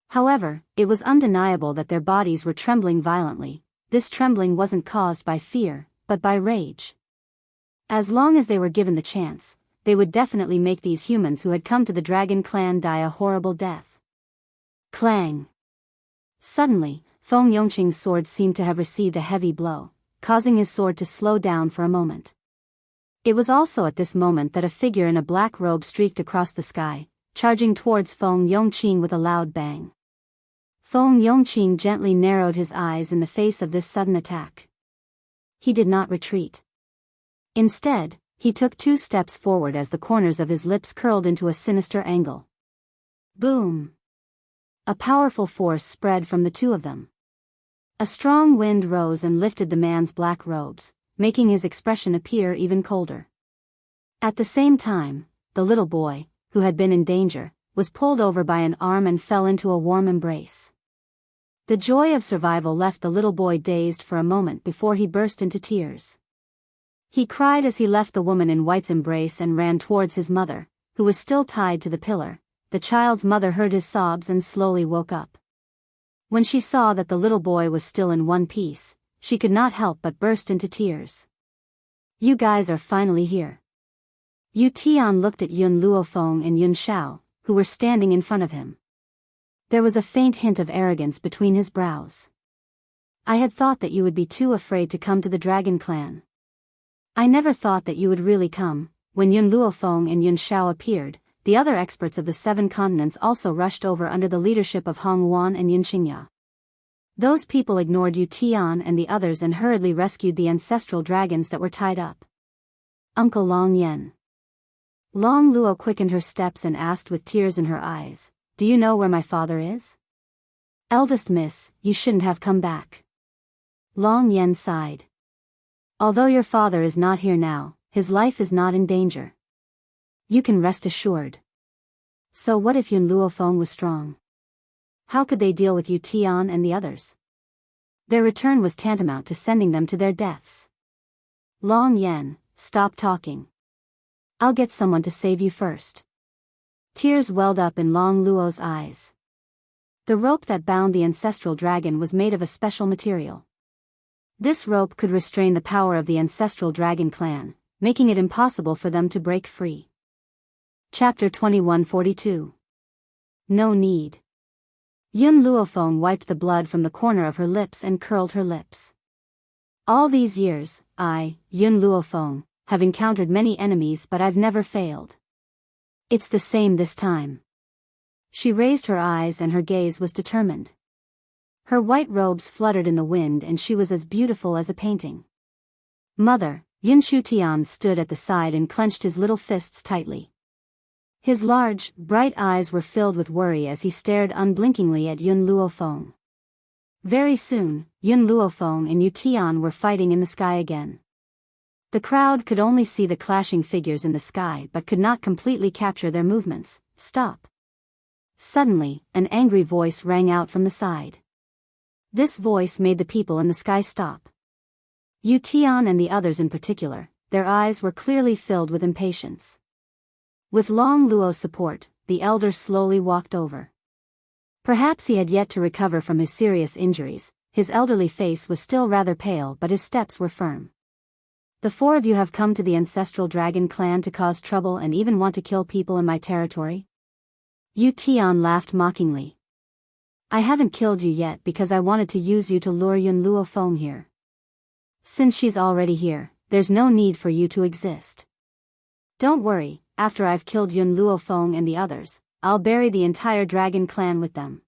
However, it was undeniable that their bodies were trembling violently. This trembling wasn't caused by fear, but by rage. As long as they were given the chance, they would definitely make these humans who had come to the dragon clan die a horrible death. Clang! Suddenly, Feng Yongqing's sword seemed to have received a heavy blow, causing his sword to slow down for a moment. It was also at this moment that a figure in a black robe streaked across the sky, charging towards Feng Yongqing with a loud bang. Feng Yongqing gently narrowed his eyes in the face of this sudden attack. He did not retreat. Instead, he took 2 steps forward as the corners of his lips curled into a sinister angle. Boom! A powerful force spread from the two of them. A strong wind rose and lifted the man's black robes, making his expression appear even colder. At the same time, the little boy, who had been in danger, was pulled over by an arm and fell into a warm embrace. The joy of survival left the little boy dazed for a moment before he burst into tears. He cried as he left the woman in white's embrace and ran towards his mother, who was still tied to the pillar. The child's mother heard his sobs and slowly woke up. When she saw that the little boy was still in one piece, she could not help but burst into tears. You guys are finally here. Yu Tian looked at Yun Luofeng and Yun Shao, who were standing in front of him. There was a faint hint of arrogance between his brows. I had thought that you would be too afraid to come to the Dragon Clan. I never thought that you would really come. When Yun Luofeng and Yun Shao appeared, the other experts of the 7 continents also rushed over under the leadership of Hong Wan and Yun Qingya. Those people ignored Yu Tian and the others and hurriedly rescued the ancestral dragons that were tied up. Uncle Long Yen. Long Luo quickened her steps and asked with tears in her eyes, Do you know where my father is? Eldest miss, you shouldn't have come back. Long Yen sighed. Although your father is not here now, his life is not in danger. You can rest assured. So what if Yun Luofeng was strong? How could they deal with Yu Tian and the others? Their return was tantamount to sending them to their deaths. Long Yen, stop talking. I'll get someone to save you first. Tears welled up in Long Luo's eyes. The rope that bound the ancestral dragon was made of a special material. This rope could restrain the power of the ancestral dragon clan, making it impossible for them to break free. Chapter 2142. No need. Yun Luofeng wiped the blood from the corner of her lips and curled her lips. All these years, I, Yun Luofeng, have encountered many enemies but I've never failed. It's the same this time. She raised her eyes and her gaze was determined. Her white robes fluttered in the wind and she was as beautiful as a painting. Mother, Yun Tian stood at the side and clenched his little fists tightly. His large, bright eyes were filled with worry as he stared unblinkingly at Yun Luofeng. Very soon, Yun Luofeng and Yu Tian were fighting in the sky again. The crowd could only see the clashing figures in the sky but could not completely capture their movements. Stop. Suddenly, an angry voice rang out from the side. This voice made the people in the sky stop. Yu Tian and the others in particular, their eyes were clearly filled with impatience. With Long Luo's support, the elder slowly walked over. Perhaps he had yet to recover from his serious injuries, his elderly face was still rather pale but his steps were firm. The four of you have come to the ancestral dragon clan to cause trouble and even want to kill people in my territory? Yu Tian laughed mockingly. I haven't killed you yet because I wanted to use you to lure Yun Luofeng here. Since she's already here, there's no need for you to exist. Don't worry, after I've killed Yun Luofeng and the others, I'll bury the entire dragon clan with them.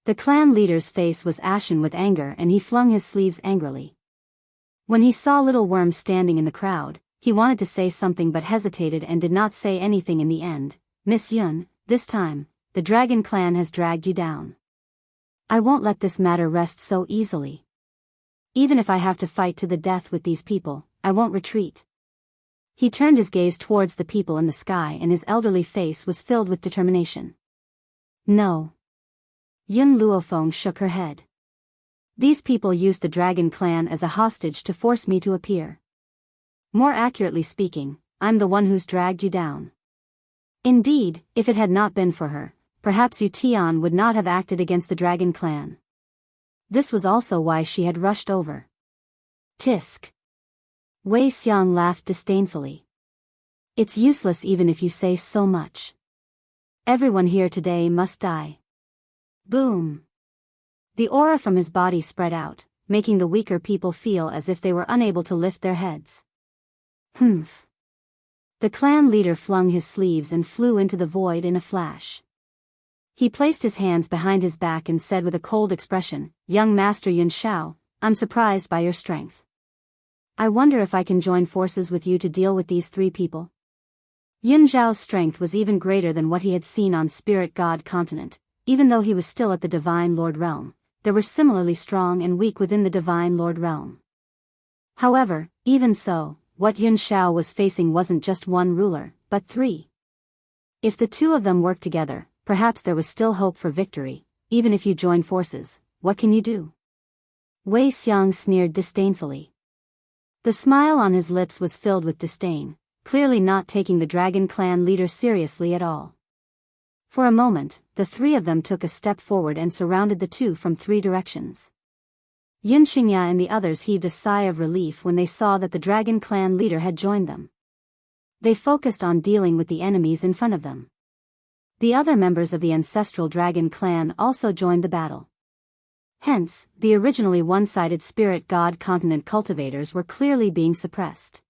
The clan leader's face was ashen with anger and he flung his sleeves angrily. When he saw Little Worm standing in the crowd, he wanted to say something but hesitated and did not say anything in the end. Miss Yun, this time, the dragon clan has dragged you down. I won't let this matter rest so easily. Even if I have to fight to the death with these people, I won't retreat. He turned his gaze towards the people in the sky and his elderly face was filled with determination. No. Yun Luofeng shook her head. These people used the dragon clan as a hostage to force me to appear. More accurately speaking, I'm the one who's dragged you down. Indeed, if it had not been for her, perhaps Yu Tian would not have acted against the dragon clan. This was also why she had rushed over. Tisk. Wei Xiang laughed disdainfully. It's useless even if you say so much. Everyone here today must die. Boom. The aura from his body spread out, making the weaker people feel as if they were unable to lift their heads. Humph. The clan leader flung his sleeves and flew into the void in a flash. He placed his hands behind his back and said with a cold expression, Young Master Yun Shao, I'm surprised by your strength. I wonder if I can join forces with you to deal with these three people. Yun Zhao's strength was even greater than what he had seen on Spirit God Continent, even though he was still at the Divine Lord Realm. There were similarly strong and weak within the Divine Lord Realm. However, even so, what Yun Shao was facing wasn't just one ruler, but three. If the two of them worked together, perhaps there was still hope for victory. Even if you join forces, what can you do? Wei Xiang sneered disdainfully. The smile on his lips was filled with disdain, clearly not taking the dragon clan leader seriously at all. For a moment, the three of them took a step forward and surrounded the two from three directions. Yun Xingya and the others heaved a sigh of relief when they saw that the dragon clan leader had joined them. They focused on dealing with the enemies in front of them. The other members of the ancestral dragon clan also joined the battle. Hence, the originally one-sided spirit god continent cultivators were clearly being suppressed.